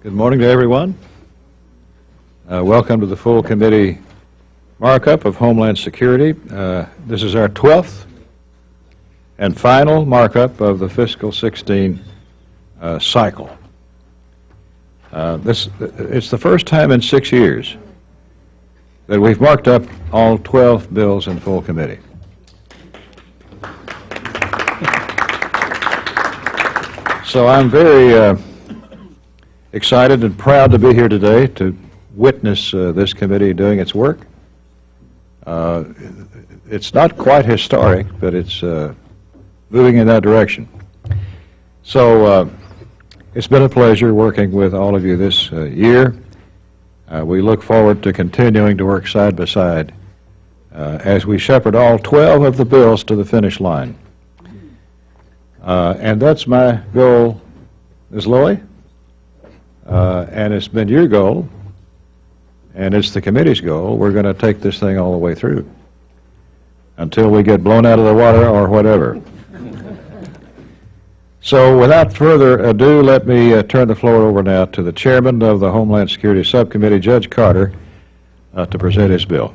Good morning to everyone. Welcome to the full committee markup of Homeland Security. This is our 12th and final markup of the fiscal 16 cycle. It's the first time in 6 years that we've marked up all 12 bills in full committee. So I'm very excited and proud to be here today to witness this committee doing its work. It's not quite historic, but it's moving in that direction. So it's been a pleasure working with all of you this year. We look forward to continuing to work side by side as we shepherd all 12 of the bills to the finish line. And that's my goal, Ms. Lowy. And it's been your goal, and it's the committee's goal. We're going to take this thing all the way through until we get blown out of the water or whatever. So without further ado, let me turn the floor over now to the chairman of the Homeland Security Subcommittee, Judge Carter, to present his bill.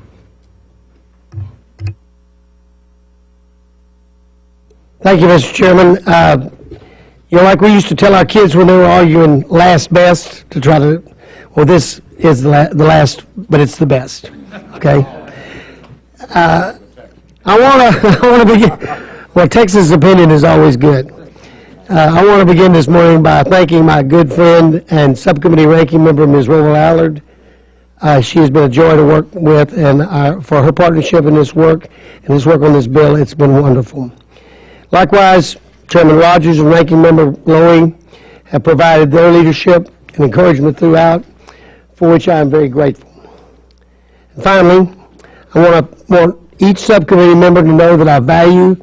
Thank you, Mr. Chairman. You know, like we used to tell our kids when they were arguing last best to try to, well, this is the last, but it's the best, okay? I want to begin, well, Texas' opinion is always good. I want to begin this morning by thanking my good friend and subcommittee ranking member, Ms. Roel Allard. She has been a joy to work with, and for her partnership in this work and this work on this bill, it's been wonderful. Likewise, Chairman Rogers and Ranking Member Lowy have provided their leadership and encouragement throughout, for which I am very grateful. And finally, I want each subcommittee member to know that I value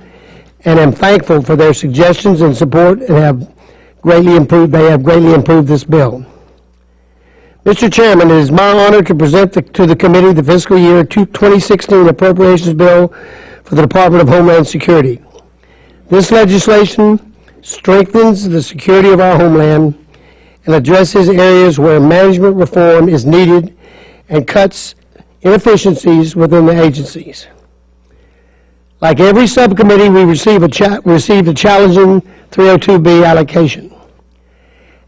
and am thankful for their suggestions and support, and have greatly improved this bill. Mr. Chairman, it is my honor to present to the committee the fiscal year 2016 appropriations bill for the Department of Homeland Security. This legislation strengthens the security of our homeland and addresses areas where management reform is needed and cuts inefficiencies within the agencies. Like every subcommittee, we received a challenging 302B allocation.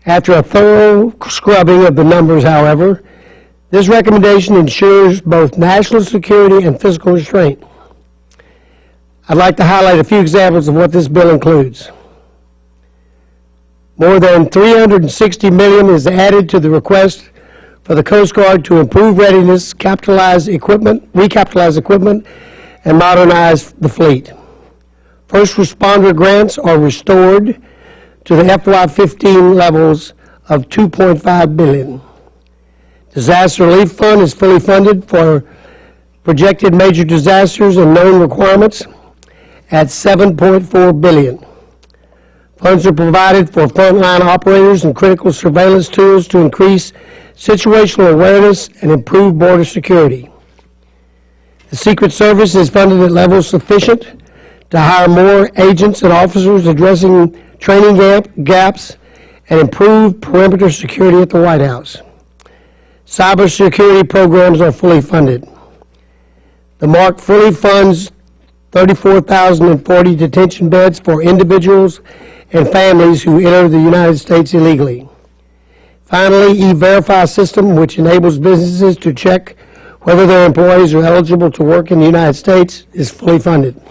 After a thorough scrubbing of the numbers, however, this recommendation ensures both national security and fiscal restraint. I'd like to highlight a few examples of what this bill includes. More than $360 million is added to the request for the Coast Guard to improve readiness, recapitalize equipment, and modernize the fleet. First responder grants are restored to the FY15 levels of $2.5 billion. Disaster Relief Fund is fully funded for projected major disasters and known requirements at $7.4 billion. Funds are provided for frontline operators and critical surveillance tools to increase situational awareness and improve border security. The Secret Service is funded at levels sufficient to hire more agents and officers, addressing training gaps and improve perimeter security at the White House. Cybersecurity programs are fully funded. The MARC fully funds 34,040 detention beds for individuals and families who enter the United States illegally. Finally, E-Verify system, which enables businesses to check whether their employees are eligible to work in the United States, is fully funded.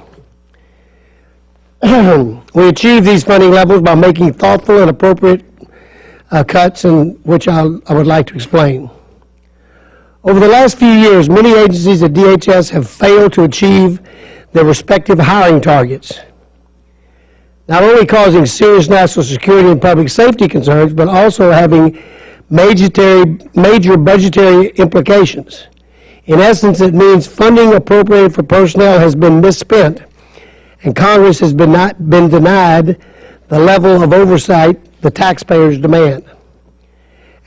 We achieve these funding levels by making thoughtful and appropriate cuts, which I would like to explain. Over the last few years, many agencies at DHS have failed to achieve their respective hiring targets, not only causing serious national security and public safety concerns, but also having major budgetary implications. In essence, it means funding appropriated for personnel has been misspent, and Congress has been denied the level of oversight the taxpayers demand.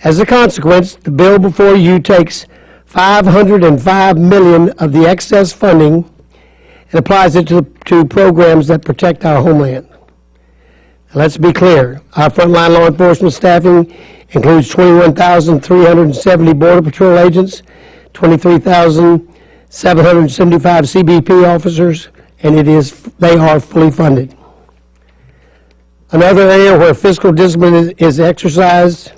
As a consequence, the bill before you takes $505 million of the excess funding and applies it to programs that protect our homeland. Let's be clear, our frontline law enforcement staffing includes 21,370 Border Patrol agents, 23,775 CBP officers, and they are fully funded. Another area where fiscal discipline is exercised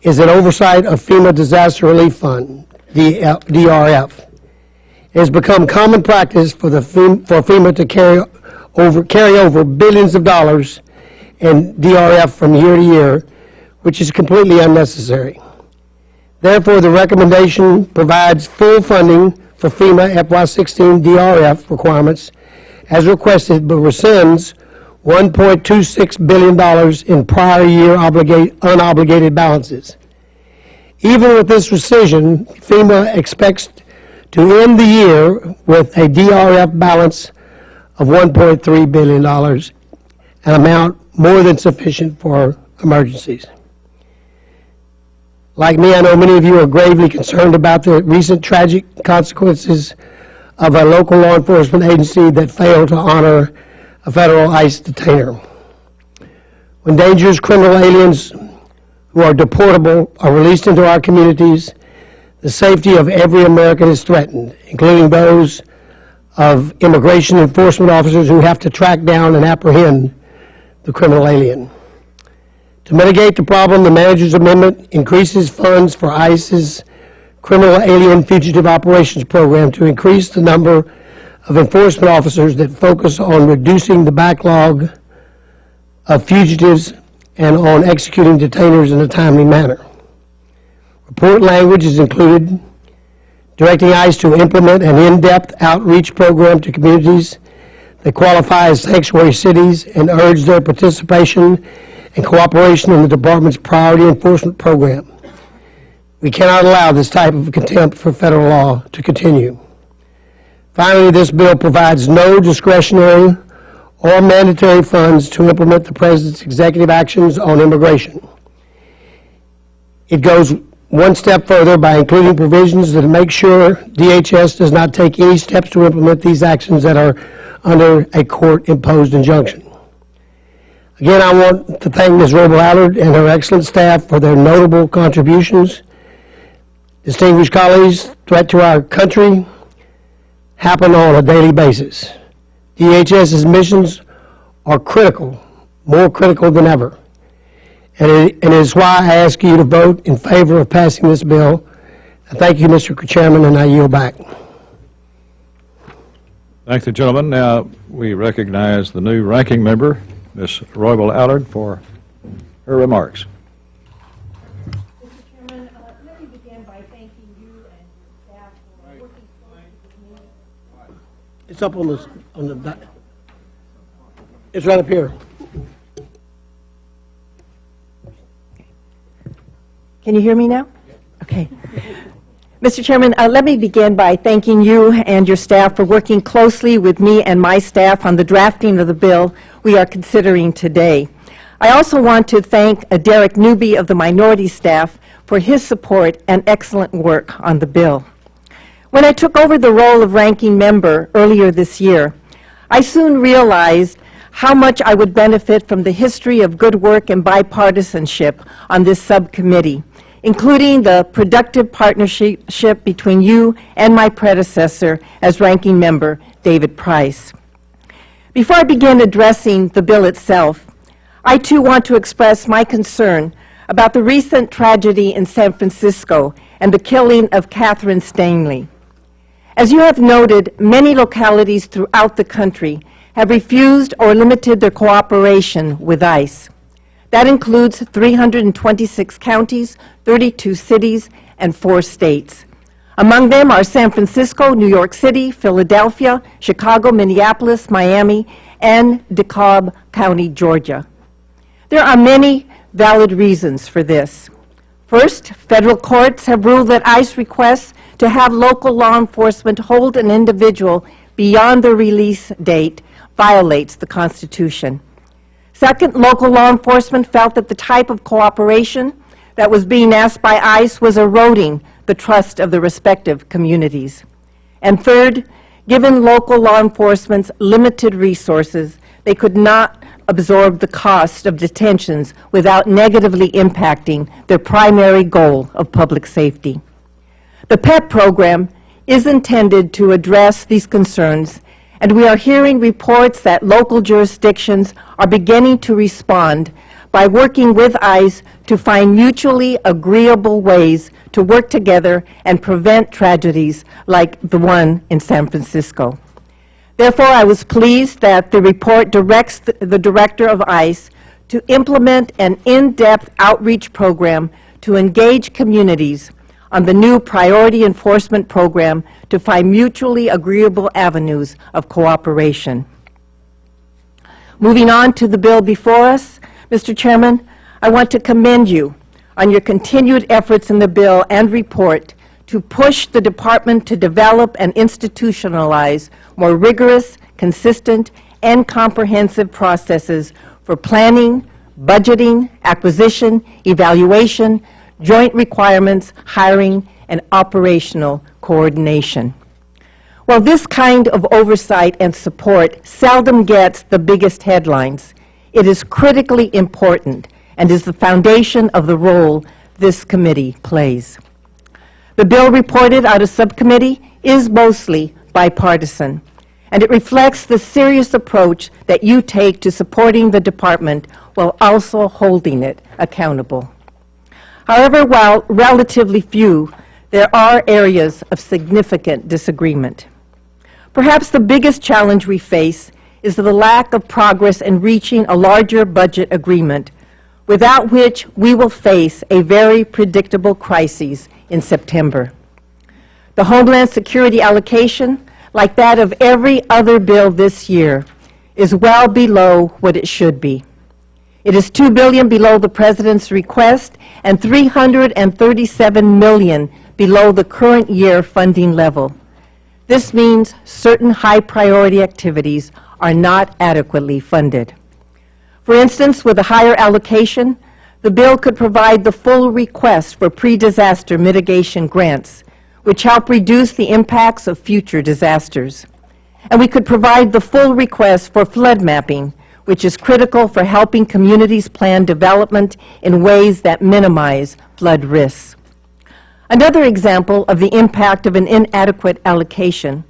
is an oversight of FEMA Disaster Relief Fund, DRF. It has become common practice for FEMA to carry over billions of dollars in DRF from year to year, which is completely unnecessary. Therefore, the recommendation provides full funding for FEMA FY16 DRF requirements as requested, but rescinds $1.26 billion in prior year unobligated balances. Even with this rescission, FEMA expects to end the year with a DRF balance of $1.3 billion, an amount more than sufficient for emergencies. Like me, I know many of you are gravely concerned about the recent tragic consequences of a local law enforcement agency that failed to honor a federal ICE detainer. When dangerous criminal aliens who are deportable are released into our communities, the safety of every American is threatened, including those of immigration enforcement officers who have to track down and apprehend the criminal alien. To mitigate the problem, the manager's amendment increases funds for ICE's Criminal Alien Fugitive Operations Program to increase the number of enforcement officers that focus on reducing the backlog of fugitives and on executing detainers in a timely manner. Report language is included, directing ICE to implement an in-depth outreach program to communities that qualify as sanctuary cities and urge their participation and cooperation in the Department's priority enforcement program. We cannot allow this type of contempt for federal law to continue. Finally, this bill provides no discretionary or mandatory funds to implement the President's executive actions on immigration. It goes one step further by including provisions that make sure DHS does not take any steps to implement these actions that are under a court-imposed injunction. Again, I want to thank Ms. Roble-Allard and her excellent staff for their notable contributions. Distinguished colleagues, threat to our country happen on a daily basis. DHS's missions are critical, more critical than ever. And it is why I ask you to vote in favor of passing this bill. Thank you, Mr. Chairman, and I yield back. Thank the gentleman. Now we recognize the new ranking member, Ms. Roble-Allard, for her remarks. Mr. Chairman, let me begin by thanking you and your staff for working closely with me. It's up on the it's right up here. Can you hear me now? Okay. Mr. Chairman, let me begin by thanking you and your staff for working closely with me and my staff on the drafting of the bill we are considering today. I also want to thank Derek Newby of the minority staff for his support and excellent work on the bill. When I took over the role of ranking member earlier this year, I soon realized how much I would benefit from the history of good work and bipartisanship on this subcommittee, including the productive partnership between you and my predecessor as ranking member, David Price. Before I begin addressing the bill itself, I too want to express my concern about the recent tragedy in San Francisco and the killing of Catherine Stanley. As you have noted, many localities throughout the country have refused or limited their cooperation with ICE. That includes 326 counties, 32 cities, and 4 states. Among them are San Francisco, New York City, Philadelphia, Chicago, Minneapolis, Miami, and DeKalb County, Georgia. There are many valid reasons for this. First, federal courts have ruled that ICE requests to have local law enforcement hold an individual beyond the release date violates the Constitution. Second, local law enforcement felt that the type of cooperation that was being asked by ICE was eroding the trust of the respective communities. And third, given local law enforcement's limited resources, they could not absorb the cost of detentions without negatively impacting their primary goal of public safety. The PEP program is intended to address these concerns, and we are hearing reports that local jurisdictions are beginning to respond by working with ICE to find mutually agreeable ways to work together and prevent tragedies like the one in San Francisco. Therefore, I was pleased that the report directs the Director of ICE to implement an in-depth outreach program to engage communities on the new priority enforcement program to find mutually agreeable avenues of cooperation. Moving on to the bill before us, Mr. Chairman, I want to commend you on your continued efforts in the bill and report to push the Department to develop and institutionalize more rigorous, consistent, and comprehensive processes for planning, budgeting, acquisition, evaluation, joint requirements, hiring, and operational coordination. While this kind of oversight and support seldom gets the biggest headlines, it is critically important and is the foundation of the role this committee plays. The bill reported out of subcommittee is mostly bipartisan, and it reflects the serious approach that you take to supporting the department while also holding it accountable. However, while relatively few, there are areas of significant disagreement. Perhaps the biggest challenge we face is the lack of progress in reaching a larger budget agreement, without which we will face a very predictable crisis in September. The Homeland Security allocation, like that of every other bill this year, is well below what it should be. It is $2 billion below the President's request and $337 million below the current year funding level. This means certain high-priority activities are not adequately funded. For instance, with a higher allocation, the bill could provide the full request for pre-disaster mitigation grants, which help reduce the impacts of future disasters. And we could provide the full request for flood mapping, which is critical for helping communities plan development in ways that minimize flood risks. Another example of the impact of an inadequate allocation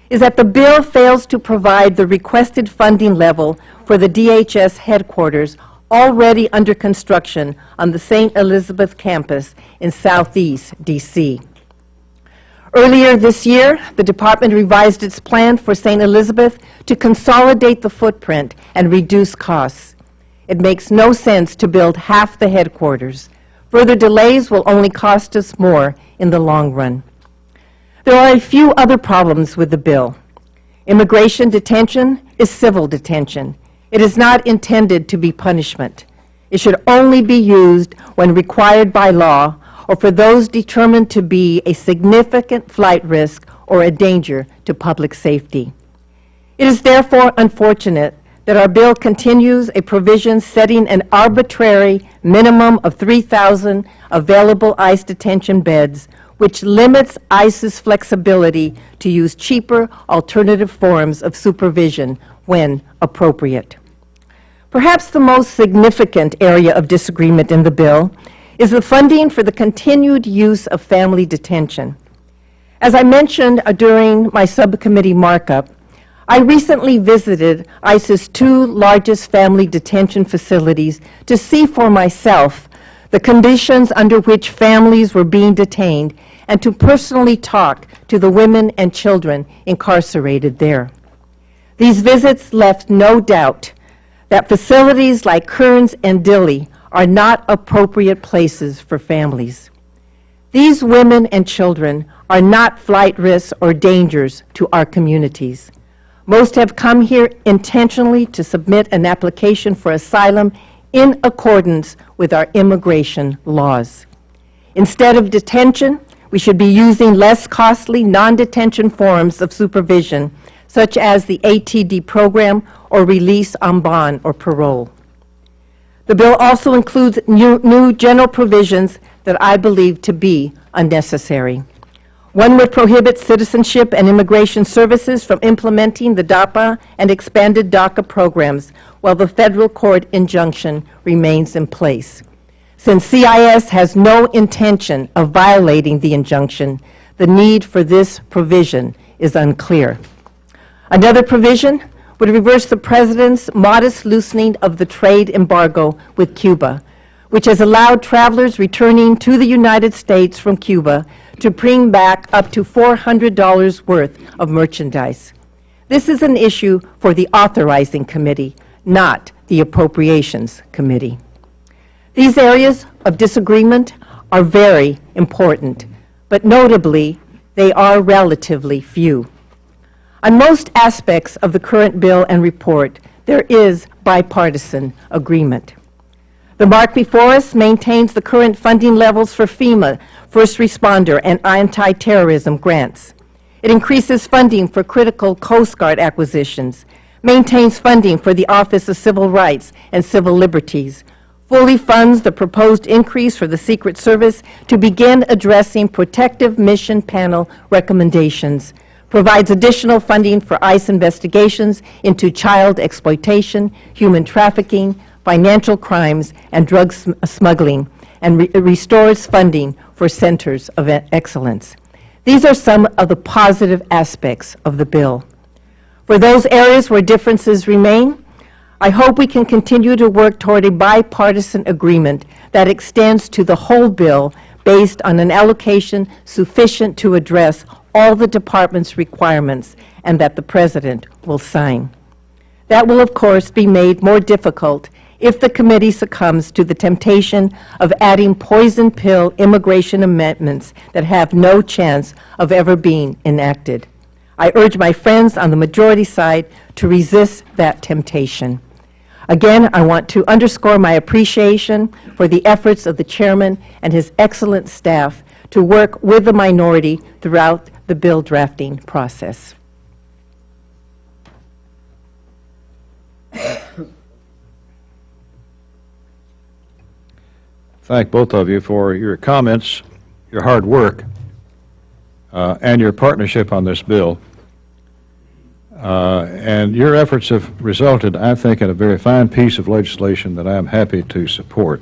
is that the bill fails to provide the requested funding level for the DHS headquarters already under construction on the St. Elizabeth campus in Southeast D.C. Earlier this year, the department revised its plan for St. Elizabeth to consolidate the footprint and reduce costs. It makes no sense to build half the headquarters. Further delays will only cost us more in the long run. There are a few other problems with the bill. Immigration detention is civil detention. It is not intended to be punishment. It should only be used when required by law or for those determined to be a significant flight risk or a danger to public safety. It is therefore unfortunate that our bill continues a provision setting an arbitrary minimum of 3,000 available ICE detention beds, which limits ICE's flexibility to use cheaper alternative forms of supervision when appropriate. Perhaps the most significant area of disagreement in the bill is the funding for the continued use of family detention. As I mentioned during my subcommittee markup, I recently visited ICE's 2 largest family detention facilities to see for myself the conditions under which families were being detained and to personally talk to the women and children incarcerated there. These visits left no doubt that facilities like Kearns and Dilley are not appropriate places for families. These women and children are not flight risks or dangers to our communities. Most have come here intentionally to submit an application for asylum in accordance with our immigration laws. Instead of detention, we should be using less costly non-detention forms of supervision, such as the ATD program or release on bond or parole. The bill also includes new general provisions that I believe to be unnecessary. One would prohibit Citizenship and Immigration Services from implementing the DAPA and expanded DACA programs while the federal court injunction remains in place. Since CIS has no intention of violating the injunction, the need for this provision is unclear. Another provision would reverse the President's modest loosening of the trade embargo with Cuba, which has allowed travelers returning to the United States from Cuba to bring back up to $400 worth of merchandise. This is an issue for the Authorizing Committee, not the Appropriations Committee. These areas of disagreement are very important, but notably, they are relatively few. On most aspects of the current bill and report, there is bipartisan agreement. The mark before us maintains the current funding levels for FEMA, first responder, and anti-terrorism grants. It increases funding for critical Coast Guard acquisitions, maintains funding for the Office of Civil Rights and Civil Liberties, fully funds the proposed increase for the Secret Service to begin addressing Protective Mission Panel recommendations, provides additional funding for ICE investigations into child exploitation, human trafficking, financial crimes, and drug smuggling, and restores funding for centers of excellence. These are some of the positive aspects of the bill. For those areas where differences remain, I hope we can continue to work toward a bipartisan agreement that extends to the whole bill based on an allocation sufficient to address all the department's requirements and that the President will sign. That will, of course, be made more difficult if the committee succumbs to the temptation of adding poison pill immigration amendments that have no chance of ever being enacted. I urge my friends on the majority side to resist that temptation. Again, I want to underscore my appreciation for the efforts of the chairman and his excellent staff to work with the minority throughout the bill drafting process. Thank both of you for your comments, your hard work, and your partnership on this bill. And your efforts have resulted, I think, in a very fine piece of legislation that I am happy to support.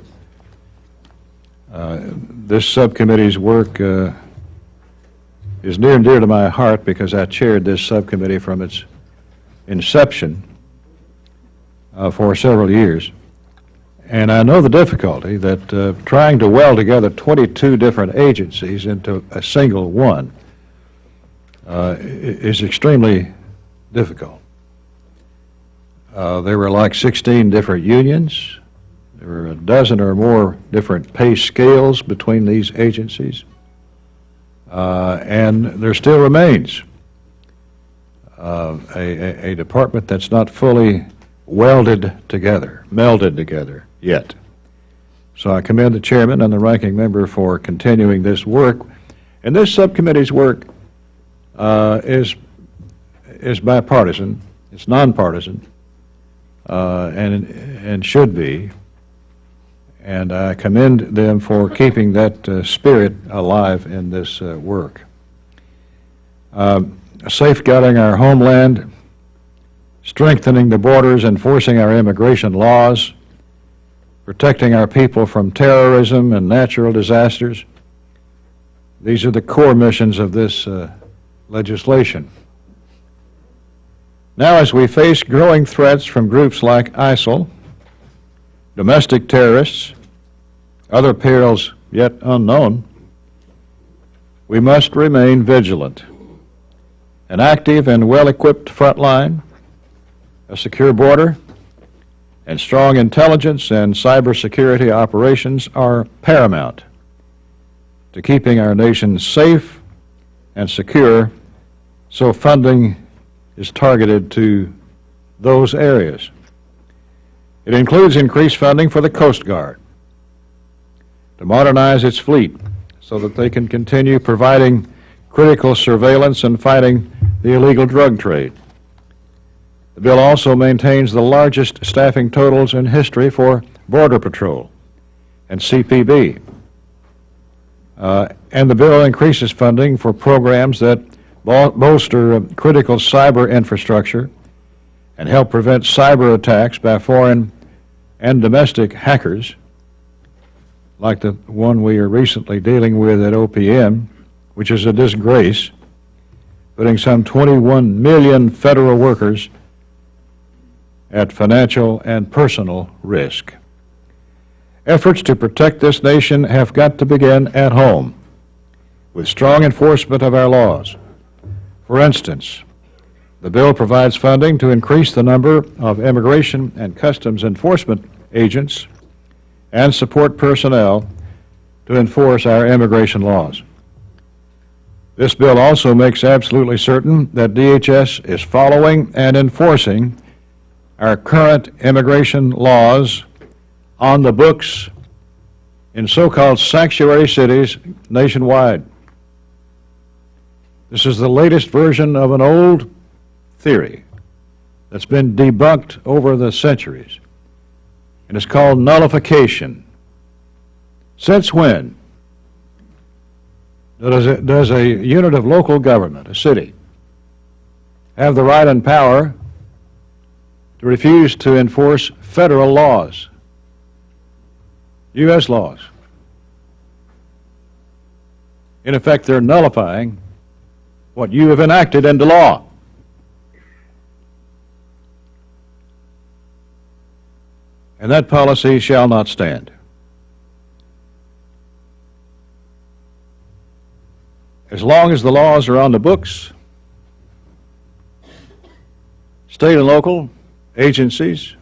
This subcommittee's work is near and dear to my heart because I chaired this subcommittee from its inception for several years. And I know the difficulty that trying to weld together 22 different agencies into a single one is extremely difficult. There were like 16 different unions. There were a dozen or more different pay scales between these agencies. And there still remains a department that's not fully melded together yet. So I commend the chairman and the ranking member for continuing this work. And this subcommittee's work is bipartisan. It's nonpartisan, and should be. And I commend them for keeping that spirit alive in this work. Safeguarding our homeland, strengthening the borders, enforcing our immigration laws, protecting our people from terrorism and natural disasters. These are the core missions of this legislation. Now, as we face growing threats from groups like ISIL, domestic terrorists, other perils yet unknown, we must remain vigilant. An active and well-equipped front line, a secure border, and strong intelligence and cybersecurity operations are paramount to keeping our nation safe and secure, so funding is targeted to those areas. It includes increased funding for the Coast Guard to modernize its fleet so that they can continue providing critical surveillance and fighting the illegal drug trade. The bill also maintains the largest staffing totals in history for Border Patrol and CPB. And the bill increases funding for programs that bolster critical cyber infrastructure and help prevent cyber attacks by foreign and domestic hackers, like the one we are recently dealing with at OPM, which is a disgrace, putting some 21 million federal workers at financial and personal risk. Efforts to protect this nation have got to begin at home with strong enforcement of our laws. For instance, the bill provides funding to increase the number of immigration and customs enforcement agents and support personnel to enforce our immigration laws. This bill also makes absolutely certain that DHS is following and enforcing our current immigration laws on the books in so-called sanctuary cities nationwide. This is the latest version of an old theory that's been debunked over the centuries, and it's called nullification. Since when does a unit of local government, a city, have the right and power to refuse to enforce federal laws, U.S. laws? In effect, they're nullifying what you have enacted into law. And that policy shall not stand. As long as the laws are on the books, state and local agencies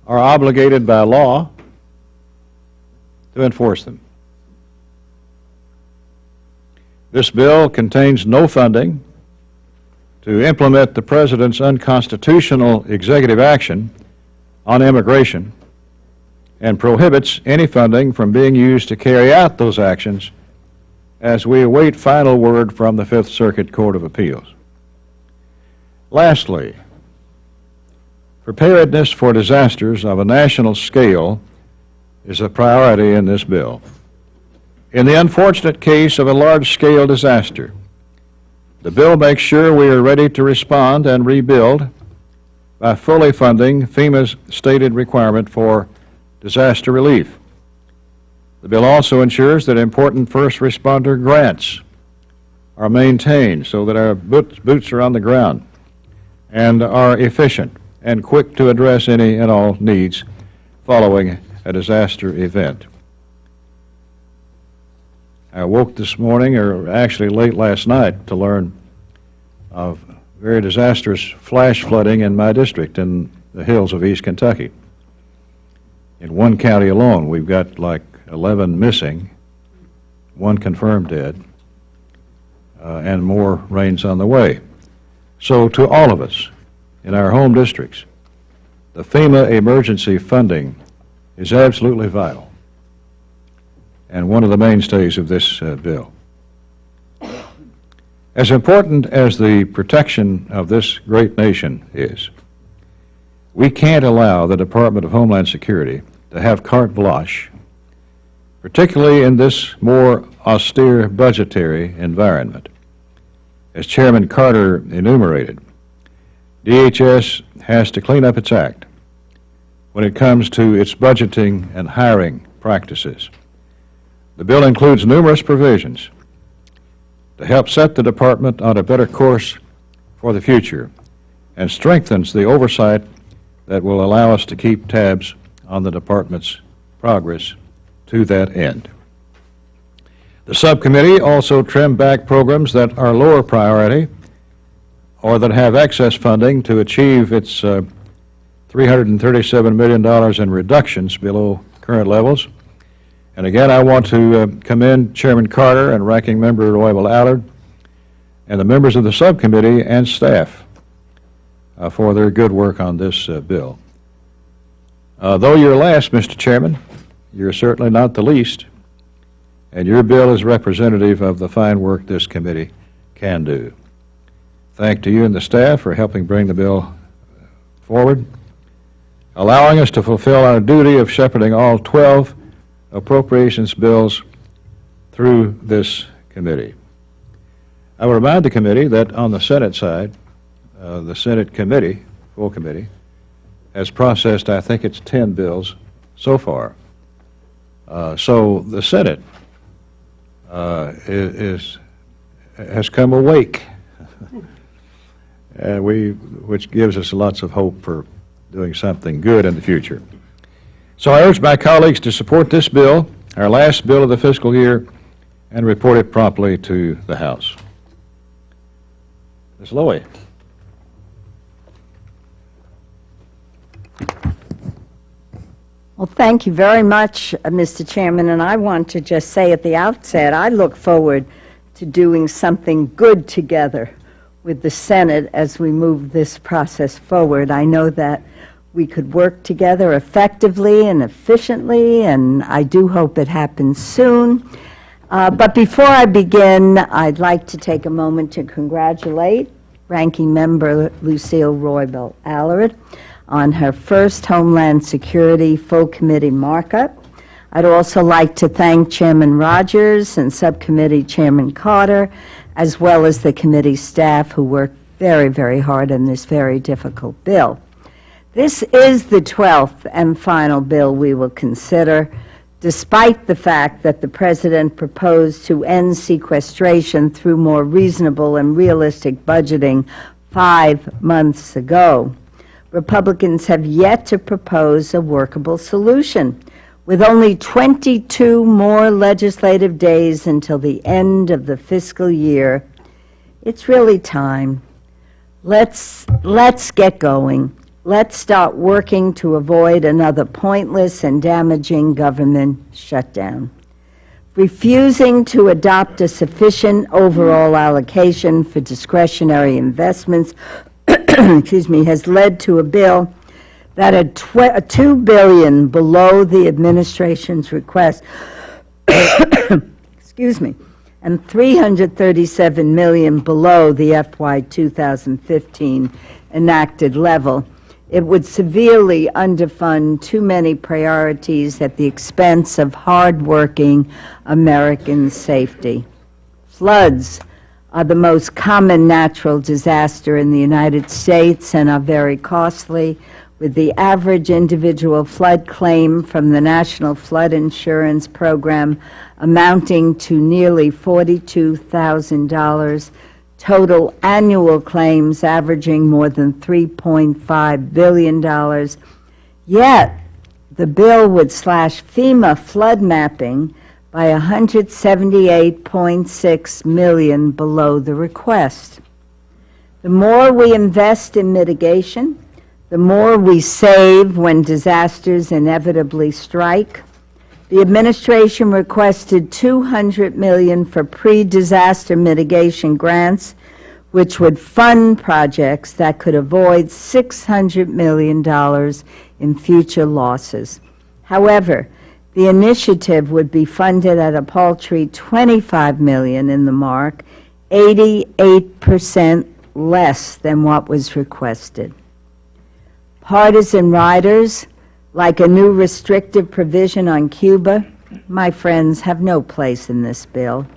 are obligated by law to enforce them. This bill contains no funding to implement the President's unconstitutional executive action on immigration and prohibits any funding from being used to carry out those actions as we await final word from the Fifth Circuit Court of Appeals. Lastly, preparedness for disasters of a national scale is a priority in this bill. In the unfortunate case of a large-scale disaster, the bill makes sure we are ready to respond and rebuild by fully funding FEMA's stated requirement for disaster relief. The bill also ensures that important first responder grants are maintained so that our boots are on the ground and are efficient and quick to address any and all needs following a disaster event. I woke this morning, or actually late last night, to learn of very disastrous flash flooding in my district in the hills of East Kentucky. In one county alone, we've got like 11 missing, one confirmed dead, and more rains on the way. So to all of us in our home districts, the FEMA emergency funding is absolutely vital and one of the mainstays of this bill. As important as the protection of this great nation is, we can't allow the Department of Homeland Security to have carte blanche, particularly in this more austere budgetary environment. As Chairman Carter enumerated, DHS has to clean up its act when it comes to its budgeting and hiring practices. The bill includes numerous provisions to help set the department on a better course for the future and strengthens the oversight that will allow us to keep tabs on the department's progress to that end. The subcommittee also trimmed back programs that are lower priority or that have excess funding to achieve its $337 million in reductions below current levels. And again, I want to commend Chairman Carter and Ranking Member Roybal Allard and the members of the subcommittee and staff for their good work on this bill. Though you're last, Mr. Chairman, you're certainly not the least, and your bill is representative of the fine work this committee can do. Thanks to you and the staff for helping bring the bill forward, allowing us to fulfill our duty of shepherding all 12 appropriations bills through this committee. I will remind the committee that on the Senate side, the Senate committee, full committee, has processed, I think it's 10 bills so far. So the Senate has come awake, which gives us lots of hope for doing something good in the future. So I urge my colleagues to support this bill, our last bill of the fiscal year, and report it promptly to the House. Ms. Lowy. Well, thank you very much, Mr. Chairman, and I want to just say at the outset, I look forward to doing something good together with the Senate as we move this process forward. I know that we could work together effectively and efficiently, and I do hope it happens soon. But before I begin, I'd like to take a moment to congratulate Ranking Member Lucille Roybal Allard on her first Homeland Security Full Committee markup. I'd also like to thank Chairman Rogers and Subcommittee Chairman Carter, as well as the committee staff who worked very, very hard on this very difficult bill. This is the 12th and final bill we will consider, despite the fact that the President proposed to end sequestration through more reasonable and realistic budgeting 5 months ago. Republicans have yet to propose a workable solution. With only 22 more legislative days until the end of the fiscal year, it's really time. Let's get going. Let's start working to avoid another pointless and damaging government shutdown. Refusing to adopt a sufficient overall allocation for discretionary investments has led to a bill that at $2 billion below the administration's request, and $337 million below the FY 2015 enacted level, it would severely underfund too many priorities at the expense of hardworking American safety. Floods are the most common natural disaster in the United States and are very costly, with the average individual flood claim from the National Flood Insurance Program amounting to nearly $42,000, total annual claims averaging more than $3.5 billion. Yet, the bill would slash FEMA flood mapping by $178.6 million below the request. The more we invest in mitigation, the more we save when disasters inevitably strike. The administration requested $200 million for pre-disaster mitigation grants, which would fund projects that could avoid $600 million in future losses. However, the initiative would be funded at a paltry $25 million in the mark, 88% less than what was requested. Partisan riders, like a new restrictive provision on Cuba, my friends, have no place in this bill.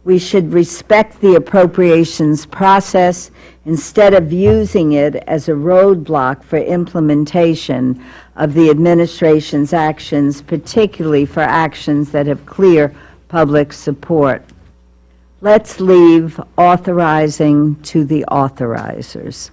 We should respect the appropriations process instead of using it as a roadblock for implementation of the administration's actions, particularly for actions that have clear public support. Let's leave authorizing to the authorizers.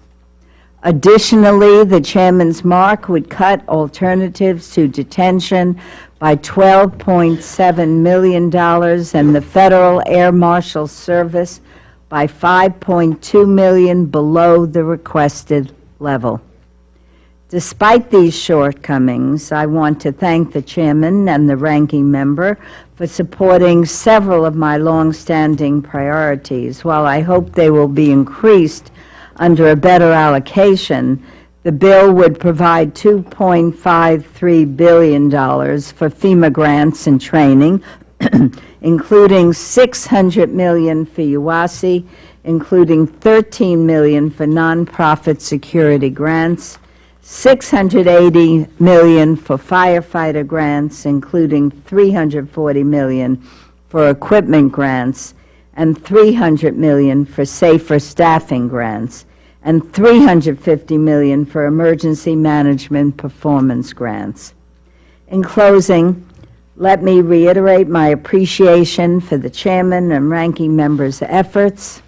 Additionally, the chairman's mark would cut alternatives to detention by $12.7 million and the Federal Air Marshal Service by $5.2 million below the requested level. Despite these shortcomings, I want to thank the chairman and the ranking member for supporting several of my long-standing priorities. While I hope they will be increased under a better allocation, the bill would provide $2.53 billion for FEMA grants and training, including $600 million for UASI, including $13 million for nonprofit security grants, $680 million for firefighter grants, including $340 million for equipment grants, and $300 million for safer staffing grants, and $350 million for emergency management performance grants. In closing, let me reiterate my appreciation for the chairman and ranking members' efforts,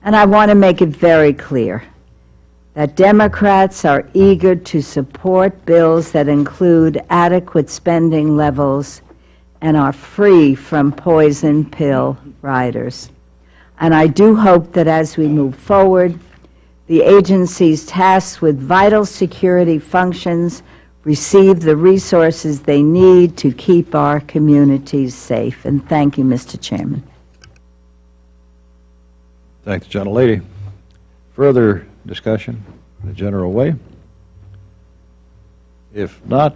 and I want to make it very clear that Democrats are eager to support bills that include adequate spending levels and are free from poison pill riders. And I do hope that as we move forward, the agencies tasked with vital security functions receive the resources they need to keep our communities safe. And thank you, Mr. Chairman. Thank the gentlelady. Further discussion in a general way? If not,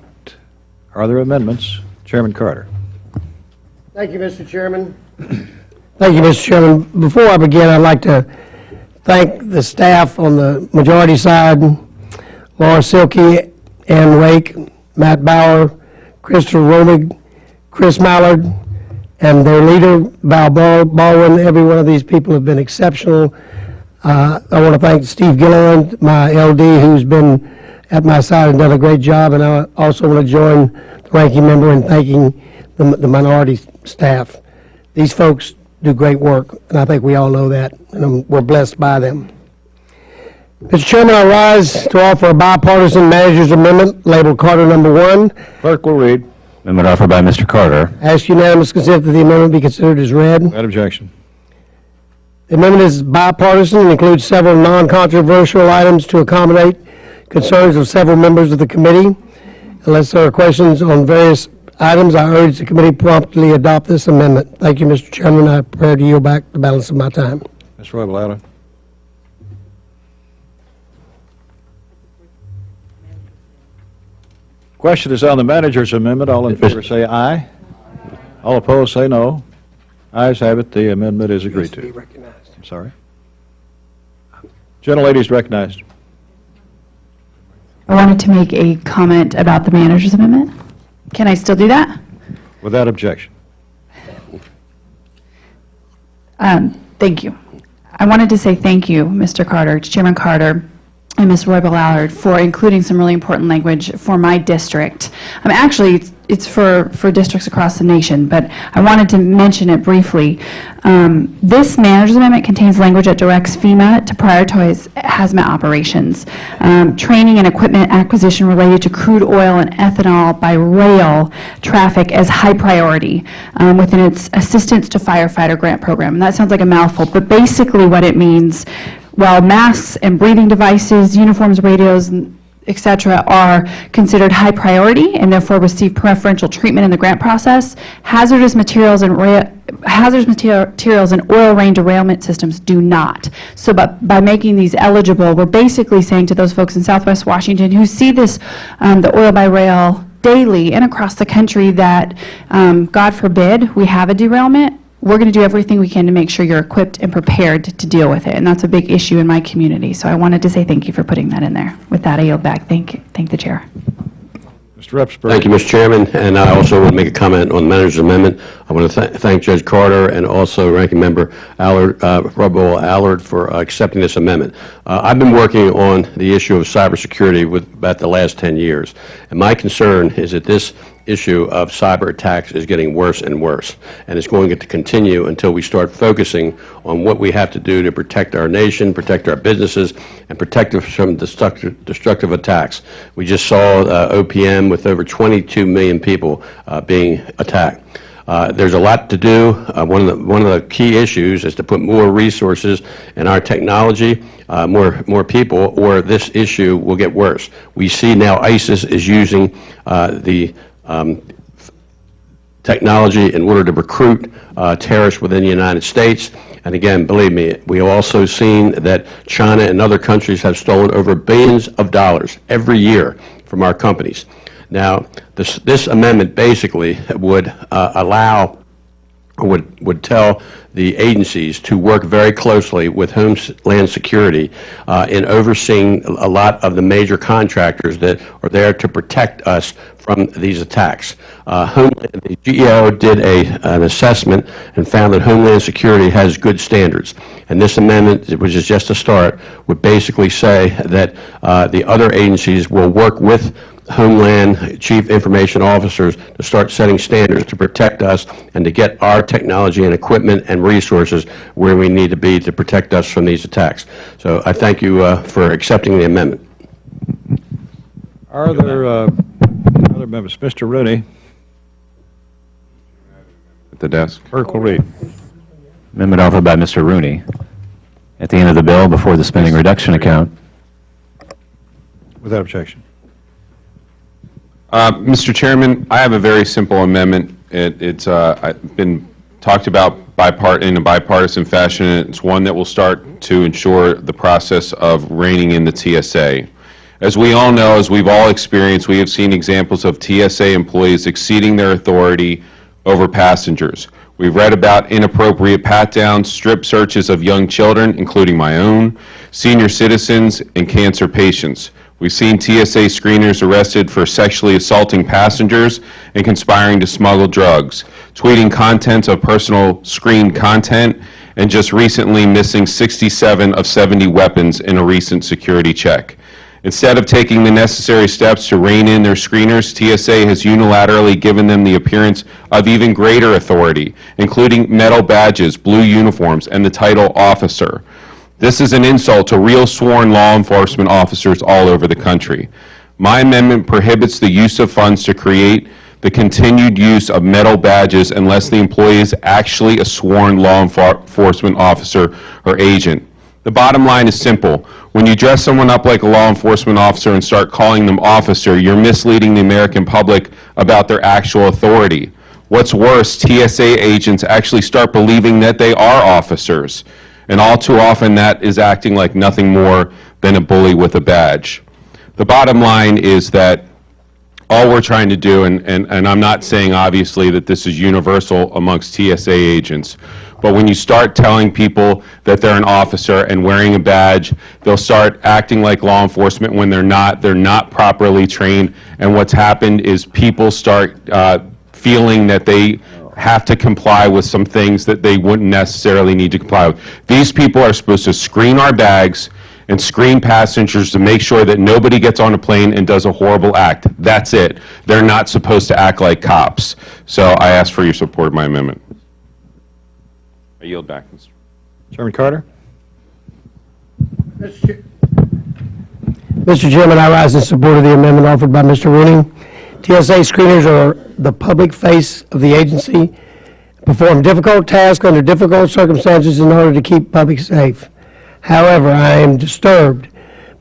are there amendments? Chairman Carter. Thank you, Mr. Chairman. Thank you, Mr. Chairman. Before I begin, I'd like to thank the staff on the majority side, Laura Silkey, Ann Wake, Matt Bauer, Christopher Romig, Chris Mallard, and their leader, Val Baldwin. Every one of these people have been exceptional. I want to thank Steve Gilliland, my LD, who's been at my side and done a great job, and I also want to join the ranking member in thanking the minority staff. These folks do great work, and I think we all know that, and we're blessed by them. Mr. Chairman, I rise to offer a bipartisan manager's amendment labeled Carter number 1. Clerk will read. Amendment offered by Mr. Carter. Ask unanimous consent that the amendment be considered as read. Without objection. The amendment is bipartisan and includes several non-controversial items to accommodate concerns of several members of the committee. Unless there are questions on various items, I urge the committee promptly adopt this amendment. Thank you, Mr. Chairman. I prepare to yield back the balance of my time. Ms. Roy Bellata. Question is on the manager's amendment. All in favor say aye. All opposed say no. Ayes have it. The amendment is agreed to. I'm sorry. Gentlelady is recognized. I wanted to make a comment about the manager's amendment. Can I still do that? Without objection. Thank you. I wanted to say thank you, Mr. Carter, Chairman Carter, and Ms. Roy Ballard for including some really important language for my district. Actually, it's for districts across the nation, but I wanted to mention it briefly. This manager's amendment contains language that directs FEMA to prioritize hazmat operations, training and equipment acquisition related to crude oil and ethanol by rail traffic as high priority within its Assistance to Firefighter Grant Program. And that sounds like a mouthful, but basically what it means, while masks and breathing devices, uniforms, radios, etc., are considered high priority and therefore receive preferential treatment in the grant process, hazardous materials and oil rain derailment systems do not. So by making these eligible, we're basically saying to those folks in Southwest Washington who see this, the oil by rail daily and across the country, that God forbid we have a derailment, we're going to do everything we can to make sure you're equipped and prepared to deal with it. And that's a big issue in my community. So I wanted to say thank you for putting that in there. With that, I yield back. Thank you. Thank the chair. Mr. Repsburg. Thank you, Mr. Chairman, and I also want to make a comment on the manager's amendment. I want to thank Judge Carter and also Ranking Member Allard for accepting this amendment. I've been working on the issue of cybersecurity with about the last 10 years, and my concern is that this issue of cyber attacks is getting worse and worse, and it's going to continue until we start focusing on what we have to do to protect our nation, protect our businesses, and protect us from destructive attacks. We just saw OPM with over 22 million people being attacked. There's a lot to do. One of the key issues is to put more resources in our technology, more people, or this issue will get worse. We see now ISIS is using the technology in order to recruit terrorists within the United States. And again, believe me, we have also seen that China and other countries have stolen over billions of dollars every year from our companies. Now, this amendment basically would allow would tell the agencies to work very closely with Homeland Security in overseeing a lot of the major contractors that are there to protect us from these attacks. The GEO did an assessment and found that Homeland Security has good standards. And this amendment, which is just a start, would basically say that the other agencies will work with Homeland Chief Information Officers to start setting standards to protect us and to get our technology and equipment and resources where we need to be to protect us from these attacks. So I thank you for accepting the amendment. Are there other members? Mr. Rooney. At the desk. Clerk will read. Amendment offered by Mr. Rooney. At the end of the bill, before the spending reduction account. Without objection. Mr. Chairman, I have a very simple amendment. It's been talked about in a bipartisan fashion, and it's one that will start to ensure the process of reining in the TSA. As we all know, as we've all experienced, we have seen examples of TSA employees exceeding their authority over passengers. We've read about inappropriate pat-downs, strip searches of young children, including my own, senior citizens, and cancer patients. We've seen TSA screeners arrested for sexually assaulting passengers and conspiring to smuggle drugs, tweeting contents of personal screened content, and just recently missing 67 of 70 weapons in a recent security check. Instead of taking the necessary steps to rein in their screeners, TSA has unilaterally given them the appearance of even greater authority, including metal badges, blue uniforms, and the title officer. This is an insult to real sworn law enforcement officers all over the country. My amendment prohibits the use of funds to create the continued use of metal badges unless the employee is actually a sworn law enforcement officer or agent. The bottom line is simple. When you dress someone up like a law enforcement officer and start calling them officer, you're misleading the American public about their actual authority. What's worse, TSA agents actually start believing that they are officers. And all too often that is acting like nothing more than a bully with a badge. The bottom line is that all we're trying to do, and I'm not saying obviously that this is universal amongst TSA agents, but when you start telling people that they're an officer and wearing a badge, they'll start acting like law enforcement when they're not properly trained, and what's happened is people start feeling that they have to comply with some things that they wouldn't necessarily need to comply with. These people are supposed to screen our bags and screen passengers to make sure that nobody gets on a plane and does a horrible act. That's it. They're not supposed to act like cops. So I ask for your support of my amendment. I yield back, Mr. Chairman Carter. Mr. Chairman, I rise in support of the amendment offered by Mr. Rooney. TSA screeners are the public face of the agency, perform difficult tasks under difficult circumstances in order to keep public safe. However, I am disturbed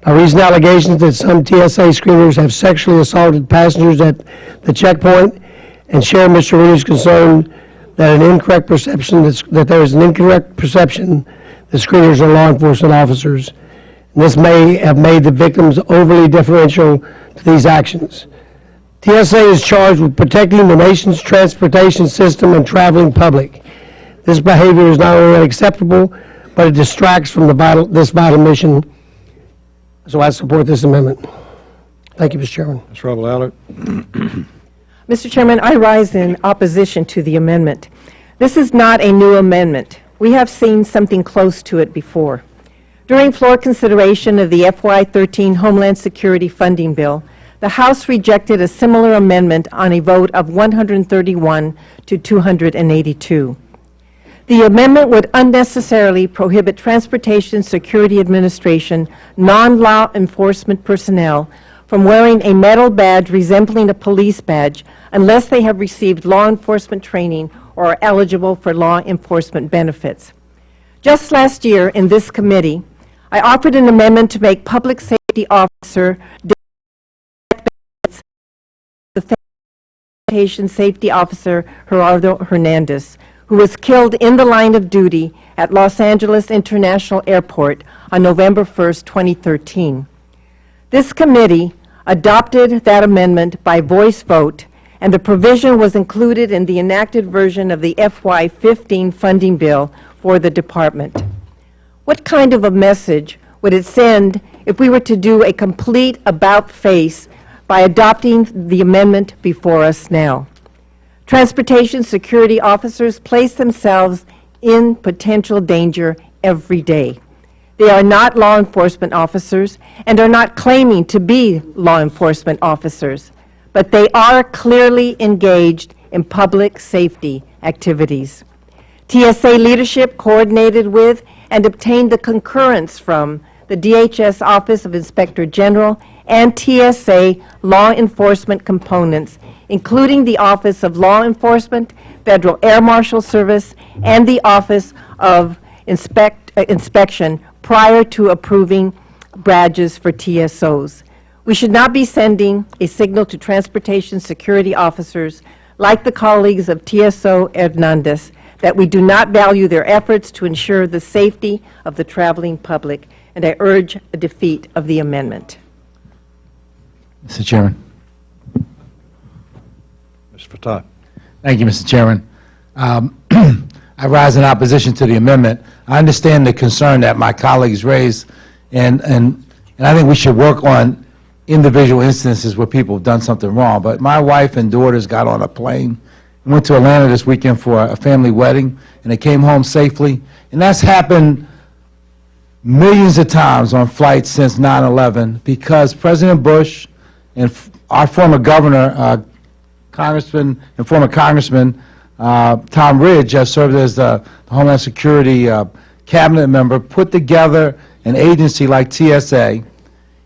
by recent allegations that some TSA screeners have sexually assaulted passengers at the checkpoint, and share Mr. Rooney's concern that there is an incorrect perception that screeners are law enforcement officers. And this may have made the victims overly deferential to these actions. TSA is charged with protecting the nation's transportation system and traveling public. This behavior is not only unacceptable, but it distracts from this vital mission. So I support this amendment. Thank you, Mr. Chairman. Ms. Rebel Allard. Mr. Chairman, I rise in opposition to the amendment. This is not a new amendment. We have seen something close to it before. During floor consideration of the FY13 Homeland Security funding bill, the House rejected a similar amendment on a vote of 131 to 282. The amendment would unnecessarily prohibit Transportation Security Administration non-law enforcement personnel from wearing a metal badge resembling a police badge unless they have received law enforcement training or are eligible for law enforcement benefits. Just last year in this committee, I offered an amendment to make public safety officer the Transportation Safety Officer Gerardo Hernandez, who was killed in the line of duty at Los Angeles International Airport on November 1st, 2013. This committee adopted that amendment by voice vote, and the provision was included in the enacted version of the FY15 funding bill for the department. What kind of a message would it send if we were to do a complete about-face by adopting the amendment before us now? Transportation security officers place themselves in potential danger every day. They are not law enforcement officers and are not claiming to be law enforcement officers, but they are clearly engaged in public safety activities. TSA leadership coordinated with and obtained the concurrence from the DHS Office of Inspector General and TSA law enforcement components, including the Office of Law Enforcement, Federal Air Marshal Service, and the Office of Inspection prior to approving badges for TSOs. We should not be sending a signal to transportation security officers like the colleagues of TSO Hernandez that we do not value their efforts to ensure the safety of the traveling public, and I urge a defeat of the amendment. Mr. Chairman. Mr. Fatah. Thank you, Mr. Chairman. I rise in opposition to the amendment. I understand the concern that my colleagues raised, and I think we should work on individual instances where people have done something wrong. But my wife and daughters got on a plane and went to Atlanta this weekend for a family wedding, and they came home safely. And that's happened millions of times on flights since 9/11 because President Bush and our former governor, Congressman and former Congressman Tom Ridge, served as the Homeland Security cabinet member, put together an agency like TSA,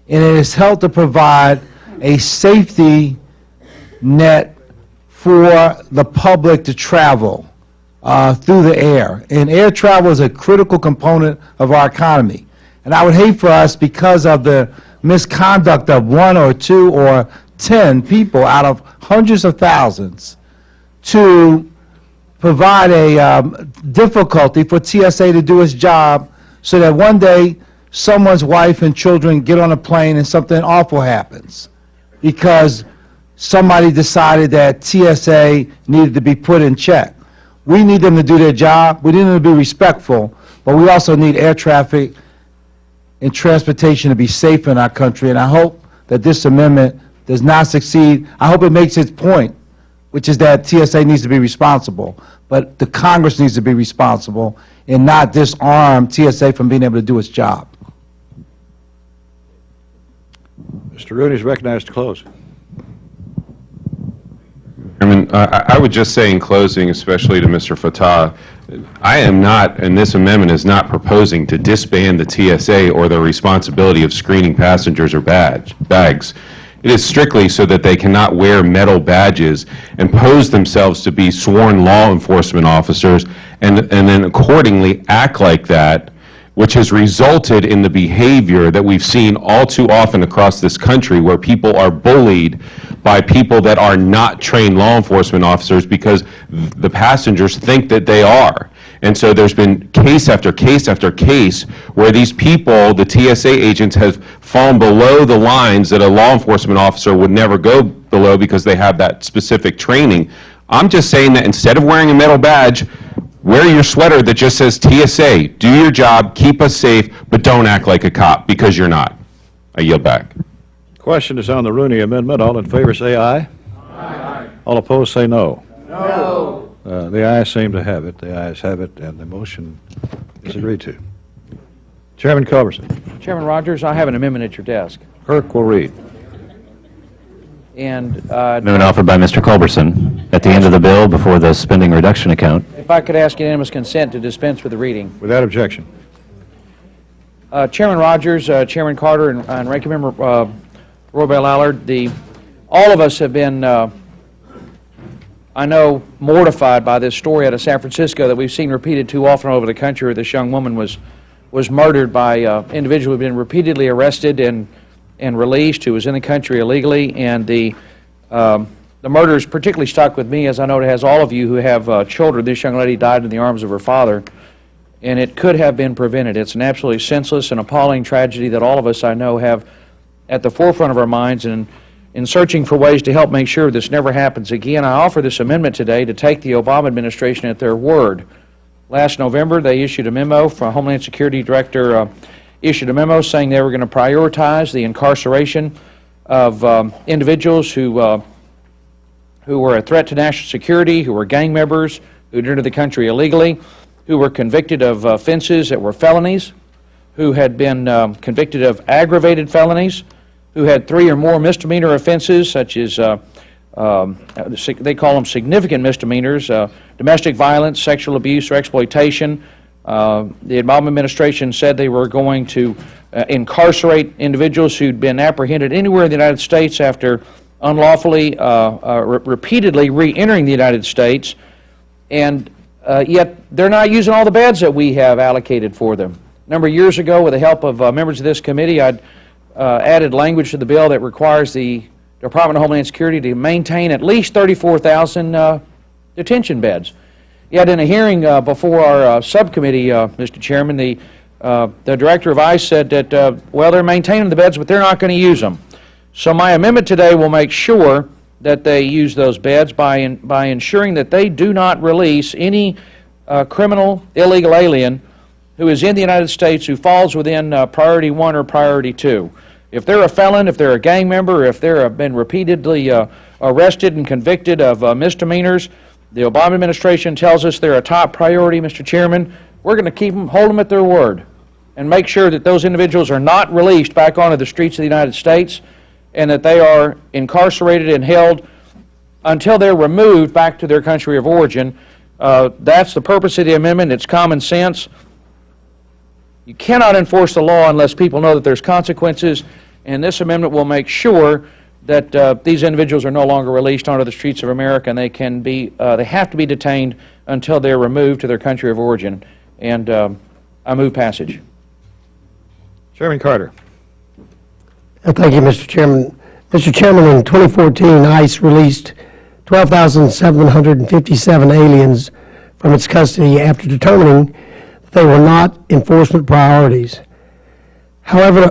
and it is held to provide a safety net for the public to travel through the air. And air travel is a critical component of our economy. And I would hate for us, because of the misconduct of 1 or 2 or 10 people out of hundreds of thousands, to provide a difficulty for TSA to do its job so that one day someone's wife and children get on a plane and something awful happens because somebody decided that TSA needed to be put in check. We need them to do their job. We need them to be respectful, but we also need air traffic and transportation to be safe in our country, and I hope that this amendment does not succeed. I hope it makes its point, which is that TSA needs to be responsible, but the Congress needs to be responsible and not disarm TSA from being able to do its job. Mr. Rooney is recognized to close. Chairman, I would just say in closing, especially to Mr. Fatah, I am not, and this amendment is not proposing to disband the TSA or their responsibility of screening passengers or bags. It is strictly so that they cannot wear metal badges and pose themselves to be sworn law enforcement officers and then accordingly act like that, which has resulted in the behavior that we've seen all too often across this country, where people are bullied by people that are not trained law enforcement officers because the passengers think that they are. And so there's been case after case after case where these people, the TSA agents, have fallen below the lines that a law enforcement officer would never go below because they have that specific training. I'm just saying that instead of wearing a metal badge, wear your sweater that just says TSA, do your job, keep us safe, but don't act like a cop, because you're not. I yield back. Question is on the Rooney Amendment. All in favor say aye. Aye. All opposed say no. No. The ayes seem to have it. The ayes have it, and the motion is agreed to. Chairman Culberson. Chairman Rogers, I have an amendment at your desk. Clerk will read. And Amendment offered by Mr. Culberson at the end of the bill before the spending reduction account. if I could ask unanimous consent to dispense with the reading. Without objection. Chairman Rogers, Chairman Carter, and Ranking Member Roy Bell Allard, all of us have been, I know, mortified by this story out of San Francisco that we've seen repeated too often over the country, where this young woman was murdered by individuals who have been repeatedly arrested and released, who was in the country illegally, and the murders particularly stuck with me, as I know it has all of you who have children. This young lady died in the arms of her father, and it could have been prevented. It's an absolutely senseless and appalling tragedy that all of us, I know, have at the forefront of our minds. And in searching for ways to help make sure this never happens again, I offer this amendment today to take the Obama administration at their word. Last November, they issued a memo from Homeland Security Director issued a memo saying they were going to prioritize the incarceration of individuals who were a threat to national security, who were gang members, who had entered the country illegally, who were convicted of offenses that were felonies, who had been convicted of aggravated felonies, who had 3 or more misdemeanor offenses, such as, they call them significant misdemeanors, domestic violence, sexual abuse, or exploitation. The Obama administration said they were going to incarcerate individuals who'd been apprehended anywhere in the United States after unlawfully, repeatedly re-entering the United States, and yet they're not using all the beds that we have allocated for them. A number of years ago, with the help of members of this committee, I'd added language to the bill that requires the Department of Homeland Security to maintain at least 34,000 detention beds. Yet in a hearing before our subcommittee, Mr. Chairman, the director of ICE said that, well, they're maintaining the beds, but they're not going to use them. So my amendment today will make sure that they use those beds by ensuring that they do not release any criminal, illegal alien who is in the United States who falls within Priority 1 or Priority 2. If they're a felon, if they're a gang member, if they've been repeatedly arrested and convicted of misdemeanors, the Obama administration tells us they're a top priority, Mr. Chairman. We're going to keep them, hold them at their word, and make sure that those individuals are not released back onto the streets of the United States, and that they are incarcerated and held until they're removed back to their country of origin. That's the purpose of the amendment. It's common sense. You cannot enforce the law unless people know that there's consequences, and this amendment will make sure that these individuals are no longer released onto the streets of America, and they have to be detained until they're removed to their country of origin. And I move passage. Chairman Carter. Thank you, Mr. Chairman. Mr. Chairman, in 2014, ICE released 12,757 aliens from its custody after determining they were not enforcement priorities. However,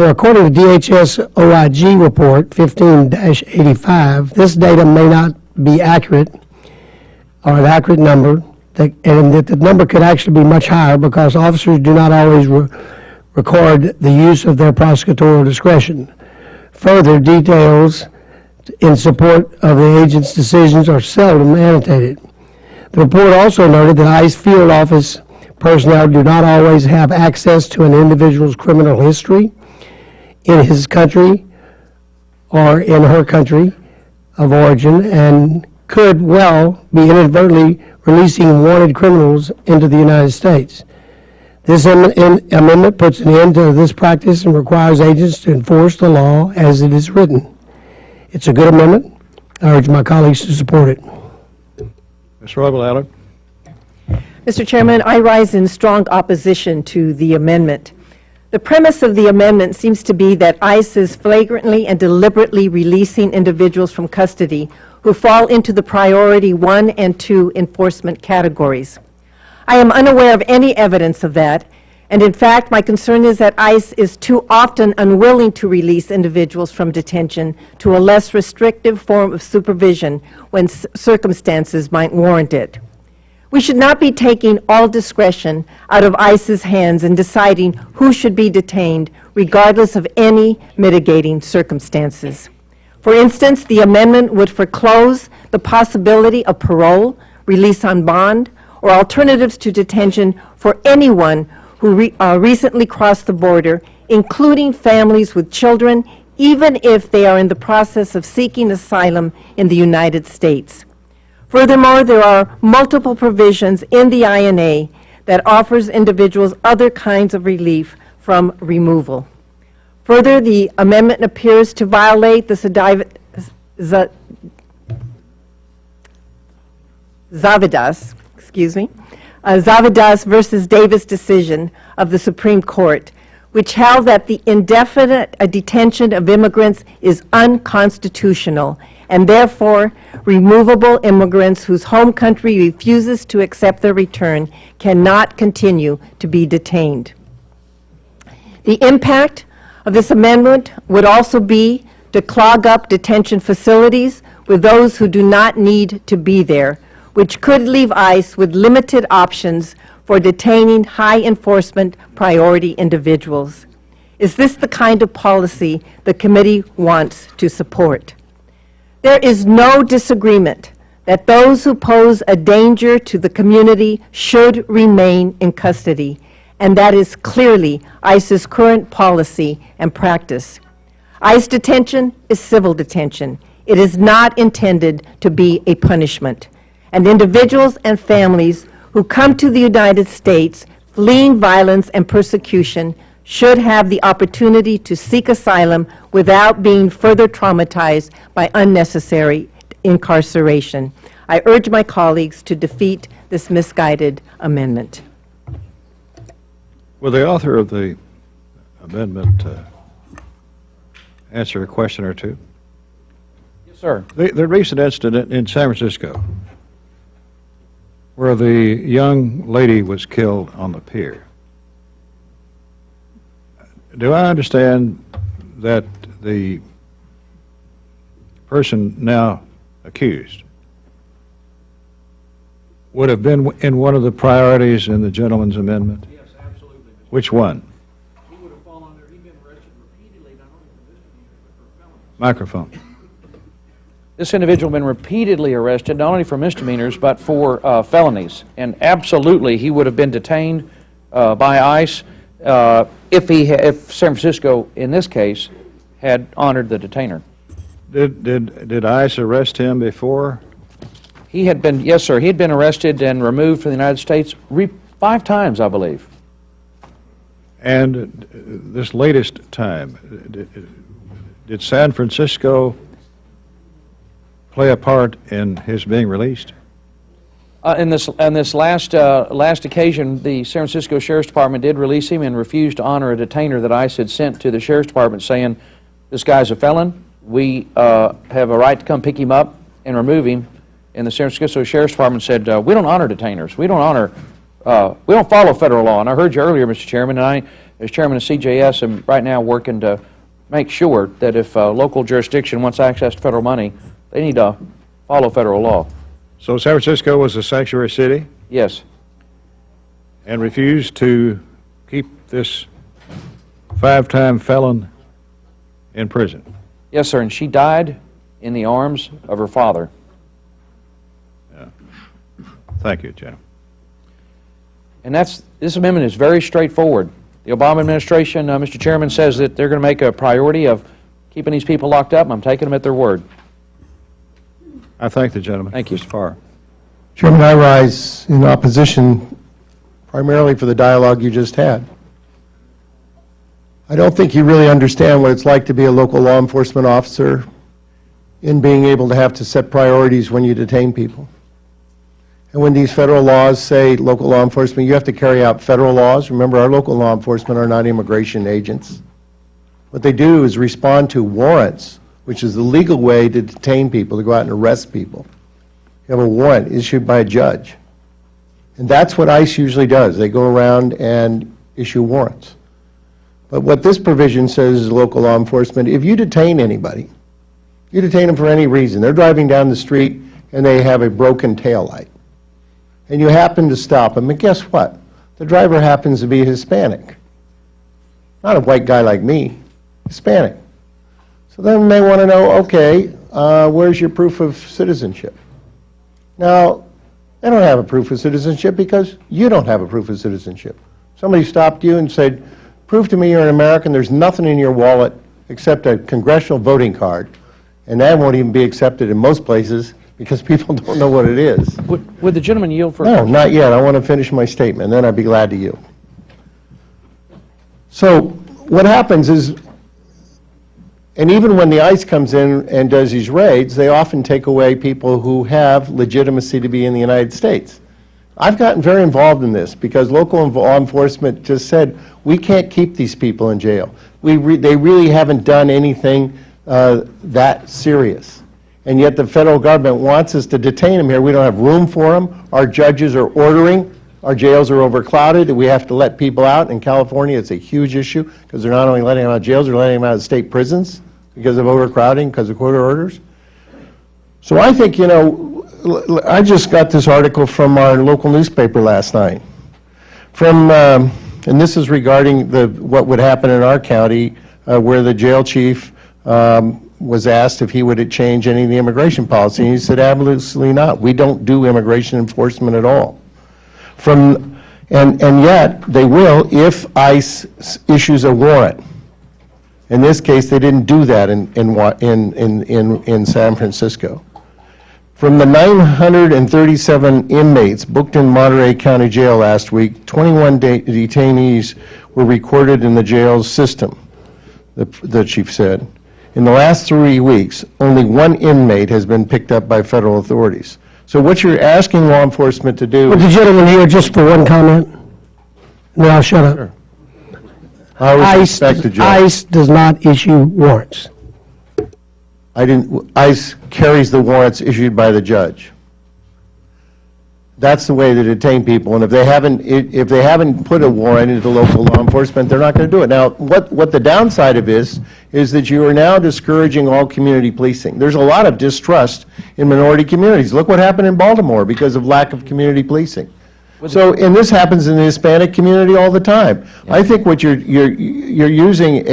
according to DHS OIG report 15-85, this data may not be accurate or an accurate number, and that the number could actually be much higher because officers do not always record the use of their prosecutorial discretion. Further details in support of the agent's decisions are seldom annotated. The report also noted that ICE field office personnel do not always have access to an individual's criminal history in his country or in her country of origin, and could well be inadvertently releasing wanted criminals into the United States. This amendment puts an end to this practice and requires agents to enforce the law as it is written. It's a good amendment. I urge my colleagues to support it. Ms. Roybal Allard. Mr. Chairman, I rise in strong opposition to the amendment. The premise of the amendment seems to be that ICE is flagrantly and deliberately releasing individuals from custody who fall into the Priority 1 and 2 enforcement categories. I am unaware of any evidence of that, and in fact, my concern is that ICE is too often unwilling to release individuals from detention to a less restrictive form of supervision when circumstances might warrant it. We should not be taking all discretion out of ICE's hands in deciding who should be detained, regardless of any mitigating circumstances. For instance, the amendment would foreclose the possibility of parole, release on bond, or alternatives to detention for anyone who recently crossed the border, including families with children, even if they are in the process of seeking asylum in the United States. Furthermore, there are multiple provisions in the INA that offers individuals other kinds of relief from removal. Further, the amendment appears to violate the Zavadas versus Davis decision of the Supreme Court, which held that the indefinite detention of immigrants is unconstitutional, and therefore removable immigrants whose home country refuses to accept their return cannot continue to be detained. The impact of this amendment would also be to clog up detention facilities with those who do not need to be there, which could leave ICE with limited options for detaining high enforcement priority individuals. Is this the kind of policy the committee wants to support? There is no disagreement that those who pose a danger to the community should remain in custody, and that is clearly ICE's current policy and practice. ICE detention is civil detention. It is not intended to be a punishment. And individuals and families who come to the United States fleeing violence and persecution should have the opportunity to seek asylum without being further traumatized by unnecessary incarceration. I urge my colleagues to defeat this misguided amendment. Will the author of the amendment answer a question or two? Yes, sir. The recent incident in San Francisco where the young lady was killed on the pier. Do I understand that the person now accused would have been in one of the priorities in the gentleman's amendment? Yes, absolutely. Which one? He would have fallen under, he'd been arrested repeatedly, not only for misdemeanors, but for felonies. Microphone. This individual has been repeatedly arrested, not only for misdemeanors, but for felonies. And absolutely, he would have been detained by ICE if San Francisco, in this case, had honored the detainer. Did ICE arrest him before? He had been, yes, sir, he had been arrested and removed from the United States 5 times, I believe. And this latest time, did San Francisco play a part in his being released? In this last occasion, the San Francisco Sheriff's Department did release him and refused to honor a detainer that ICE had sent to the Sheriff's Department saying, this guy's a felon, we have a right to come pick him up and remove him. And the San Francisco Sheriff's Department said, we don't honor detainers, we don't follow federal law. And I heard you earlier, Mr. Chairman, and I, as chairman of CJS, am right now working to make sure that if a local jurisdiction wants access to federal money, they need to follow federal law. So San Francisco was a sanctuary city Yes. and refused to keep this 5-time felon in prison? Yes, sir, and she died in the arms of her father. Thank you, Jim. And this amendment is very straightforward. The Obama administration, Mr. Chairman, says that they're going to make a priority of keeping these people locked up, and I'm taking them at their word. I thank the gentleman. Thank you. Mr. Farr. Chairman, I rise in opposition primarily for the dialogue you just had. I don't think you really understand what it's like to be a local law enforcement officer in being able to have to set priorities when you detain people. And when these federal laws say local law enforcement, you have to carry out federal laws. Remember, our local law enforcement are not immigration agents. What they do is respond to warrants, which is the legal way to detain people, to go out and arrest people. You have a warrant issued by a judge. And that's what ICE usually does. They go around and issue warrants. But what this provision says is local law enforcement, if you detain anybody, you detain them for any reason. They're driving down the street and they have a broken taillight. And you happen to stop them, and guess what? The driver happens to be Hispanic. Not a white guy like me, Hispanic. So then they want to know, okay, where's your proof of citizenship? Now, they don't have a proof of citizenship because you don't have a proof of citizenship. Somebody stopped you and said, prove to me you're an American, there's nothing in your wallet except a congressional voting card. And that won't even be accepted in most places because people don't know what it is. Would the gentleman yield for a No, question? not yet. I want to finish my statement, then I'd be glad to yield. So what happens is, and even when the ICE comes in and does these raids, they often take away people who have legitimacy to be in the United States. I've gotten very involved in this because local law enforcement just said, we can't keep these people in jail. They really haven't done anything that serious. And yet the federal government wants us to detain them here. We don't have room for them. Our judges are ordering. Our jails are overcrowded. We have to let people out. In California, it's a huge issue because they're not only letting them out of jails, they're letting them out of state prisons. because of overcrowding, because of court orders. So I think, I just got this article from our local newspaper last night. And this is regarding what would happen in our county, where the jail chief was asked if he would change any of the immigration policy, and he said, absolutely not. We don't do immigration enforcement at all. And yet, they will if ICE issues a warrant. In this case, they didn't do that in San Francisco. From the 937 inmates booked in Monterey County Jail last week, 21 detainees were recorded in the jail's system, the chief said. In the last 3 weeks, only one inmate has been picked up by federal authorities. So what you're asking law enforcement to do... Would the gentleman here, just for one comment? No, I'll shut up. Sure. I always respect the judge. ICE does not issue warrants. ICE carries the warrants issued by the judge. That's the way to detain people, and if they haven't put a warrant into local law enforcement, they're not going to do it. Now, what the downside of this is that you are now discouraging all community policing. There's a lot of distrust in minority communities. Look what happened in Baltimore because of lack of community policing. So, and this happens in the Hispanic community all the time. Yeah. I think what you're using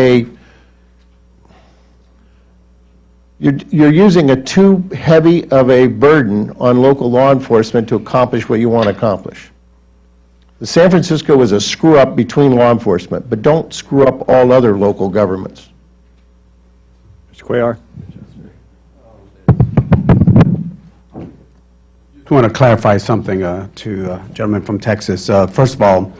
you're using a too heavy of a burden on local law enforcement to accomplish what you want to accomplish. The San Francisco was a screw-up between law enforcement, but don't screw up all other local governments. Mr. Cuellar? I want to clarify something to a gentleman from Texas. First of all,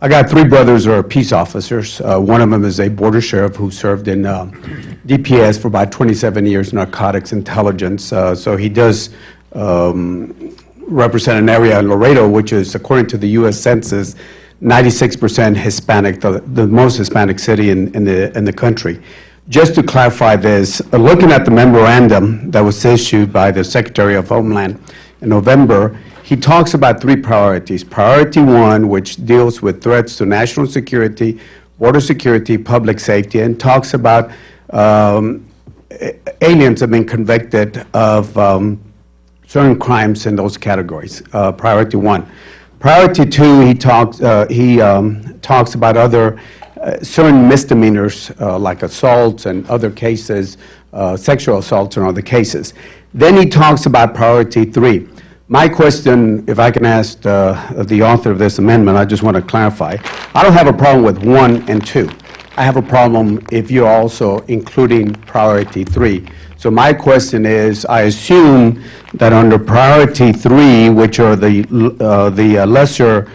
I got 3 brothers who are peace officers. One of them is a border sheriff who served in DPS for about 27 years, narcotics intelligence. So he does represent an area in Laredo, which is, according to the U.S. Census, 96% Hispanic, the most Hispanic city in the country. Just to clarify this, looking at the memorandum that was issued by the Secretary of Homeland in November, he talks about 3 priorities. Priority 1, which deals with threats to national security, border security, public safety, and talks about aliens have been convicted of certain crimes in those categories. Priority 1. Priority 2, he talks about other certain misdemeanors like assaults and other cases, sexual assaults and other cases. Then he talks about priority 3. My question, if I can ask the author of this amendment, I just want to clarify. I don't have a problem with 1 and 2. I have a problem if you're also including priority 3. So my question is, I assume that under priority 3, which are the lesser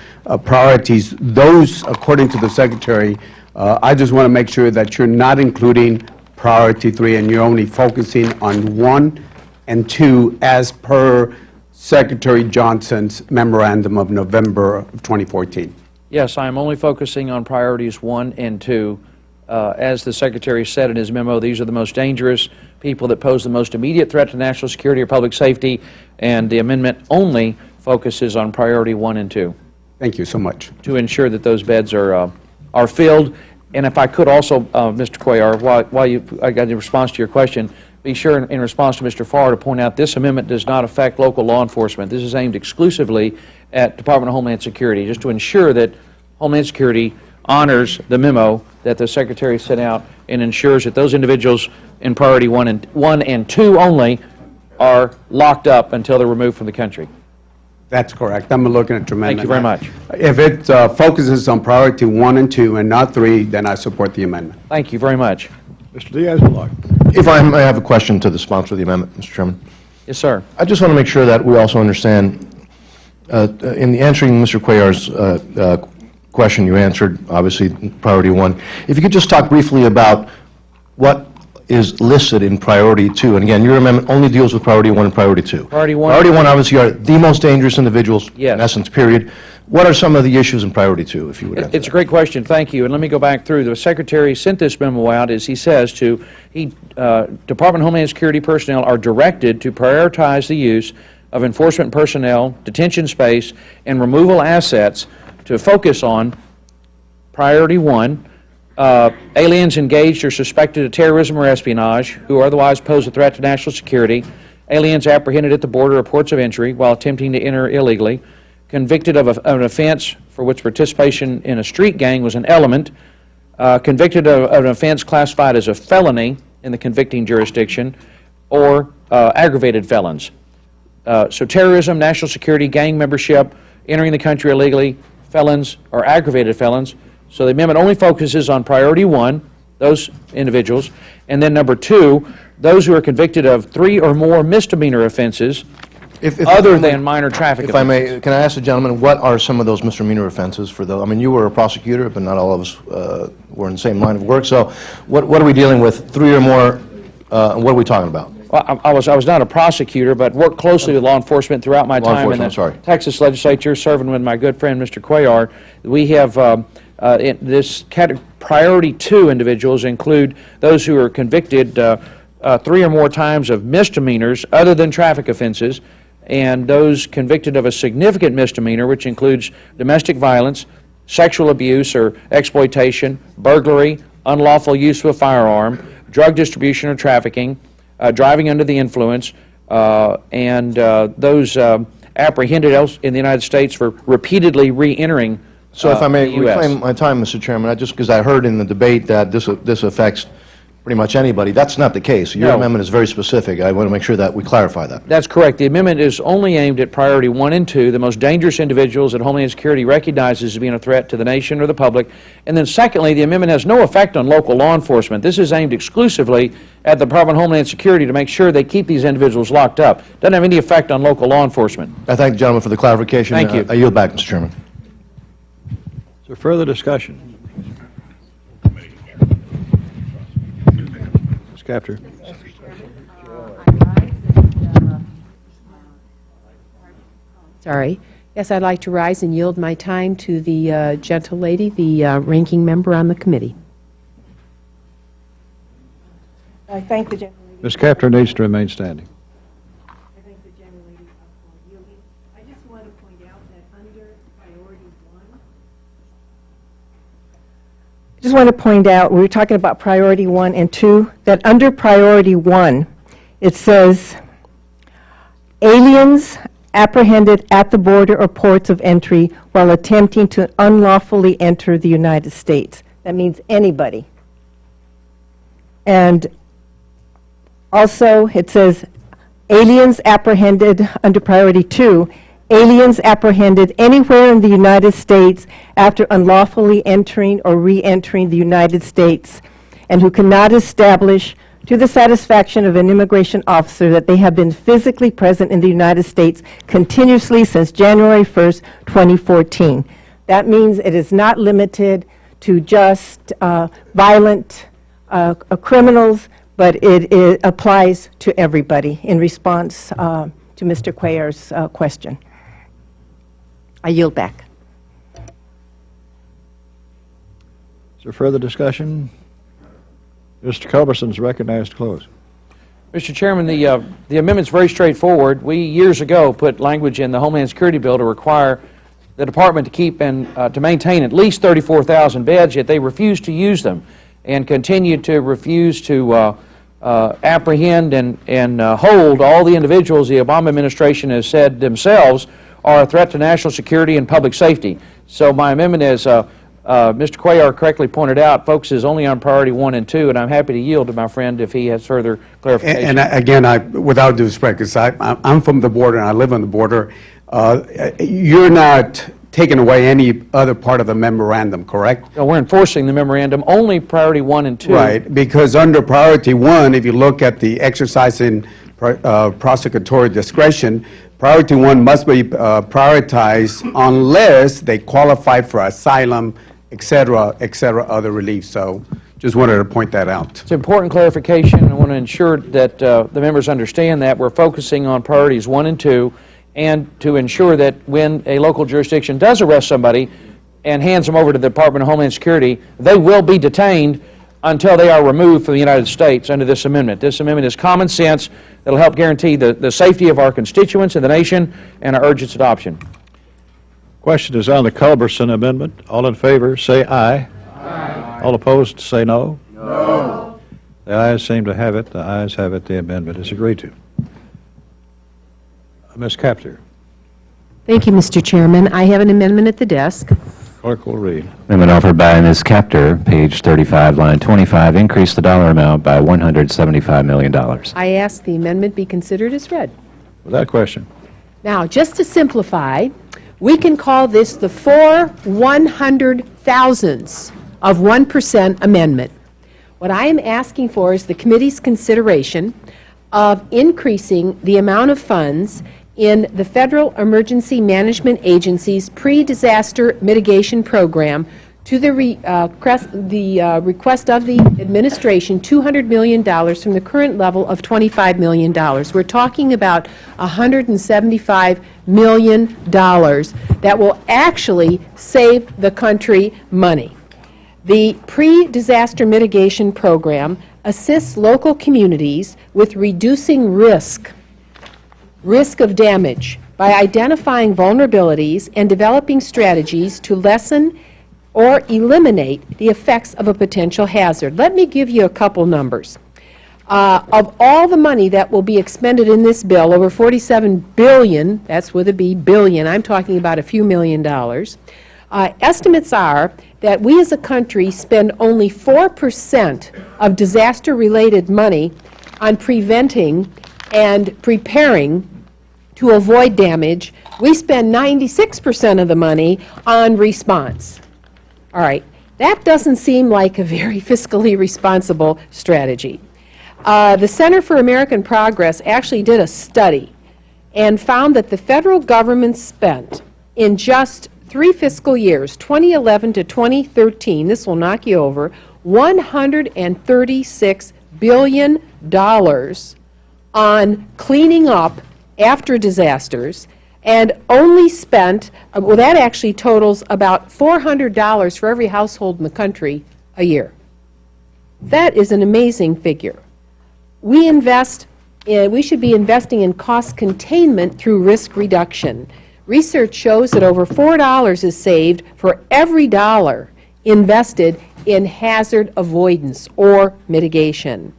priorities, those, according to the Secretary, I just want to make sure that you're not including priority 3 and you're only focusing on 1 and 2 as per Secretary Johnson's memorandum of November of 2014. Yes, I am only focusing on priorities 1 and 2. As the Secretary said in his memo, these are the most dangerous people that pose the most immediate threat to national security or public safety, and the amendment only focuses on priority 1 and 2. Thank you so much. To ensure that those beds are filled. And if I could also, Mr. Cuellar, while I got in response to your question, be sure in response to Mr. Farr to point out this amendment does not affect local law enforcement. This is aimed exclusively at Department of Homeland Security, just to ensure that Homeland Security honors the memo that the Secretary sent out and ensures that those individuals in priority 1 and 2 only are locked up until they're removed from the country. That's correct. I'm looking at your amendment. Thank you very much. If it focuses on priority 1 and 2 and not 3, then I support the amendment. Thank you very much. Mr. Diaz-Balart. If I may have a question to the sponsor of the amendment, Mr. Chairman. Yes, sir. I just want to make sure that we also understand, in the answering Mr. Cuellar's question, you answered, obviously, priority 1. If you could just talk briefly about what is listed in priority 2. And again, your amendment only deals with priority 1 and priority 2. Priority 1. Priority 1 obviously are the most dangerous individuals, yes, in essence, period. What are some of the issues in priority 2, if you would answer It's a great question. Thank you. And let me go back through. The Secretary sent this memo out, as he says, Department of Homeland Security personnel are directed to prioritize the use of enforcement personnel, detention space, and removal assets to focus on priority 1, aliens engaged or suspected of terrorism or espionage who otherwise pose a threat to national security, aliens apprehended at the border or ports of entry while attempting to enter illegally, convicted of an offense for which participation in a street gang was an element, convicted of an offense classified as a felony in the convicting jurisdiction, or aggravated felons. So terrorism, national security, gang membership, entering the country illegally, felons, or aggravated felons. So the amendment only focuses on priority 1, those individuals, and then number 2, those who are convicted of 3 or more misdemeanor offenses other than minor traffic If offenses. I may, can I ask the gentleman, what are some of those misdemeanor offenses for those? I mean, you were a prosecutor, but not all of us were in the same line of work. So what are we dealing with, 3 or more, and what are we talking about? Well, I was not a prosecutor, but worked closely with law enforcement throughout my Law time in the enforcement, I'm sorry. Texas legislature, serving with my good friend, Mr. Cuellar. We have priority 2 individuals include those who are convicted 3 or more times of misdemeanors other than traffic offenses, and those convicted of a significant misdemeanor, which includes domestic violence, sexual abuse or exploitation, burglary, unlawful use of a firearm, drug distribution or trafficking, driving under the influence, and those apprehended in the United States for repeatedly re-entering So if I may the U.S. reclaim my time, Mr. Chairman, just because I heard in the debate that this affects pretty much anybody. That's not the case. Your No. amendment is very specific. I want to make sure that we clarify that. That's correct. The amendment is only aimed at priority 1 and 2, the most dangerous individuals that Homeland Security recognizes as being a threat to the nation or the public. And then secondly, the amendment has no effect on local law enforcement. This is aimed exclusively at the Department of Homeland Security to make sure they keep these individuals locked up. Doesn't have any effect on local law enforcement. I thank the gentleman for the clarification. Thank you. I yield back, Mr. Chairman. Is there further discussion? Ms. Capter. Sorry. Yes, I'd like to rise and yield my time to the gentle lady, the ranking member on the committee. I thank the gentlelady. Ms. Capter needs to remain standing. I thank the gentlelady for yielding. I just want to point out that under priority 1, I just want to point out, we were talking about priority 1 and 2, that under priority 1, it says, aliens apprehended at the border or ports of entry while attempting to unlawfully enter the United States. That means anybody. And also, it says, aliens apprehended under priority 2, aliens apprehended anywhere in the United States after unlawfully entering or re-entering the United States, and who cannot establish to the satisfaction of an immigration officer that they have been physically present in the United States continuously since January 1st, 2014. That means it is not limited to just violent criminals, but it applies to everybody in response to Mr. Cuellar's question. I yield back. Is there further discussion? Mr. Culberson is recognized to close. Mr. Chairman, the amendment's very straightforward. We, years ago, put language in the Homeland Security bill to require the department to keep and to maintain at least 34,000 beds, yet they refused to use them and continue to refuse to apprehend and hold all the individuals the Obama administration has said themselves are a threat to national security and public safety. So my amendment, as Mr. Cuellar correctly pointed out, focuses only on priority 1 and 2, and I'm happy to yield to my friend if he has further clarification. And again, without due respect, because I'm from the border and I live on the border, you're not taking away any other part of the memorandum, correct? No, we're enforcing the memorandum, only priority 1 and 2. Right, because under priority 1, if you look at the exercising prosecutorial discretion, priority 1 must be prioritized unless they qualify for asylum, et cetera, other relief. So just wanted to point that out. It's important clarification. I want to ensure that the members understand that we're focusing on priorities 1 and 2, and to ensure that when a local jurisdiction does arrest somebody and hands them over to the Department of Homeland Security, they will be detained until they are removed from the United States under this amendment. This amendment is common sense that will help guarantee the safety of our constituents and the nation, and I urge its adoption. Question is on the Culberson amendment. All in favor, say aye. All opposed, say no. No. The ayes seem to have it. The ayes have it. The amendment is agreed to. Ms. Capter, Thank you, Mr. Chairman. I have an amendment at the desk. clerk will read. Amendment offered by Ms. Capter, page 35, line 25, increase the dollar amount by $175 million. I ask the amendment be considered as read. Without question. Now, just to simplify, we can call this the 4/100,000ths of 1% amendment. What I am asking for is the committee's consideration of increasing the amount of funds in the Federal Emergency Management Agency's pre-disaster mitigation program to the request of the administration, $200 million from the current level of $25 million. We're talking about $175 million that will actually save the country money. The pre-disaster mitigation program assists local communities with reducing risk of damage by identifying vulnerabilities and developing strategies to lessen or eliminate the effects of a potential hazard. Let me give you a couple numbers. Of all the money that will be expended in this bill, over $47 billion, that's with a B, billion, I'm talking about a few $1,000,000, estimates are that we as a country spend only 4% of disaster-related money on preventing and preparing to avoid damage. We spend 96% of the money on response. All right, that doesn't seem like a very fiscally responsible strategy. The Center for American Progress actually did a study and found that the federal government spent in just 3 fiscal years, 2011 to 2013, this will knock you over, $136 billion on cleaning up after disasters, and only spent, well, that actually totals about $400 for every household in the country a year. That is an amazing figure. We should be investing in cost containment through risk reduction. Research shows that over $4 is saved for every dollar invested in hazard avoidance or mitigation.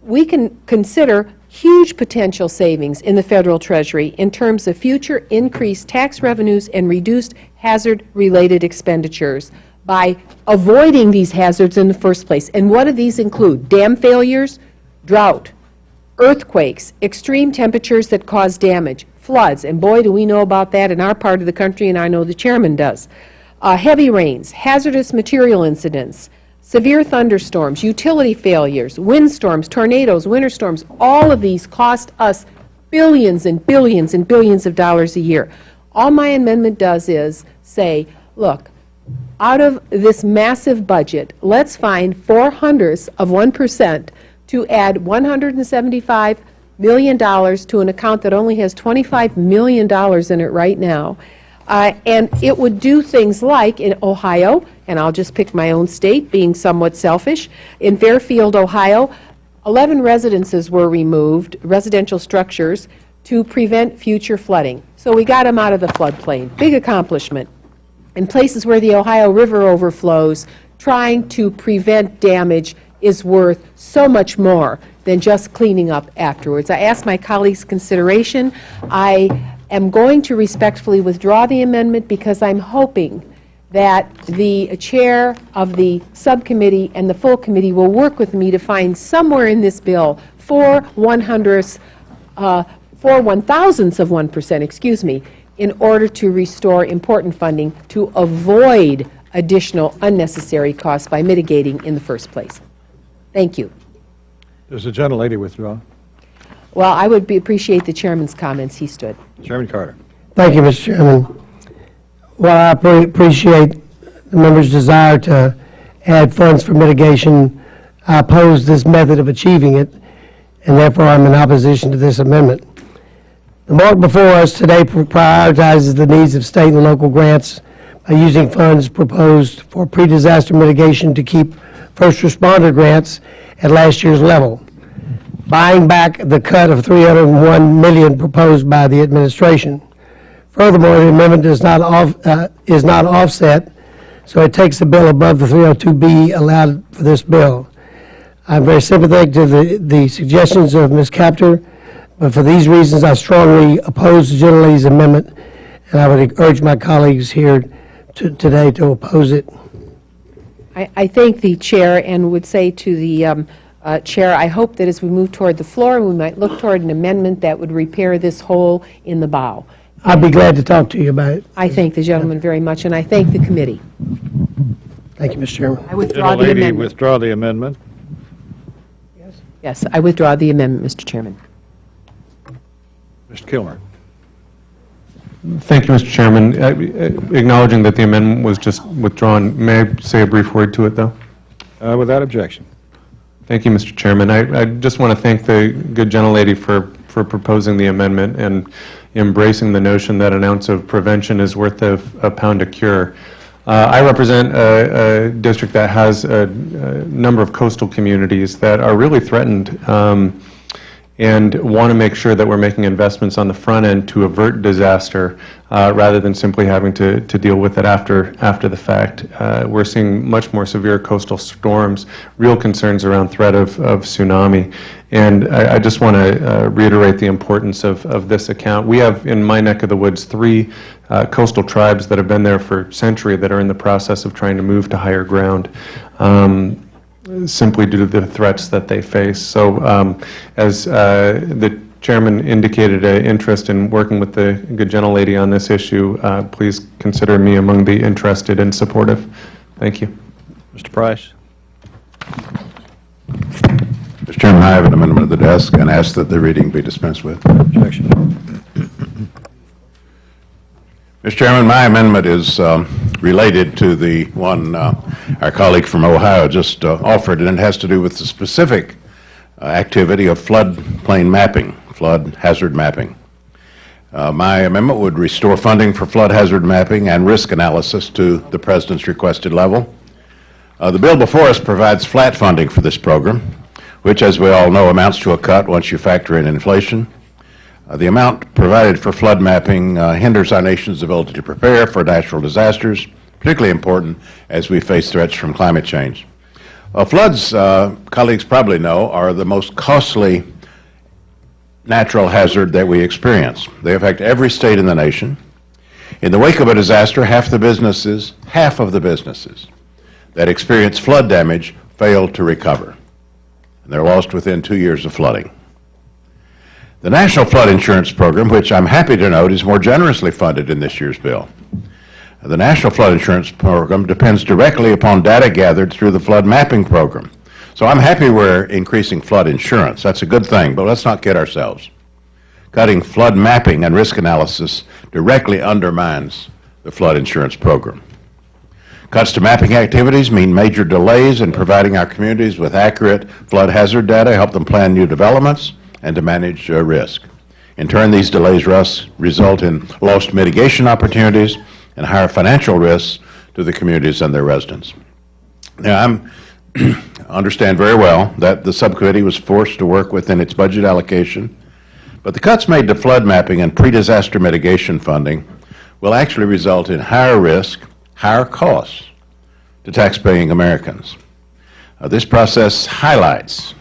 We can consider huge potential savings in the federal treasury in terms of future increased tax revenues and reduced hazard-related expenditures by avoiding these hazards in the first place. And what do these include? Dam failures, drought, earthquakes, extreme temperatures that cause damage, floods, and boy, do we know about that in our part of the country, and I know the chairman does. Heavy rains, hazardous material incidents, severe thunderstorms, utility failures, windstorms, tornadoes, winter storms, all of these cost us billions and billions and billions of dollars a year. All my amendment does is say, look, out of this massive budget, let's find 0.04% to add $175 million to an account that only has $25 million in it right now. And it would do things like in Ohio, and I'll just pick my own state, being somewhat selfish. In Fairfield, Ohio, 11 residences were removed, residential structures, to prevent future flooding. So we got them out of the floodplain. Big accomplishment. In places where the Ohio River overflows, trying to prevent damage is worth so much more than just cleaning up afterwards. I ask my colleagues' consideration. I am going to respectfully withdraw the amendment because I'm hoping that the chair of the subcommittee and the full committee will work with me to find somewhere in this bill 4/100ths of 1%, excuse me, in order to restore important funding to avoid additional unnecessary costs by mitigating in the first place. Thank you. Does the gentlelady withdraw? Well, I would appreciate the chairman's comments. He stood. Chairman Carter. Thank you, Mr. Chairman. While I appreciate the member's desire to add funds for mitigation, I oppose this method of achieving it, and therefore I'm in opposition to this amendment. The mark before us today prioritizes the needs of state and local grants by using funds proposed for pre-disaster mitigation to keep first responder grants at last year's level, buying back the cut of $301 million proposed by the administration. Furthermore, the amendment is not offset So it takes the bill above the 302B allowed for this bill. I'm very sympathetic to the suggestions of Ms. Capter, but for these reasons, I strongly oppose the gentlelady's amendment, and I would urge my colleagues here today to oppose it. I thank the chair and would say to the chair, I hope that as we move toward the floor, we might look toward an amendment that would repair this hole in the bow. I'd be glad to talk to you about it. I thank the gentleman very much, and I thank the committee. Thank you, Mr. Chairman. I withdraw the Gentlelady, amendment. withdraw the amendment. Yes, I withdraw the amendment, Mr. Chairman. Mr. Kilmer. Thank you, Mr. Chairman. Acknowledging that the amendment was just withdrawn, may I say a brief word to it, though? Without objection. Thank you, Mr. Chairman. I just want to thank the good gentlelady for proposing the amendment and embracing the notion that an ounce of prevention is worth a pound of cure. I represent a district that has a number of coastal communities that are really threatened and want to make sure that we're making investments on the front end to avert disaster rather than simply having to deal with it after the fact. We're seeing much more severe coastal storms, real concerns around threat of tsunami. And I just want to reiterate the importance of this account. We have, in my neck of the woods, 3 coastal tribes that have been there for a century that are in the process of trying to move to higher ground. Simply due to the threats that they face. So as the chairman indicated an interest in working with the good gentlelady on this issue, please consider me among the interested and supportive. Thank you. Mr. Price. Mr. Chairman, I have an amendment at the desk and ask that the reading be dispensed with. Objection. Mr. Chairman, my amendment is related to the one our colleague from Ohio just offered, and it has to do with the specific activity of floodplain mapping, flood hazard mapping. My amendment would restore funding for flood hazard mapping and risk analysis to the President's requested level. The bill before us provides flat funding for this program, which, as we all know, amounts to a cut once you factor in inflation. The amount provided for flood mapping hinders our nation's ability to prepare for natural disasters, particularly important as we face threats from climate change. Floods, colleagues probably know, are the most costly natural hazard that we experience. They affect every state in the nation. In the wake of a disaster, half of the businesses that experience flood damage fail to recover. And they're lost within 2 years of flooding. The National Flood Insurance Program, which I'm happy to note is more generously funded in this year's bill. The National Flood Insurance Program depends directly upon data gathered through the flood mapping program. So I'm happy we're increasing flood insurance. That's a good thing, but let's not kid ourselves. Cutting flood mapping and risk analysis directly undermines the flood insurance program. Cuts to mapping activities mean major delays in providing our communities with accurate flood hazard data, help them plan new developments, and to manage risk. In turn, these delays result in lost mitigation opportunities and higher financial risks to the communities and their residents. Now, I understand very well that the subcommittee was forced to work within its budget allocation, but the cuts made to flood mapping and pre-disaster mitigation funding will actually result in higher risk, higher costs to taxpaying Americans. This process highlights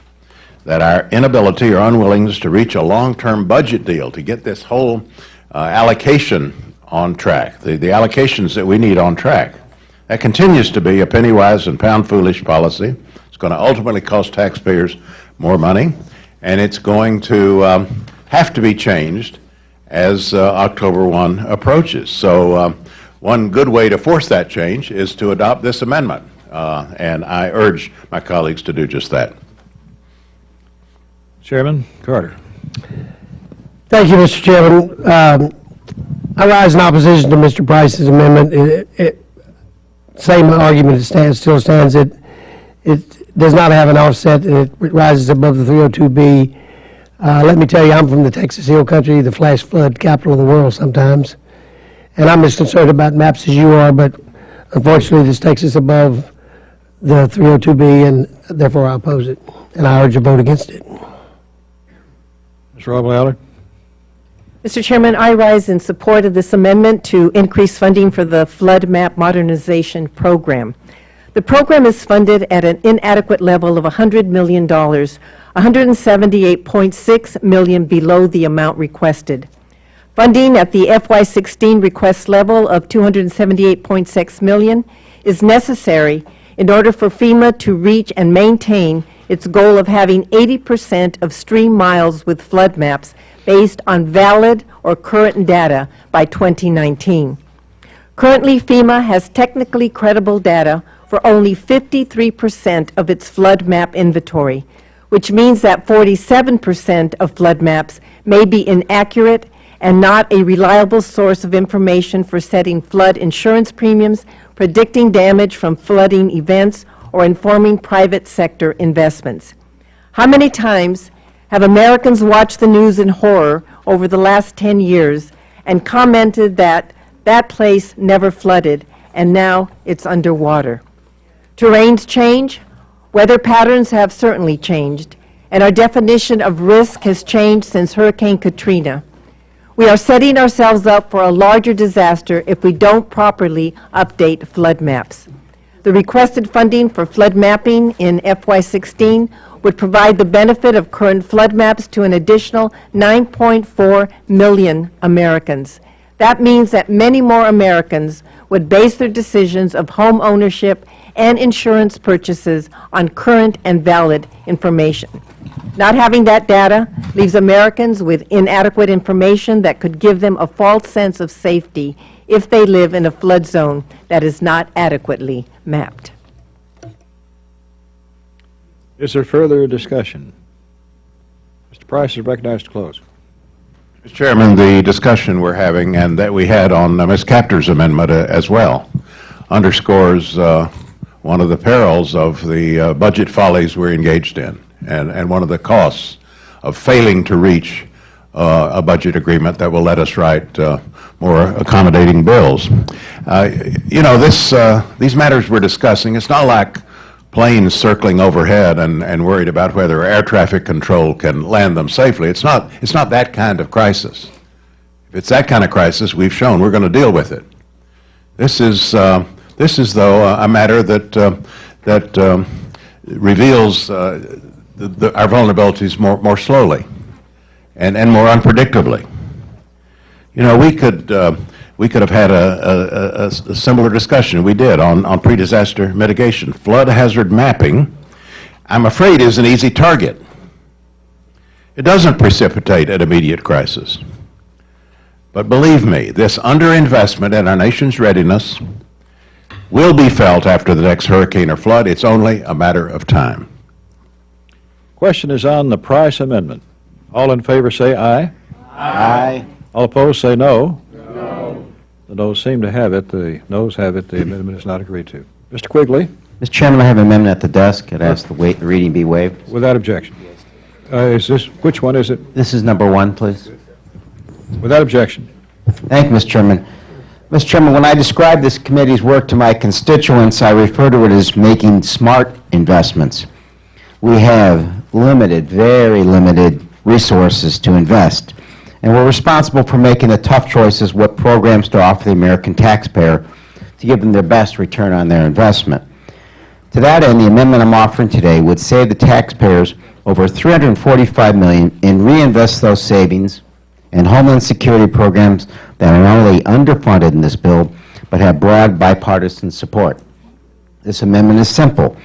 that our inability or unwillingness to reach a long-term budget deal to get this whole allocation on track, the allocations that we need on track, that continues to be a penny-wise and pound-foolish policy. It's going to ultimately cost taxpayers more money, and it's going to have to be changed as October 1 approaches. So one good way to force that change is to adopt this amendment, and I urge my colleagues to do just that. Chairman Carter. Thank you, Mr. Chairman. I rise in opposition to Mr. Price's amendment. Same argument still stands. It does not have an offset, and it rises above the 302B. Let me tell you, I'm from the Texas Hill Country, the flash flood capital of the world sometimes, and I'm as concerned about maps as you are, but unfortunately this takes us above the 302B, and therefore I oppose it, and I urge a vote against it. Mr. Robel Allard. Mr. Chairman, I rise in support of this amendment to increase funding for the Flood Map Modernization Program. The program is funded at an inadequate level of $100 million, $178.6 million below the amount requested. Funding at the FY16 request level of $278.6 million is necessary in order for FEMA to reach and maintain its goal of having 80% of stream miles with flood maps based on valid or current data by 2019. Currently, FEMA has technically credible data for only 53% of its flood map inventory, which means that 47% of flood maps may be inaccurate and not a reliable source of information for setting flood insurance premiums, predicting damage from flooding events, or informing private sector investments. How many times have Americans watched the news in horror over the last 10 years and commented that that place never flooded and now it's underwater? Terrains change, weather patterns have certainly changed, and our definition of risk has changed since Hurricane Katrina. We are setting ourselves up for a larger disaster if we don't properly update flood maps. The requested funding for flood mapping in FY16 would provide the benefit of current flood maps to an additional 9.4 million Americans. That means that many more Americans would base their decisions of home ownership and insurance purchases on current and valid information. Not having that data leaves Americans with inadequate information that could give them a false sense of safety if they live in a flood zone that is not adequately mapped. Is there further discussion? Mr. Price is recognized to close. Mr. Chairman, the discussion we're having and that we had on Ms. Kapter's amendment as well underscores one of the perils of the budget follies we're engaged in and one of the costs of failing to reach a budget agreement that will let us write more accommodating bills. You know, these matters we're discussing, it's not like planes circling overhead and worried about whether air traffic control can land them safely. It's not that kind of crisis. If it's that kind of crisis, we've shown we're going to deal with it. This is though a matter that reveals our vulnerabilities more slowly and more unpredictably. You know, we could have had a similar discussion. We did on pre-disaster mitigation. Flood hazard mapping, I'm afraid, is an easy target. It doesn't precipitate an immediate crisis. But believe me, this underinvestment in our nation's readiness will be felt after the next hurricane or flood. It's only a matter of time. Question is on the Price amendment. All in favor say aye. Aye. All opposed say no. No. The noes seem to have it. The noes have it. The amendment is not agreed to. Mr. Quigley? Mr. Chairman, I have an amendment at the desk. I'd ask the reading be waived. Without objection. Which one is it? This is number 1, please. Without objection. Thank you, Mr. Chairman. Mr. Chairman, when I describe this committee's work to my constituents, I refer to it as making smart investments. We have limited, very limited resources to invest, and we're responsible for making the tough choices what programs to offer the American taxpayer to give them their best return on their investment. To that end, the amendment I'm offering today would save the taxpayers over $345 million and reinvest those savings in Homeland Security programs that are not only underfunded in this bill, but have broad bipartisan support. This amendment is simple.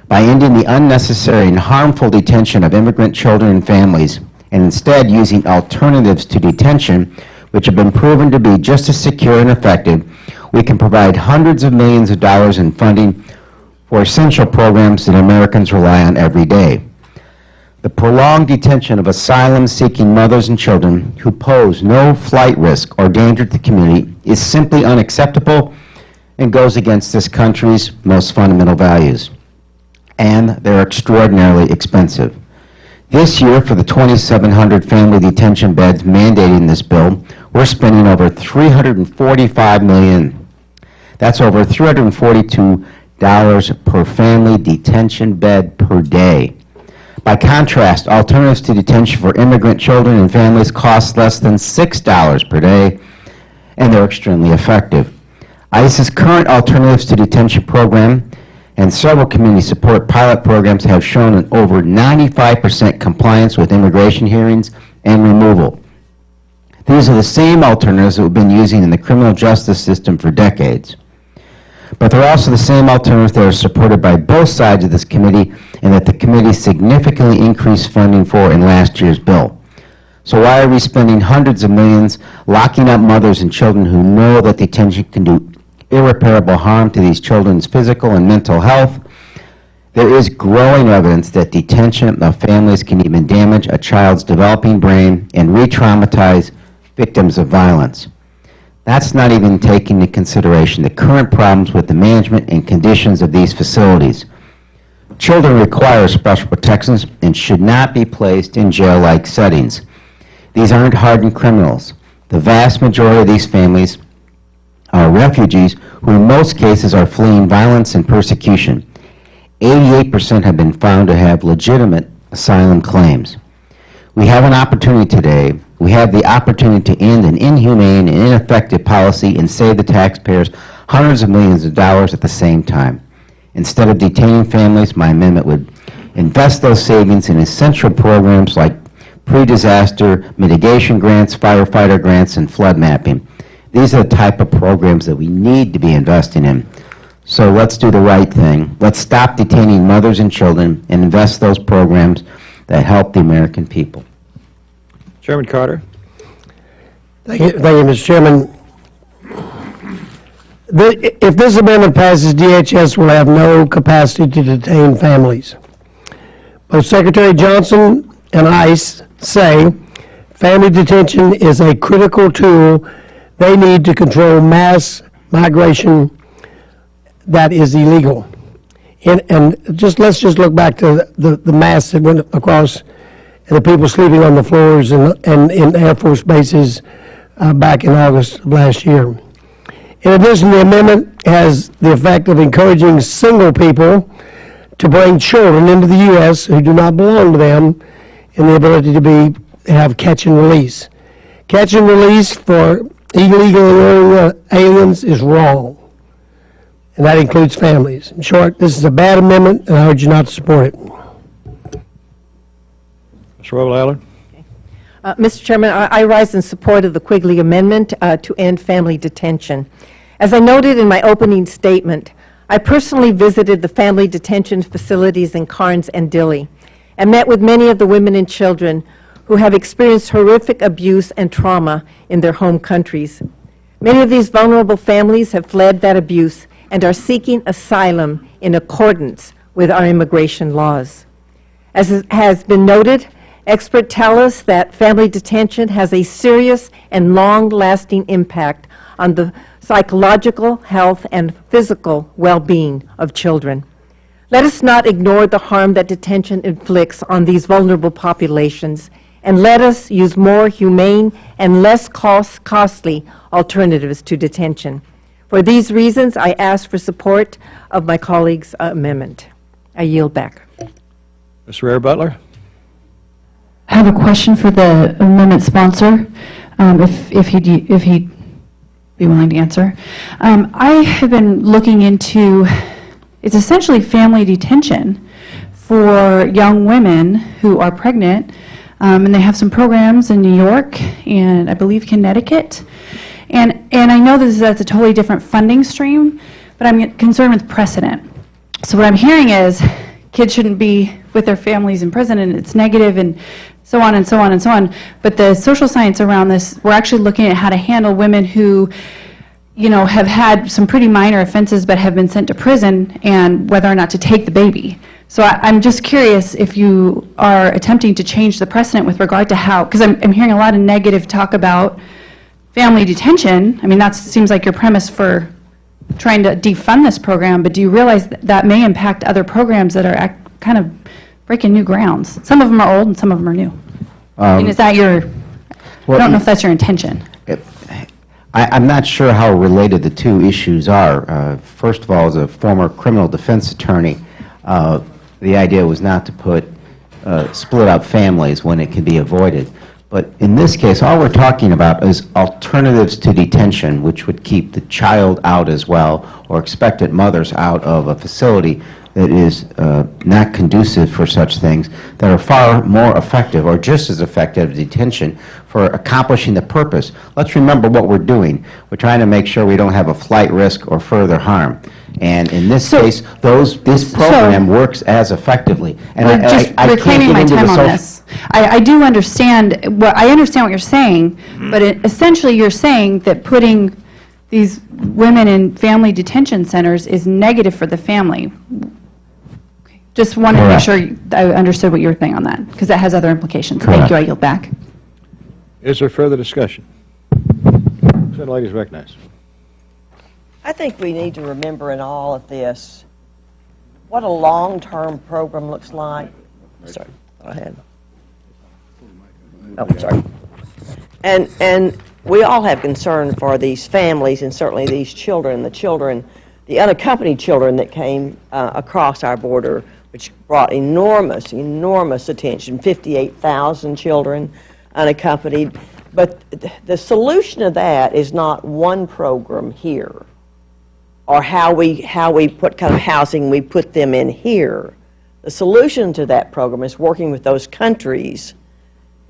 By ending the unnecessary and harmful detention of immigrant children and families, and instead using alternatives to detention, which have been proven to be just as secure and effective, we can provide hundreds of millions of dollars in funding for essential programs that Americans rely on every day. The prolonged detention of asylum-seeking mothers and children who pose no flight risk or danger to the community is simply unacceptable and goes against this country's most fundamental values. And they're extraordinarily expensive. This year, for the 2,700 family detention beds mandated in this bill, we're spending over $345 million. That's over $342 per family detention bed per day. By contrast, alternatives to detention for immigrant children and families cost less than $6 per day, and they're extremely effective. ICE's current alternatives to detention program and several community support pilot programs have shown an over 95% compliance with immigration hearings and removal. These are the same alternatives that we've been using in the criminal justice system for decades. But they're also the same alternatives that are supported by both sides of this committee and that the committee significantly increased funding for in last year's bill. So why are we spending hundreds of millions locking up mothers and children who know that detention can do irreparable harm to these children's physical and mental health? There is growing evidence that detention of families can even damage a child's developing brain and re-traumatize victims of violence. That's not even taking into consideration the current problems with the management and conditions of these facilities. Children require special protections and should not be placed in jail-like settings. These aren't hardened criminals. The vast majority of these families are refugees who in most cases are fleeing violence and persecution. 88% have been found to have legitimate asylum claims. We have an opportunity today. We have the opportunity to end an inhumane and ineffective policy and save the taxpayers hundreds of millions of dollars at the same time. Instead of detaining families, my amendment would invest those savings in essential programs like pre-disaster mitigation grants, firefighter grants, and flood mapping. These are the type of programs that we need to be investing in. So let's do the right thing. Let's stop detaining mothers and children and invest those programs that help the American people. Chairman Carter. Thank you, Mr. Chairman. If this amendment passes, DHS will have no capacity to detain families. Both Secretary Johnson and ICE say family detention is a critical tool they need to control mass migration that is illegal. And let's just look back to the mass that went across and the people sleeping on the floors and in Air Force bases back in August of last year. In addition, the amendment has the effect of encouraging single people to bring children into the U.S. who do not belong to them in the ability to have catch and release. Catch and release for illegally aliens is wrong, and that includes families. In short, this is a bad amendment, and I urge you not to support it. Ms. Roble-Allard. Mr. Chairman, I rise in support of the Quigley Amendment to end family detention. As I noted in my opening statement, I personally visited the family detention facilities in Carnes and Dilley and met with many of the women and children who have experienced horrific abuse and trauma in their home countries. Many of these vulnerable families have fled that abuse and are seeking asylum in accordance with our immigration laws. As has been noted, experts tell us that family detention has a serious and long-lasting impact on the psychological, health, and physical well-being of children. Let us not ignore the harm that detention inflicts on these vulnerable populations, and let us use more humane and less costly alternatives to detention. For these reasons, I ask for support of my colleague's amendment. I yield back. Ms. Rare Butler. I have a question for the amendment sponsor, if he'd be willing to answer. I have been looking into, it's essentially family detention for young women who are pregnant, and they have some programs in New York and I believe Connecticut. And I know that's a totally different funding stream, but I'm concerned with precedent. So what I'm hearing is kids shouldn't be with their families in prison, and it's negative, and so on and so on and so on. But the social science around this, we're actually looking at how to handle women who, have had some pretty minor offenses but have been sent to prison, and whether or not to take the baby. So I'm just curious if you are attempting to change the precedent with regard to how, because I'm hearing a lot of negative talk about family detention. I mean, that seems like your premise for trying to defund this program, but do you realize that may impact other programs that are kind of breaking new grounds? Some of them are old and some of them are new. I mean, is that I don't know if that's your intention. I'm not sure how related the two issues are. First of all, as a former criminal defense attorney, the idea was not to put split up families when it can be avoided. But in this case, all we're talking about is alternatives to detention, which would keep the child out as well, or expectant mothers out of a facility that is not conducive for such things, that are far more effective, or just as effective as detention, for accomplishing the purpose. Let's remember what we're doing. We're trying to make sure we don't have a flight risk or further harm. And in this case, this program works as effectively. And We're just I can't reclaiming get my into the time on social- this. I do understand, I understand what you're saying, but essentially you're saying that putting these women in family detention centers is negative for the family. Just wanted to make sure I understood what you were saying on that, because that has other implications. Thank you. I yield back. Is there further discussion? Ladies recognized. I think we need to remember in all of this what a long-term program looks like. Sorry, go ahead. Oh, sorry. And we all have concern for these families and certainly these children, the unaccompanied children that came across our border, which brought enormous, enormous attention, 58,000 children unaccompanied. But the solution to that is not one program here, or how we put kind of housing we put them in here. The solution to that program is working with those countries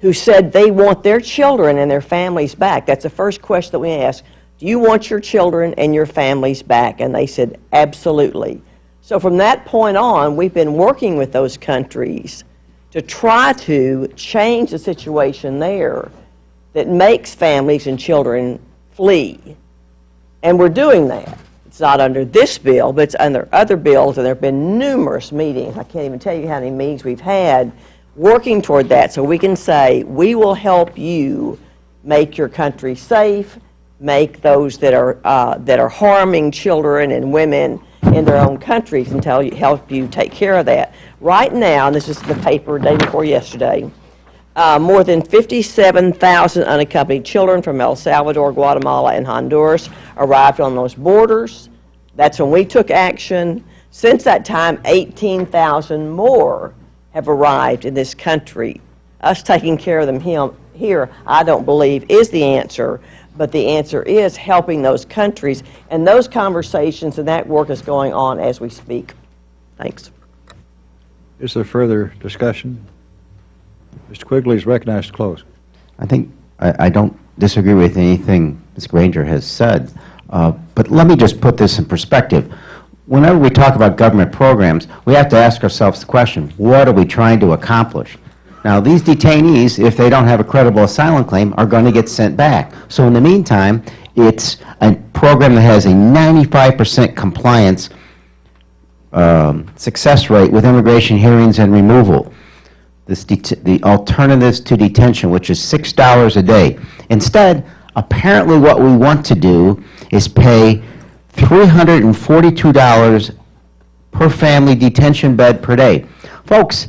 who said they want their children and their families back. That's the first question that we ask. Do you want your children and your families back? And they said, absolutely. So from that point on, we've been working with those countries to try to change the situation there that makes families and children flee. And we're doing that. It's not under this bill, but it's under other bills, and there have been numerous meetings. I can't even tell you how many meetings we've had working toward that, so we can say, we will help you make your country safe, make those that are harming children and women in their own countries, and help you take care of that. Right now, and this is the paper day before yesterday, more than 57,000 unaccompanied children from El Salvador, Guatemala, and Honduras arrived on those borders. That's when we took action. Since that time, 18,000 more have arrived in this country. Us taking care of them here, I don't believe, is the answer, but the answer is helping those countries, and those conversations and that work is going on as we speak. Thanks. Is there further discussion? Mr. Quigley is recognized to close. I think I don't disagree with anything Ms. Granger has said, but let me just put this in perspective. Whenever we talk about government programs, we have to ask ourselves the question, what are we trying to accomplish? Now, these detainees, if they don't have a credible asylum claim, are going to get sent back. So in the meantime, it's a program that has a 95% compliance success rate with immigration hearings and removal. The alternatives to detention, which is $6 a day. Instead, apparently what we want to do is pay $342 per family detention bed per day. Folks,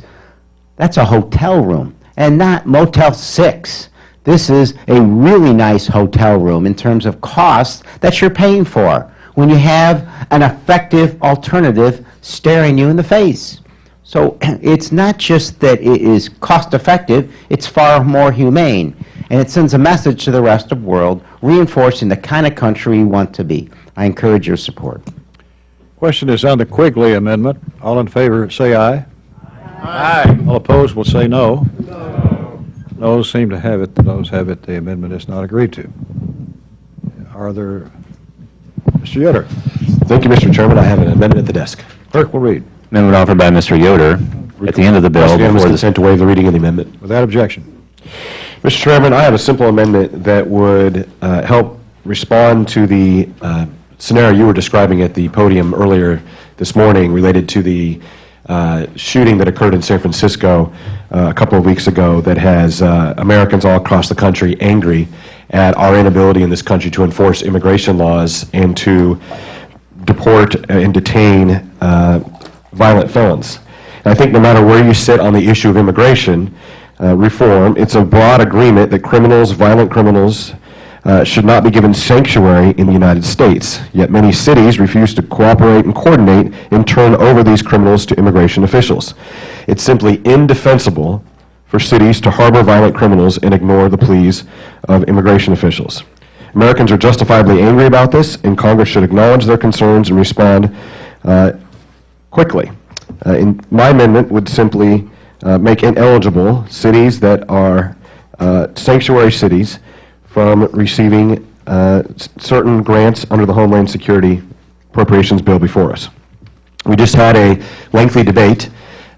that's a hotel room, and not Motel 6. This is a really nice hotel room in terms of cost that you're paying for when you have an effective alternative staring you in the face. So it's not just that it is cost effective, it's far more humane. And it sends a message to the rest of the world, reinforcing the kind of country we want to be. I encourage your support. Question is on the Quigley amendment. All in favor, say aye. Aye. All opposed will say no. No. Noes seem to have it. The noes have it. The amendment is not agreed to. Are there... Mr. Yoder. Thank you, Mr. Chairman. I have an amendment at the desk. Clerk will read. Amendment offered by Mr. Yoder at the end of the bill. Unanimous consent to waive the reading of the amendment. Without objection. Mr. Chairman, I have a simple amendment that would help respond to the scenario you were describing at the podium earlier this morning related to the shooting that occurred in San Francisco a couple of weeks ago that has Americans all across the country angry at our inability in this country to enforce immigration laws and to deport and detain violent felons. And I think no matter where you sit on the issue of immigration reform, it's a broad agreement that criminals, violent criminals, should not be given sanctuary in the United States. Yet many cities refuse to cooperate and coordinate and turn over these criminals to immigration officials. It's simply indefensible for cities to harbor violent criminals and ignore the pleas of immigration officials. Americans are justifiably angry about this, and Congress should acknowledge their concerns and respond quickly. My amendment would simply make ineligible cities that are sanctuary cities from receiving certain grants under the Homeland Security Appropriations bill before us. We just had a lengthy debate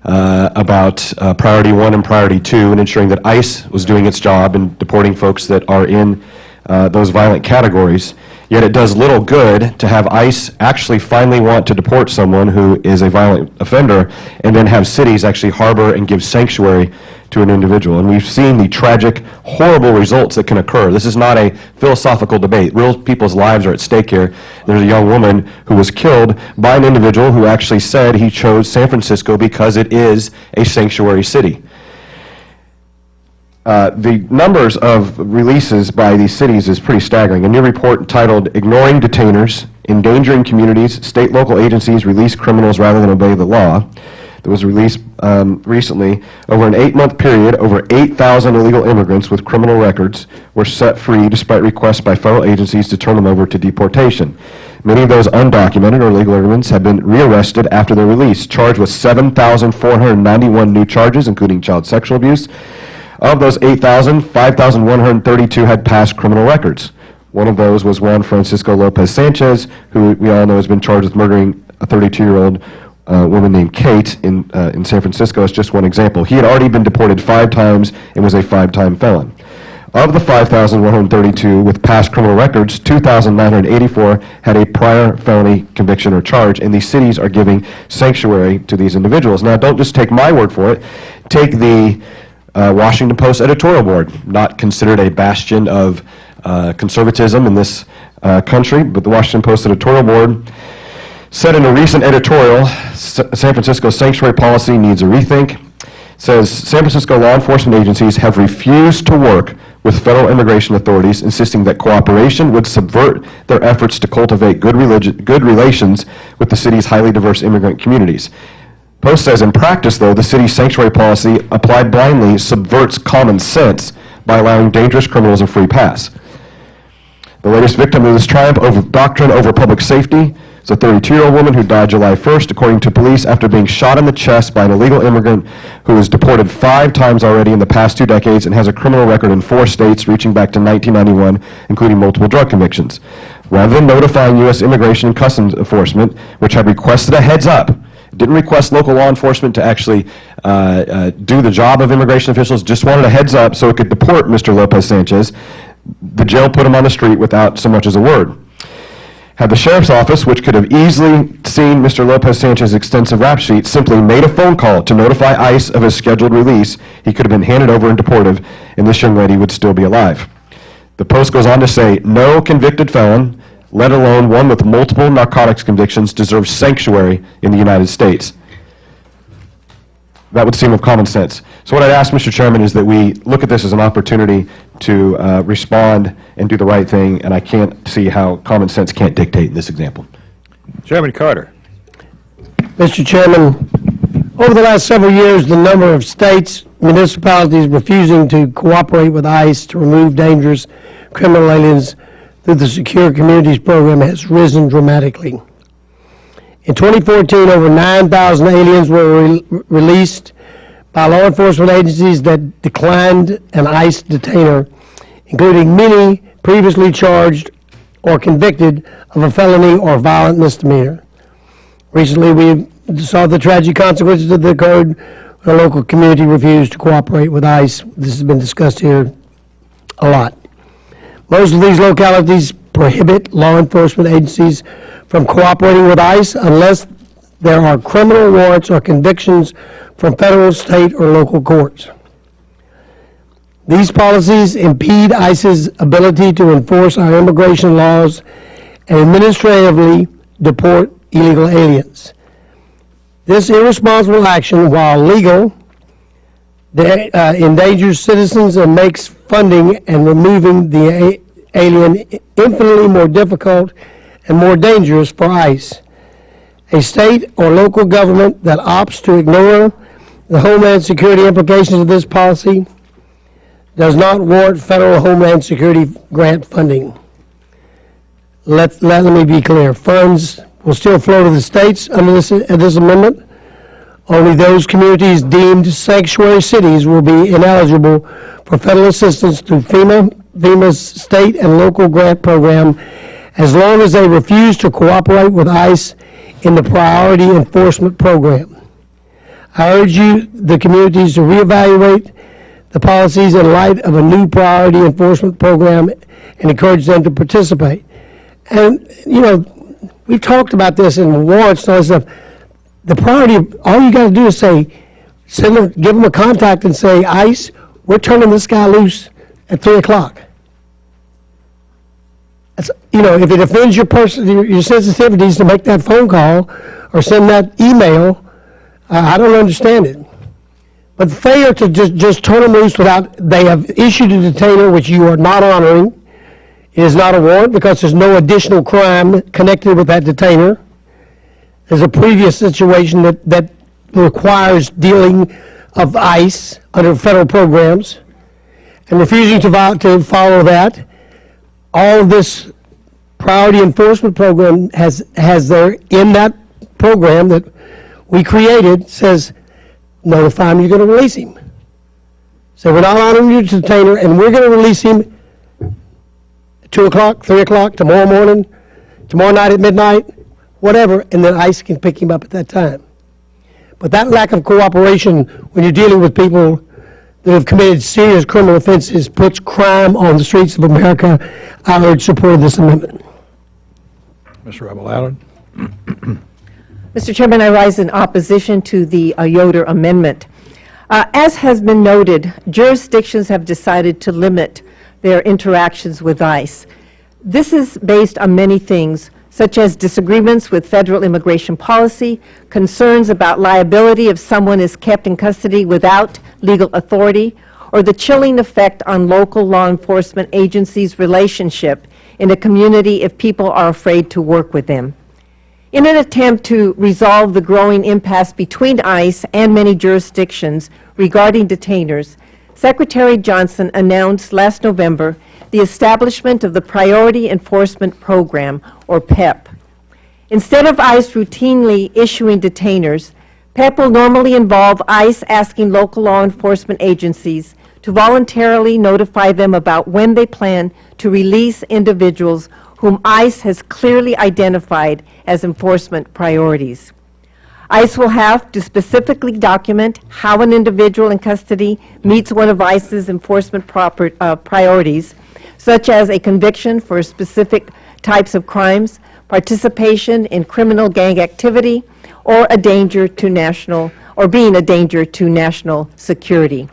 about Priority 1 and Priority 2 and ensuring that ICE was doing its job in deporting folks that are in those violent categories. Yet it does little good to have ICE actually finally want to deport someone who is a violent offender and then have cities actually harbor and give sanctuary to an individual. And we've seen the tragic, horrible results that can occur. This is not a philosophical debate. Real people's lives are at stake here. There's a young woman who was killed by an individual who actually said he chose San Francisco because it is a sanctuary city. The numbers of releases by these cities is pretty staggering. A new report titled Ignoring Detainers, Endangering Communities, State Local Agencies Release Criminals Rather Than Obey the Law, that was released recently. Over an 8-month period, over 8,000 illegal immigrants with criminal records were set free despite requests by federal agencies to turn them over to deportation. Many of those undocumented or illegal immigrants have been rearrested after their release, charged with 7,491 new charges, including child sexual abuse. Of those 8,000, 5,132 had past criminal records. One of those was Juan Francisco Lopez Sanchez, who we all know has been charged with murdering a 32-year-old woman named Kate in San Francisco. As just one example. He had already been deported 5 times and was a 5-time felon. Of the 5,132 with past criminal records, 2,984 had a prior felony conviction or charge, and these cities are giving sanctuary to these individuals. Now, don't just take my word for it. Take the Washington Post editorial board, not considered a bastion of conservatism in this country, but the Washington Post editorial board said in a recent editorial, San Francisco's sanctuary policy needs a rethink. It says, San Francisco law enforcement agencies have refused to work with federal immigration authorities, insisting that cooperation would subvert their efforts to cultivate good relations with the city's highly diverse immigrant communities. Post says, in practice, though, the city's sanctuary policy applied blindly subverts common sense by allowing dangerous criminals a free pass. The latest victim of this triumph over doctrine over public safety is a 32-year-old woman who died July 1st, according to police, after being shot in the chest by an illegal immigrant who was deported 5 times already in the past 2 decades and has a criminal record in 4 states reaching back to 1991, including multiple drug convictions. Rather than notifying U.S. Immigration and Customs Enforcement, which had requested a heads up, didn't request local law enforcement to actually do the job of immigration officials, just wanted a heads up so it could deport Mr. Lopez Sanchez. The jail put him on the street without so much as a word. Had the sheriff's office, which could have easily seen Mr. Lopez Sanchez's extensive rap sheet, simply made a phone call to notify ICE of his scheduled release, he could have been handed over and deported, and this young lady would still be alive. The Post goes on to say, no convicted felon, let alone one with multiple narcotics convictions, deserves sanctuary in the United States. That would seem of common sense. So what I'd ask, Mr. Chairman, is that we look at this as an opportunity to respond and do the right thing, and I can't see how common sense can't dictate in this example. Chairman Carter. Mr. Chairman, over the last several years, the number of states, municipalities refusing to cooperate with ICE to remove dangerous criminal aliens through the Secure Communities program has risen dramatically. In 2014, over 9,000 aliens were released by law enforcement agencies that declined an ICE detainer, including many previously charged or convicted of a felony or violent misdemeanor. Recently, we saw the tragic consequences that occurred when a local community refused to cooperate with ICE. This has been discussed here a lot. Most of these localities prohibit law enforcement agencies from cooperating with ICE unless there are criminal warrants or convictions from federal, state, or local courts. These policies impede ICE's ability to enforce our immigration laws and administratively deport illegal aliens. This irresponsible action, while legal, endangers citizens and makes funding and removing the alien, infinitely more difficult and more dangerous for ICE. A state or local government that opts to ignore the Homeland Security implications of this policy does not warrant federal Homeland Security grant funding. Let me be clear. Funds will still flow to the states under this amendment. Only those communities deemed sanctuary cities will be ineligible for federal assistance through FEMA's state and local grant program as long as they refuse to cooperate with ICE in the priority enforcement program. I urge the communities to reevaluate the policies in light of a new priority enforcement program and encourage them to participate. And, we've talked about this in warrants and all this stuff. The priority, all you got to do is say, give them a contact and say, ICE, we're turning this guy loose at 3 o'clock. If it offends your sensitivities to make that phone call or send that email, I don't understand it. But failure to just turn them loose without, they have issued a detainer which you are not honoring, is not a warrant because there's no additional crime connected with that detainer. There's a previous situation that requires dealing of ICE under federal programs, and refusing to follow that. All of this priority enforcement program has there in that program that we created says, notify him you're going to release him. So we're not honoring your detainer, and we're going to release him at 2 o'clock, 3 o'clock, tomorrow morning, tomorrow night at midnight, whatever, and then ICE can pick him up at that time. But that lack of cooperation when you're dealing with people that have committed serious criminal offenses puts crime on the streets of America. I urge support of this amendment. Mr. Rebel Allard. Mr. Chairman, I rise in opposition to the Yoder amendment. As has been noted, jurisdictions have decided to limit their interactions with ICE. This is based on many things, such as disagreements with federal immigration policy, concerns about liability if someone is kept in custody without legal authority, or the chilling effect on local law enforcement agencies' relationship in a community if people are afraid to work with them. In an attempt to resolve the growing impasse between ICE and many jurisdictions regarding detainers, Secretary Johnson announced last November the establishment of the Priority Enforcement Program, or PEP. Instead of ICE routinely issuing detainers, PEP will normally involve ICE asking local law enforcement agencies to voluntarily notify them about when they plan to release individuals whom ICE has clearly identified as enforcement priorities. ICE will have to specifically document how an individual in custody meets one of ICE's enforcement priorities, such as a conviction for specific types of crimes, participation in criminal gang activity, or a danger to national, or being a danger to national security.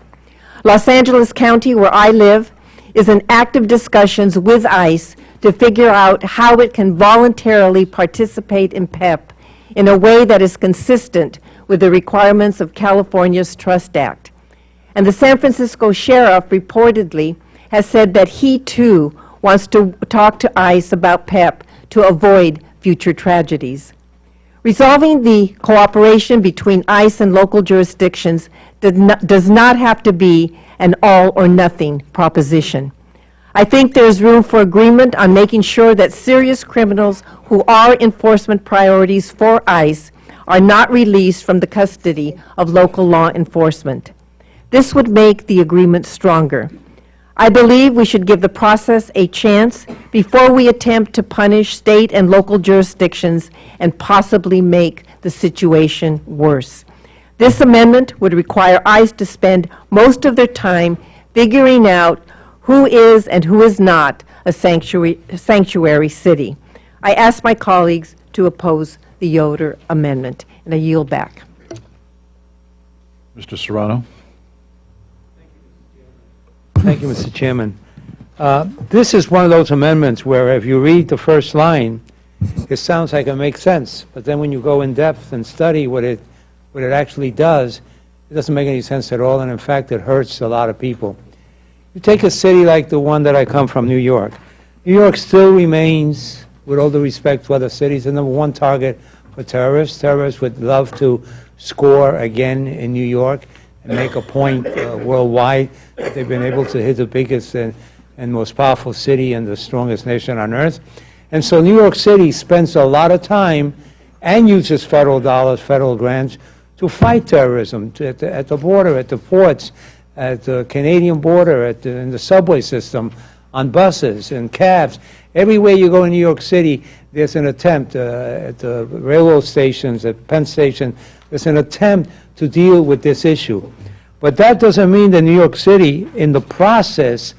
Los Angeles County, where I live, is in active discussions with ICE to figure out how it can voluntarily participate in PEP in a way that is consistent with the requirements of California's Trust Act. And the San Francisco sheriff reportedly has said that he too wants to talk to ICE about PEP to avoid future tragedies. Resolving the cooperation between ICE and local jurisdictions does not have to be an all-or-nothing proposition. I think there is room for agreement on making sure that serious criminals who are enforcement priorities for ICE are not released from the custody of local law enforcement. This would make the agreement stronger. I believe we should give the process a chance before we attempt to punish state and local jurisdictions and possibly make the situation worse. This amendment would require ICE to spend most of their time figuring out who is and who is not a sanctuary city. I ask my colleagues to oppose the Yoder amendment, and I yield back. Mr. Serrano. Thank you, Mr. Chairman. This is one of those amendments where if you read the first line, it sounds like it makes sense, but then when you go in depth and study what it actually does, it doesn't make any sense at all, and in fact, it hurts a lot of people. You take a city like the one that I come from, New York. New York still remains, with all due respect to other cities, the #1 target for terrorists. Terrorists would love to score again in New York and make a point worldwide that they've been able to hit the biggest and most powerful city and the strongest nation on earth. And so New York City spends a lot of time and uses federal dollars, federal grants, to fight terrorism at the border, at the ports, at the Canadian border, in the subway system, on buses and cabs. Everywhere you go in New York City, there's an attempt, at the railroad stations, at Penn Station, there's an attempt to deal with this issue. But that doesn't mean that New York City, in the process,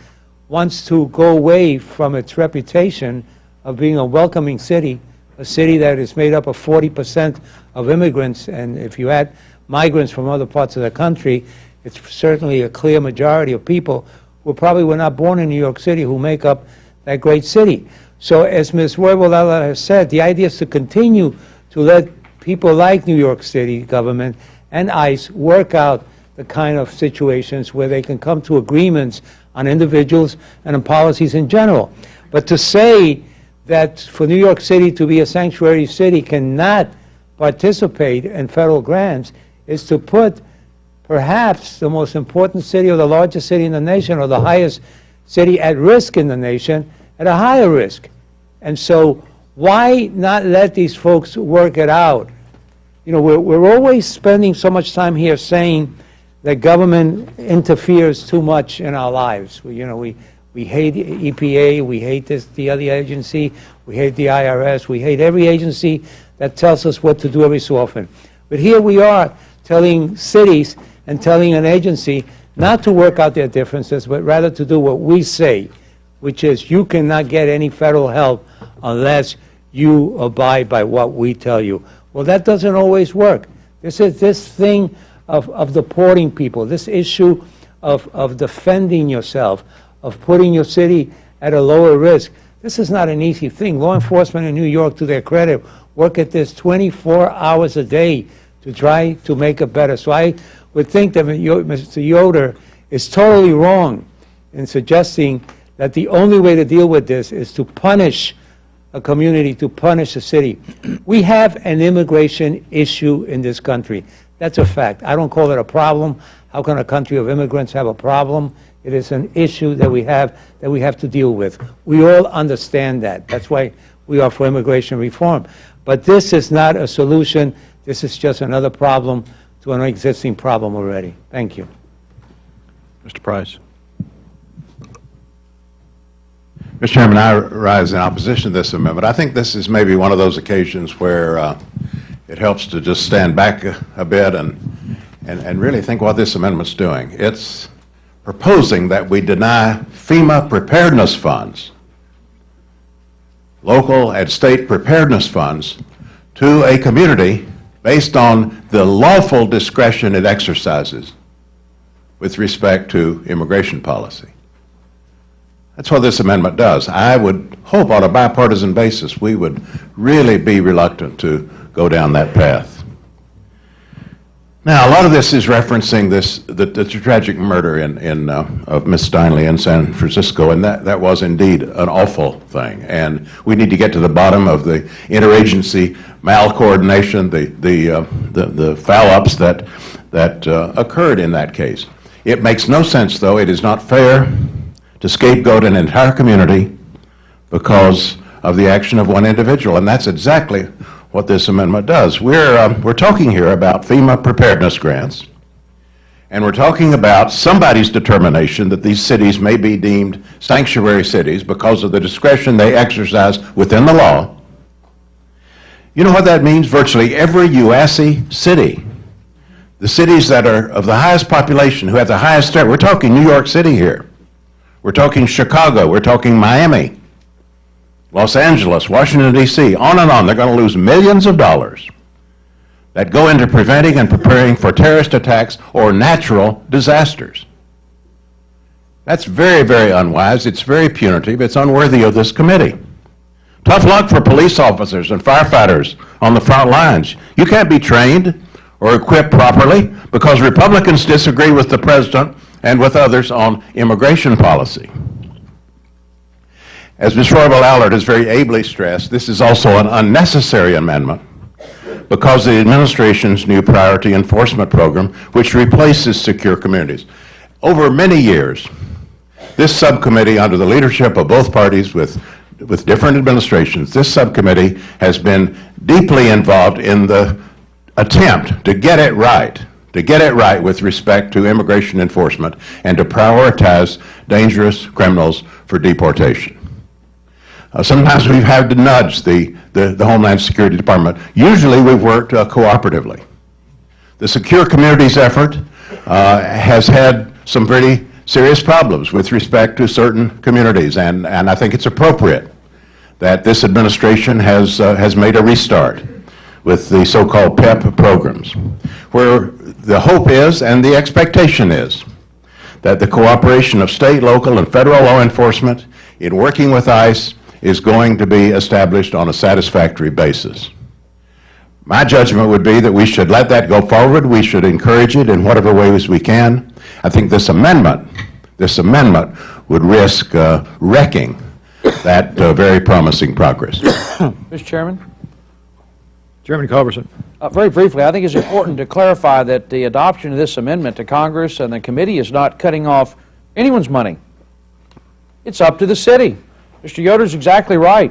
wants to go away from its reputation of being a welcoming city, a city that is made up of 40% of immigrants, and if you add migrants from other parts of the country, it's certainly a clear majority of people who probably were not born in New York City who make up that great city. So as Ms. Roybal has said, the idea is to continue to let people like New York City government and ICE work out the kind of situations where they can come to agreements on individuals and on policies in general. But to say that for New York City to be a sanctuary city cannot participate in federal grants is to put perhaps the most important city or the largest city in the nation or the highest city at risk in the nation at a higher risk. And so why not let these folks work it out? You know, we're always spending so much time here saying that government interferes too much in our lives. We hate EPA, we hate the other agency, we hate the IRS, we hate every agency that tells us what to do every so often. But here we are telling cities and telling an agency not to work out their differences, but rather to do what we say, which is you cannot get any federal help unless you abide by what we tell you. Well, that doesn't always work. This thing of deporting people, this issue of defending yourself, of putting your city at a lower risk, this is not an easy thing. Law enforcement in New York, to their credit, work at this 24 hours a day to try to make it better. So I would think that Mr. Yoder is totally wrong in suggesting that the only way to deal with this is to punish a community, to punish a city. We have an immigration issue in this country. That's a fact. I don't call it a problem. How can a country of immigrants have a problem? It is an issue that we have to deal with. We all understand that. That's why we are for immigration reform. But this is not a solution. This is just another problem to an existing problem already. Thank you. Mr. Price. Mr. Chairman, I rise in opposition to this amendment. I think this is maybe one of those occasions where it helps to just stand back a bit and really think what this amendment's doing. It's proposing that we deny FEMA preparedness funds, local and state preparedness funds, to a community based on the lawful discretion it exercises with respect to immigration policy. That's what this amendment does. I would hope on a bipartisan basis we would really be reluctant to go down that path. Now, a lot of this is referencing the tragic murder of Miss Steinle in San Francisco, and that was indeed an awful thing. And we need to get to the bottom of the interagency malcoordination, the foul-ups that occurred in that case. It makes no sense, though. It is not fair to scapegoat an entire community because of the action of one individual, and that's exactly what this amendment does. We're talking here about FEMA preparedness grants, and we're talking about somebody's determination that these cities may be deemed sanctuary cities because of the discretion they exercise within the law. You know what that means? Virtually every UASC city, the cities that are of the highest population, who have the highest threat, we're talking New York City here, we're talking Chicago, we're talking Miami, Los Angeles, Washington, D.C., on and on. They're going to lose millions of dollars that go into preventing and preparing for terrorist attacks or natural disasters. That's very, very unwise. It's very punitive. It's unworthy of this committee. Tough luck for police officers and firefighters on the front lines. You can't be trained or equipped properly because Republicans disagree with the president and with others on immigration policy. As Ms. Roybal Allard has very ably stressed, this is also an unnecessary amendment because of the administration's new priority enforcement program, which replaces secure communities. Over many years, this subcommittee, under the leadership of both parties with different administrations, this subcommittee has been deeply involved in the attempt to get it right with respect to immigration enforcement and to prioritize dangerous criminals for deportation. Sometimes we've had to nudge the Homeland Security Department. Usually we've worked cooperatively. The Secure Communities effort has had some pretty serious problems with respect to certain communities, and I think it's appropriate that this administration has made a restart with the so-called PEP programs, where the hope is and the expectation is that the cooperation of state, local, and federal law enforcement in working with ICE is going to be established on a satisfactory basis. My judgment would be that we should let that go forward. We should encourage it in whatever ways we can. I think this amendment would risk wrecking that very promising progress. Mr. Chairman? Chairman Culberson. Very briefly, I think it's important to clarify that the adoption of this amendment to Congress and the committee is not cutting off anyone's money. It's up to the city. Mr. Yoder's exactly right.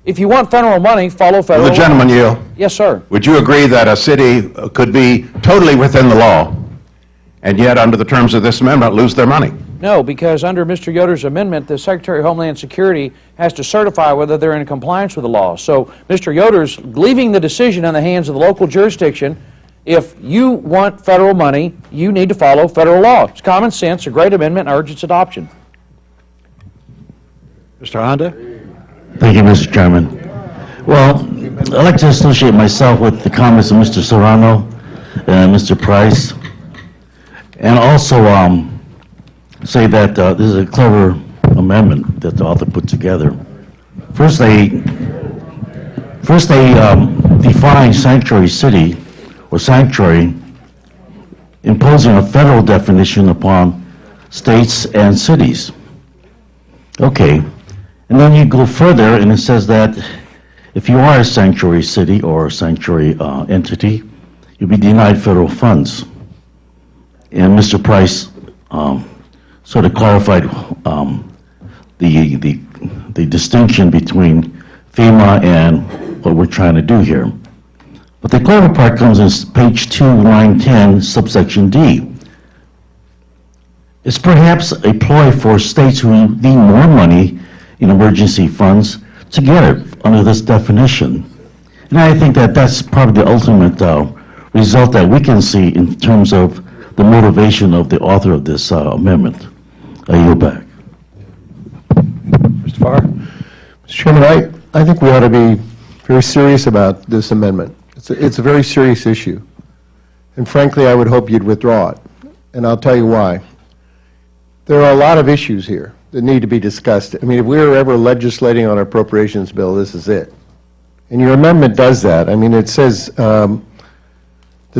If you want federal money, follow federal law. The gentleman yield. Yes, sir. Would you agree that a city could be totally within the law and yet, under the terms of this amendment, lose their money? No, because under Mr. Yoder's amendment, the Secretary of Homeland Security has to certify whether they're in compliance with the law. So Mr. Yoder's leaving the decision in the hands of the local jurisdiction. If you want federal money, you need to follow federal law. It's common sense, a great amendment, and I urge its adoption. Mr. Honda? Thank you, Mr. Chairman. Well, I'd like to associate myself with the comments of Mr. Serrano and Mr. Price, and also say that this is a clever amendment that the author put together. First, they define sanctuary city or sanctuary, imposing a federal definition upon states and cities. Okay. And then you go further, and it says that if you are a sanctuary city or a sanctuary entity, you'll be denied federal funds. And Mr. Price sort of clarified the distinction between FEMA and what we're trying to do here. But the clever part comes in page 2, line 10, subsection D. It's perhaps a ploy for states who need more money in emergency funds to get it under this definition. And I think that that's probably the ultimate result that we can see in terms of the motivation of the author of this amendment. I yield back. Mr. Farr? Mr. Chairman, I think we ought to be very serious about this amendment. It's a very serious issue. And frankly, I would hope you'd withdraw it. And I'll tell you why. There are a lot of issues here that need to be discussed. I mean, if we were ever legislating on an appropriations bill, this is it. And your amendment does that. I mean, it says the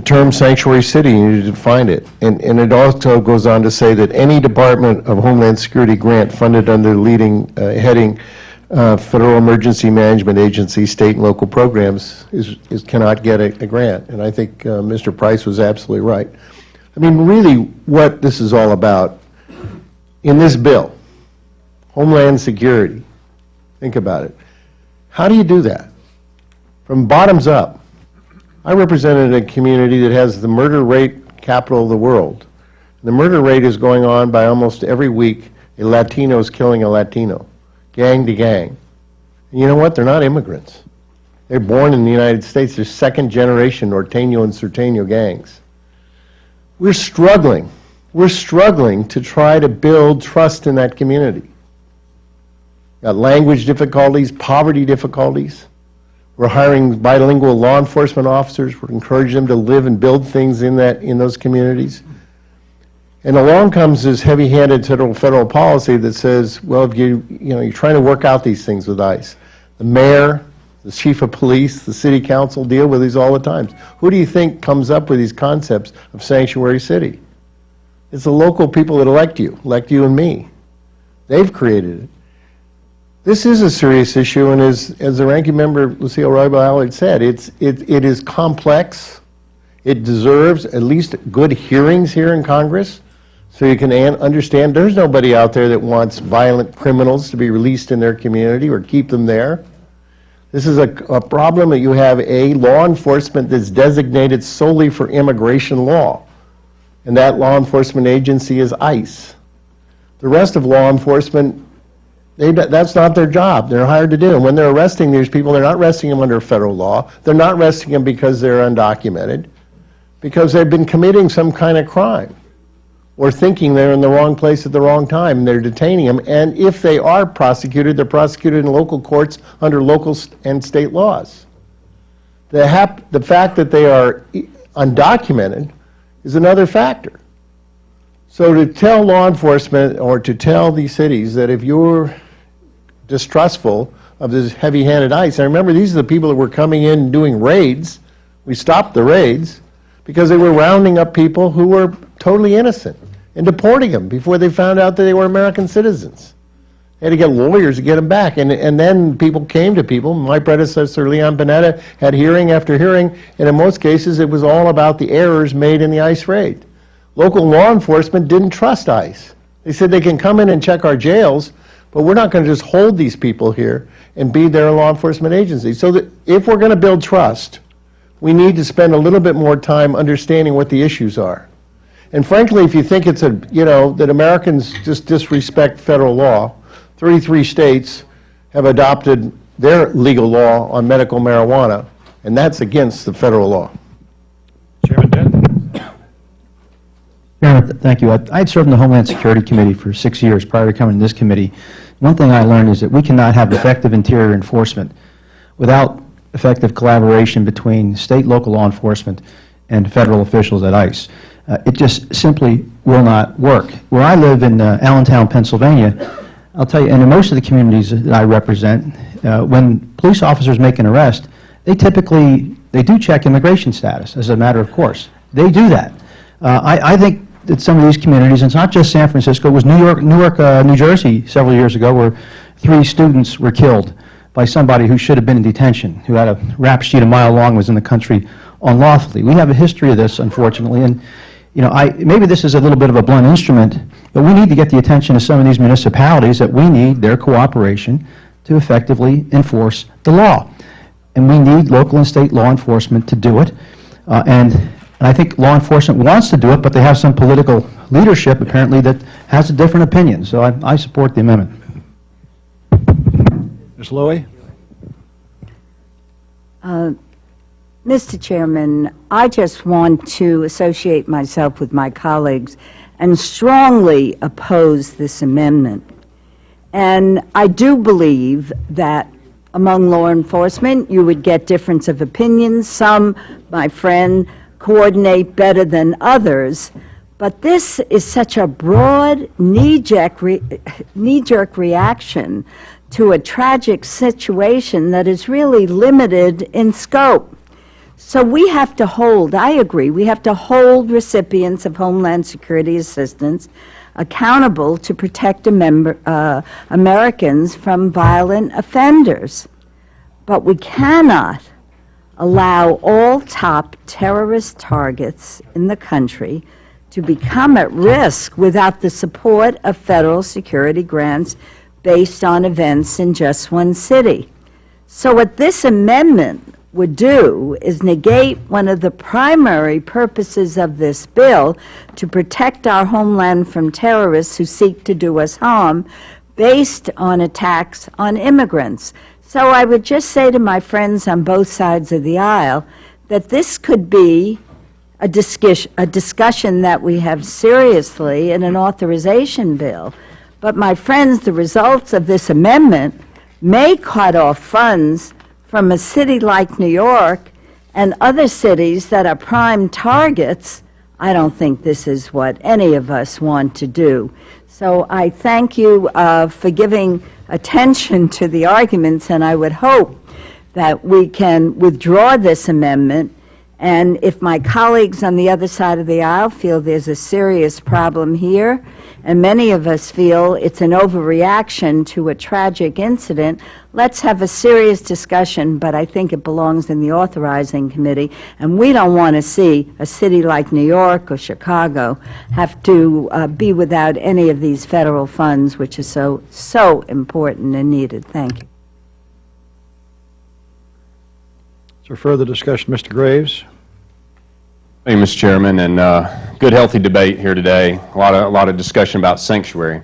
term sanctuary city, you need to define it. And it also goes on to say that any Department of Homeland Security grant funded under the heading Federal Emergency Management Agency, state and local programs cannot get a grant. And I think Mr. Price was absolutely right. I mean, really what this is all about in this bill, Homeland Security, think about it. How do you do that? From bottoms up. I represented a community that has the murder rate capital of the world. The murder rate is going on by almost every week. A Latino is killing a Latino, gang to gang. And you know what? They're not immigrants. They're born in the United States. They're second generation Norteño and Surteño gangs. We're struggling. We're struggling to try to build trust in that community. Got language difficulties, poverty difficulties. We're hiring bilingual law enforcement officers. We're encouraging them to live and build things in those communities. And along comes this heavy-handed federal policy that says, well, if you're trying to work out these things with ICE. The mayor, the chief of police, the city council deal with these all the time. Who do you think comes up with these concepts of sanctuary city? It's the local people that elect you and me. They've created it. This is a serious issue, and as the ranking member, Lucille Roybal-Allard, said, it is complex. It deserves at least good hearings here in Congress so you can understand there's nobody out there that wants violent criminals to be released in their community or keep them there. This is a problem that you have a law enforcement that's designated solely for immigration law, and that law enforcement agency is ICE. The rest of law enforcement, that's not their job. They're hired to do. And when they're arresting these people, they're not arresting them under federal law. They're not arresting them because they're undocumented, because they've been committing some kind of crime or thinking they're in the wrong place at the wrong time, and they're detaining them. And if they are prosecuted, they're prosecuted in local courts under local and state laws. The fact that they are undocumented is another factor. So to tell law enforcement or to tell these cities that if you're distrustful of this heavy-handed ICE, and remember, these are the people that were coming in and doing raids. We stopped the raids because they were rounding up people who were totally innocent and deporting them before they found out that they were American citizens. They had to get lawyers to get them back, and then people came to people. My predecessor, Leon Panetta, had hearing after hearing, and in most cases it was all about the errors made in the ICE raid. Local law enforcement didn't trust ICE. They said they can come in and check our jails, but we're not going to just hold these people here and be their law enforcement agency. So that if we're going to build trust, we need to spend a little bit more time understanding what the issues are. And frankly, if you think it's that Americans just disrespect federal law, 33 states have adopted their legal law on medical marijuana, and that's against the federal law. Chairman Dent. Chairman, thank you. I had served in the Homeland Security Committee for 6 years prior to coming to this committee. One thing I learned is that we cannot have effective interior enforcement without effective collaboration between state, local law enforcement, and federal officials at ICE. It just simply will not work. Where I live in Allentown, Pennsylvania, I'll tell you, and in most of the communities that I represent, when police officers make an arrest, they do check immigration status as a matter of course. They do that. I think that some of these communities, and it's not just San Francisco, it was Newark, New Jersey several years ago, where 3 students were killed by somebody who should have been in detention, who had a rap sheet a mile long, was in the country unlawfully. We have a history of this, unfortunately, and maybe this is a little bit of a blunt instrument, but we need to get the attention of some of these municipalities that we need their cooperation to effectively enforce the law. And we need local and state law enforcement to do it. And I think law enforcement wants to do it, but they have some political leadership, apparently, that has a different opinion. So I support the amendment. Ms. Lowy? Mr. Chairman, I just want to associate myself with my colleagues and strongly oppose this amendment. And I do believe that among law enforcement, you would get difference of opinions. Some, my friend, coordinate better than others. But this is such a broad, knee-jerk reaction to a tragic situation that is really limited in scope. So we have to hold, I agree, we have to hold recipients of Homeland Security assistance accountable to protect Americans from violent offenders. But we cannot allow all top terrorist targets in the country to become at risk without the support of federal security grants based on events in just one city. So what this amendment would do is negate one of the primary purposes of this bill, to protect our homeland from terrorists who seek to do us harm based on attacks on immigrants. So I would just say to my friends on both sides of the aisle that this could be a discussion that we have seriously in an authorization bill. But my friends, the results of this amendment may cut off funds from a city like New York and other cities that are prime targets. I don't think this is what any of us want to do. So I thank you for giving attention to the arguments, and I would hope that we can withdraw this amendment And if my colleagues on the other side of the aisle feel there's a serious problem here, and many of us feel it's an overreaction to a tragic incident, let's have a serious discussion, but I think it belongs in the authorizing committee, and we don't want to see a city like New York or Chicago have to be without any of these federal funds, which is so important and needed. Thank you. Is there further discussion, Mr. Graves? Thank you, Mr. Chairman, and good, healthy debate here today. A lot of discussion about sanctuary.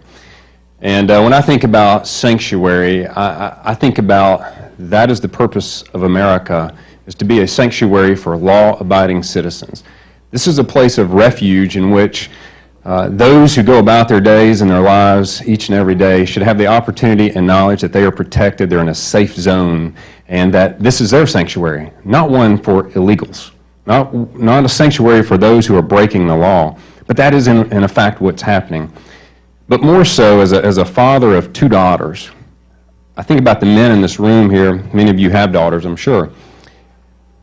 And when I think about sanctuary, I think about that is the purpose of America, is to be a sanctuary for law-abiding citizens. This is a place of refuge in which those who go about their days and their lives each and every day should have the opportunity and knowledge that they are protected, they're in a safe zone, and that this is their sanctuary, not one for illegals. Not a sanctuary for those who are breaking the law, but that is in fact what's happening. But more so, as a father of 2 daughters, I think about the men in this room here. Many of you have daughters, I'm sure.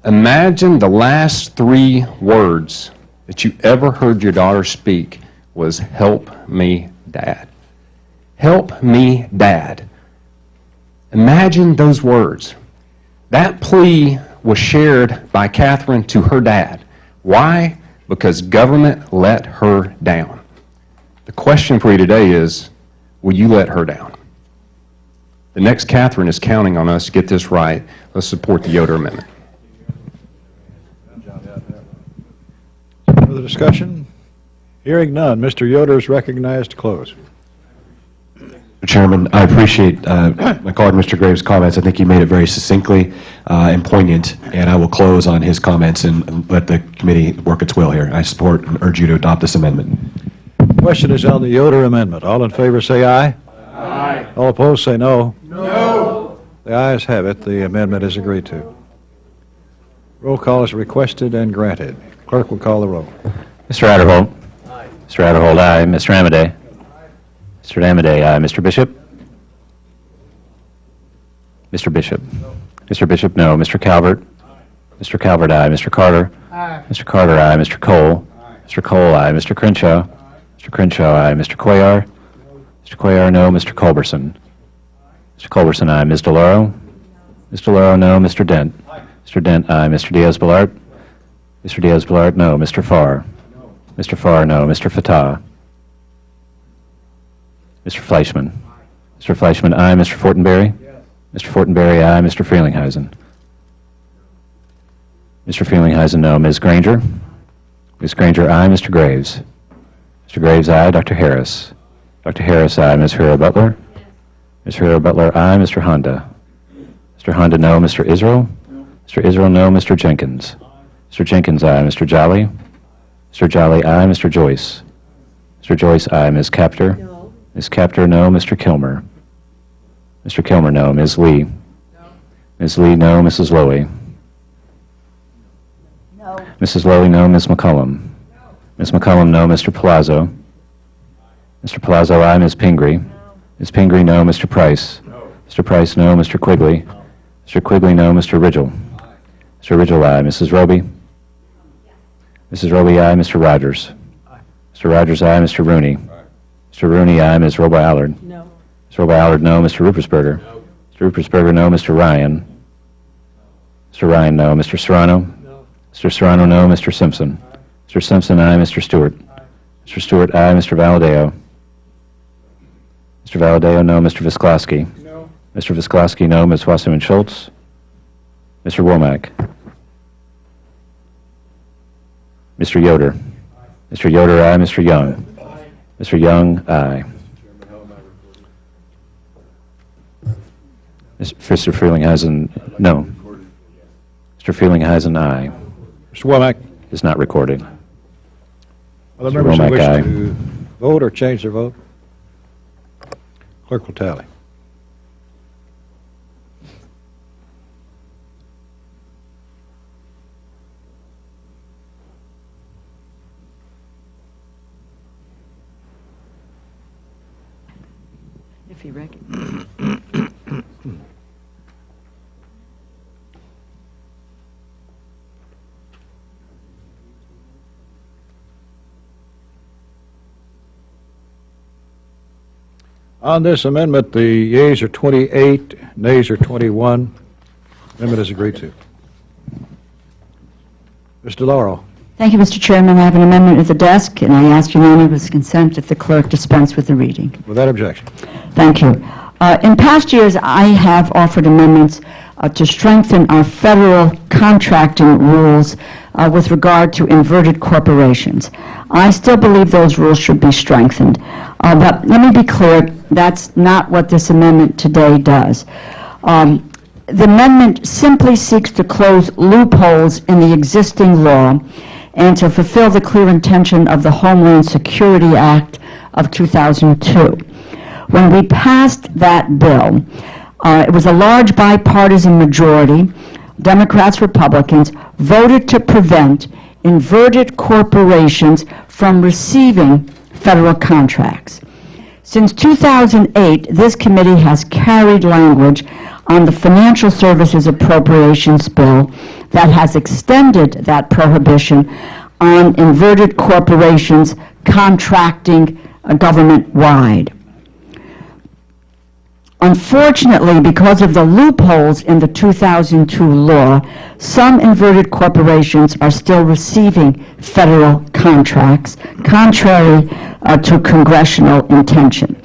Imagine the last 3 words that you ever heard your daughter speak was, "Help me, Dad." Help me, Dad. Imagine those words. That plea was shared by Catherine to her dad. Why? Because government let her down. The question for you today is, will you let her down? The next Catherine is counting on us to get this right. Let's support the Yoder Amendment. Further discussion? Hearing none, Mr. Yoder is recognized to close. Mr. Chairman, I appreciate my colleague Mr. Graves' comments. I think he made it very succinctly and poignant, and I will close on his comments and let the committee work its will here. I support and urge you to adopt this amendment. Question is on the Yoder Amendment. All in favor say aye. Aye. All opposed say no. No. The ayes have it. The amendment is agreed to. Roll call is requested and granted. Clerk will call the roll. Mr. Adderholt. Aye. Mr. Adderholt, aye. Mr. Amadei. Mr. Amadei, aye. Mr. Bishop? Mr. Bishop? No. Mr. Bishop, no. Mr. Calvert? Aye. Mr. Calvert, aye. Mr. Carter? Aye. Mr. Carter, aye. Mr. Cole? Aye. Mr. Cole, aye. Mr. Crenshaw? Aye. Mr. Crenshaw, aye. Mr. Cuellar? No. Mr. Cuellar, no. Mr. Culberson? Mr. Culberson, aye. Ms. DeLauro? Ms. DeLauro, no. Mr. Dent? Aye. Mr. Dent, aye. Mr. Diaz-Balart? Mr. Diaz-Balart, no. Mr. Farr? No. Mr. Farr, no. Mr. Fatah? Mr. Fleischman? Aye. Mr. Fleischman, aye. Mr. Fortenberry? Yes. Mr. Fortenberry, aye. Mr. Frelinghuysen? Mr. Frelinghuysen, no. Ms. Granger? Ms. Granger, aye. Mr. Graves? Mr. Graves, aye. Dr. Harris? Dr. Harris, aye. Ms. Hura-Butler? Yes. Ms. Hura-Butler, aye. Mr. Honda? Mr. Honda, no. Mr. Israel? No. Mr. Israel, no. Mr. Jenkins? Mr. Jenkins, aye. Mr. Jolly? Mr. Jolly, aye. Mr. Joyce? Mr. Joyce, aye. Ms. Capter? No. Ms. Capter, no. Mr. Kilmer? Mr. Kilmer, no. Ms. Lee? No. Ms. Lee, no. Mrs. Lowy? No. Mrs. Lowy, no. Ms. McCollum? No. Ms. McCollum, no. Mr. Palazzo? Mr. Palazzo, aye. Ms. Pingree? No. Ms. Pingree, no. Mr. Price? No. Mr. Price, no. Mr. Quigley? No. Mr. Quigley, no. Mr. Ridgel? Aye. Mr. Ridgel, aye. Mrs. Roby? Yes. Mrs. Roby, aye. Mr. Rogers? Aye. Mr. Rogers, aye. Mr. Rooney? Mr. Rooney, aye. Ms. Robo-Allard? No. Ms. Robo-Allard, no. Mr. Ruppersberger? No. Mr. Ruppersberger, no. Mr. Ryan? Mr. Ryan, no. Mr. Serrano? No. Mr. Serrano, no. Mr. Simpson? Aye. Mr. Simpson, aye. Mr. Stewart? Aye. Mr. Stewart, aye. Mr. Valadeo? Mr. Valadeo, no. Mr. Visklosky? No. Mr. Visklosky, no. Ms. Wasserman Schultz? Mr. Womack? Mr. Yoder? Aye. Mr. Yoder, aye. Mr. Young? Mr. Young, aye. Mr. Frelinghuysen, no. Mr. Frelinghuysen, aye. Mr. Womack? Is not recorded. Other members who wish to vote or change their vote? Clerk will tally. If he recognizes. On this amendment, the yeas are 28, nays are 21. Amendment is agreed to. Mr. Laurel. Thank you, Mr. Chairman. I have an amendment at the desk, and I ask unanimous consent if the clerk dispense with the reading. Without objection. Thank you. In past years, I have offered amendments to strengthen our federal contracting rules with regard to inverted corporations. I still believe those rules should be strengthened. But let me be clear, that's not what this amendment today does. The amendment simply seeks to close loopholes in the existing law and to fulfill the clear intention of the Homeland Security Act of 2002. When we passed that bill, it was a large bipartisan majority, Democrats, Republicans, voted to prevent inverted corporations from receiving federal contracts. Since 2008, this committee has carried language on the Financial Services Appropriations Bill that has extended that prohibition on inverted corporations contracting government-wide. Unfortunately, because of the loopholes in the 2002 law, some inverted corporations are still receiving federal contracts, contrary to congressional intention.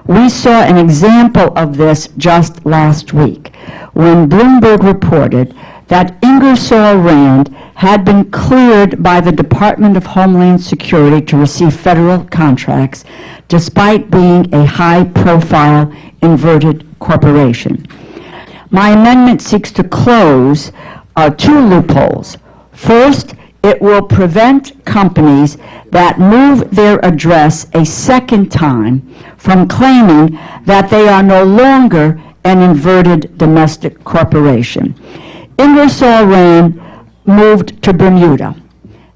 We saw an example of this just last week when Bloomberg reported that Ingersoll Rand had been cleared by the Department of Homeland Security to receive federal contracts despite being a high-profile inverted corporation. My amendment seeks to close two loopholes. First, it will prevent companies that move their address a second time from claiming that they are no longer an inverted domestic corporation. Ingersoll Rand moved to Bermuda.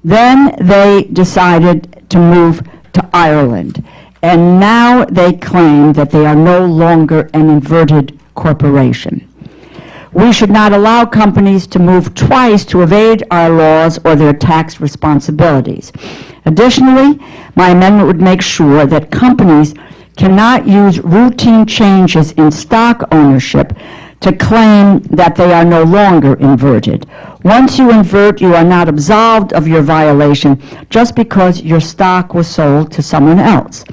Then they decided to move to Ireland. And now they claim that they are no longer an inverted corporation. We should not allow companies to move twice to evade our laws or their tax responsibilities. Additionally, my amendment would make sure that companies cannot use routine changes in stock ownership to claim that they are no longer inverted. Once you invert, you are not absolved of your violation just because your stock was sold to someone else.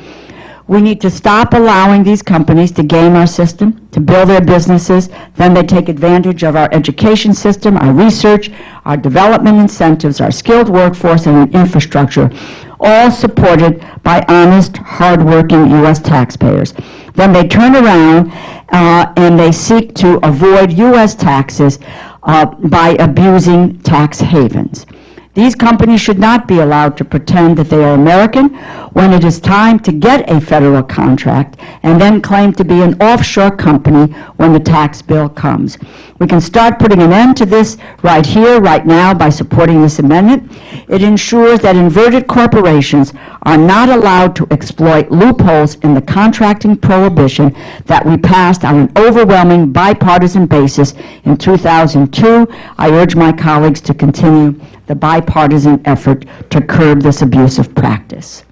We need to stop allowing these companies to game our system, to build their businesses, then they take advantage of our education system, our research, our development incentives, our skilled workforce, and our infrastructure, all supported by honest, hardworking U.S. taxpayers. Then they turn around and they seek to avoid U.S. taxes by abusing tax havens. These companies should not be allowed to pretend that they are American when it is time to get a federal contract and then claim to be an offshore company when the tax bill comes. We can start putting an end to this right here, right now, by supporting this amendment. It ensures that inverted corporations are not allowed to exploit loopholes in the contracting prohibition that we passed on an overwhelming bipartisan basis in 2002. I urge my colleagues to continue the bipartisan effort to curb this abusive practice.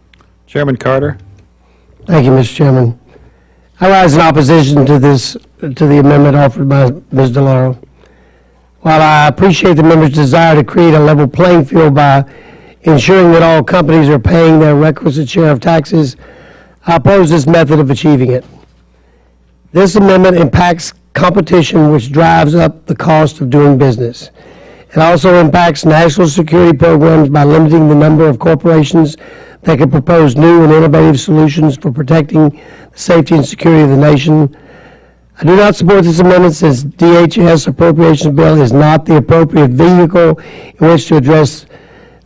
Chairman Carter. Thank you, Mr. Chairman. I rise in opposition to the amendment offered by Ms. DeLauro. While I appreciate the member's desire to create a level playing field by ensuring that all companies are paying their requisite share of taxes, I oppose this method of achieving it. This amendment impacts competition, which drives up the cost of doing business. It also impacts national security programs by limiting the number of corporations that can propose new and innovative solutions for protecting the safety and security of the nation. I do not support this amendment since DHS appropriations bill is not the appropriate vehicle in which to address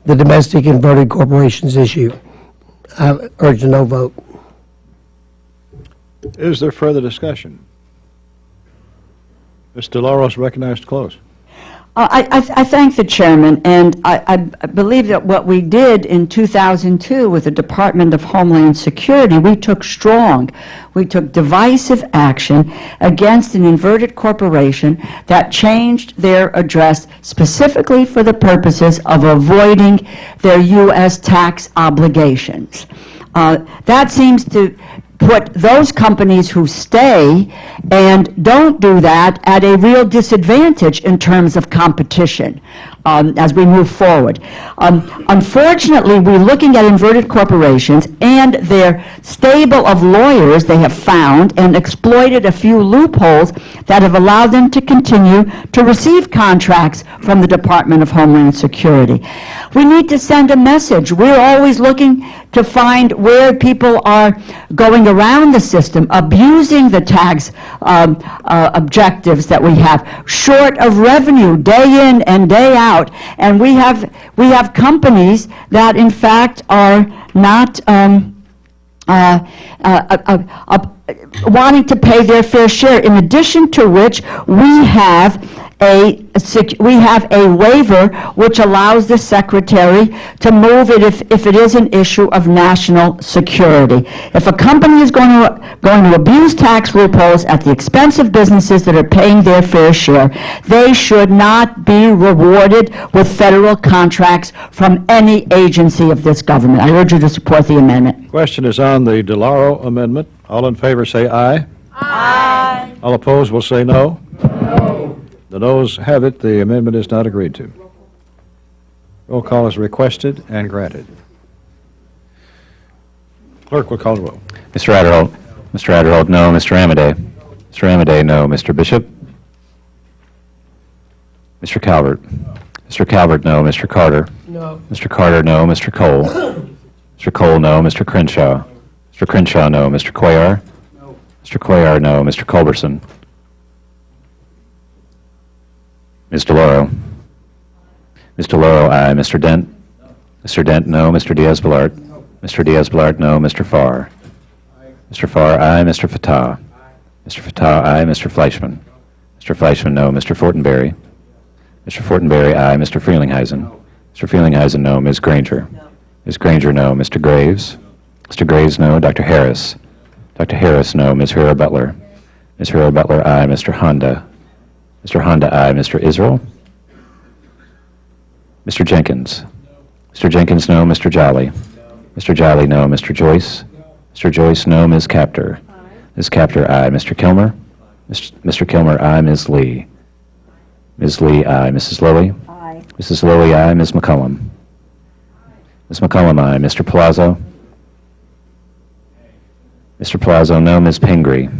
the domestic inverted corporations issue. I urge a no vote. Is there further discussion? Ms. DeLauro is recognized to close. I thank the chairman, and I believe that what we did in 2002 with the Department of Homeland Security, we took divisive action against an inverted corporation that changed their address specifically for the purposes of avoiding their U.S. tax obligations. That seems to put those companies who stay and don't do that at a real disadvantage in terms of competition as we move forward. Unfortunately, we're looking at inverted corporations and their stable of lawyers they have found and exploited a few loopholes that have allowed them to continue to receive contracts from the Department of Homeland Security. We need to send a message. We're always looking to find where people are going around the system, abusing the tax objectives that we have, short of revenue day in and day out. And we have companies that, in fact, are not wanting to pay their fair share, in addition to which we have a waiver which allows the Secretary to move it if it is an issue of national security. If a company is going to abuse tax loopholes at the expense of businesses that are paying their fair share, they should not be rewarded with federal contracts from any agency of this government. I urge you to support the amendment. Question is on the DeLauro amendment. All in favor say aye. Aye. All opposed will say no. No. The noes have it. The amendment is not agreed to. Roll call is requested and granted. Clerk will call the roll. Mr. Adderholt. Mr. Adderholt, no. Mr. Amade. Mr. Amade, no. Mr. Bishop. Mr. Calvert. Mr. Calvert, no. Mr. Carter. No. Mr. Carter, no. Mr. Cole. Mr. Cole, no. Mr. Crenshaw. Mr. Crenshaw, no. Mr. Cuellar. No. Mr. Cuellar, no. Mr. Culberson. Ms. DeLauro. Ms. DeLauro, aye. Mr. Dent. Mr. Dent, no. Mr. Diaz-Balart. Mr. Diaz-Balart, no. Mr. Farr. Mr. Farr, aye. Mr. Fattah. Mr. Fattah, aye. Mr. Fleischman. Mr. Fleischman, no. Mr. Fortenberry. Mr. Fortenberry, aye. Mr. Frelinghuysen. Mr. Frelinghuysen, no. Ms. Granger. Ms. Granger, no. Mr. Graves. Mr. Graves, no. Dr. Harris. Dr. Harris, no. Ms. Hura Butler. Ms. Hura Butler, aye. Mr. Honda. Mr. Honda, aye. Mr. Israel. Mr. Jenkins. Mr. Jenkins, no. Mr. Jolly. Mr. Jolly, no. Mr. Joyce. Mr. Joyce, no. Ms. Capter. Ms. Capter, aye. Mr. Kilmer. Mr. Kilmer, aye. Ms. Lee. Ms. Lee, aye. Mrs. Lowy. Aye. Mrs. Lowy, aye. Ms. McCollum. Ms. McCollum, aye. Mr. Palazzo. Mr. Palazzo, no. Ms. Pingree.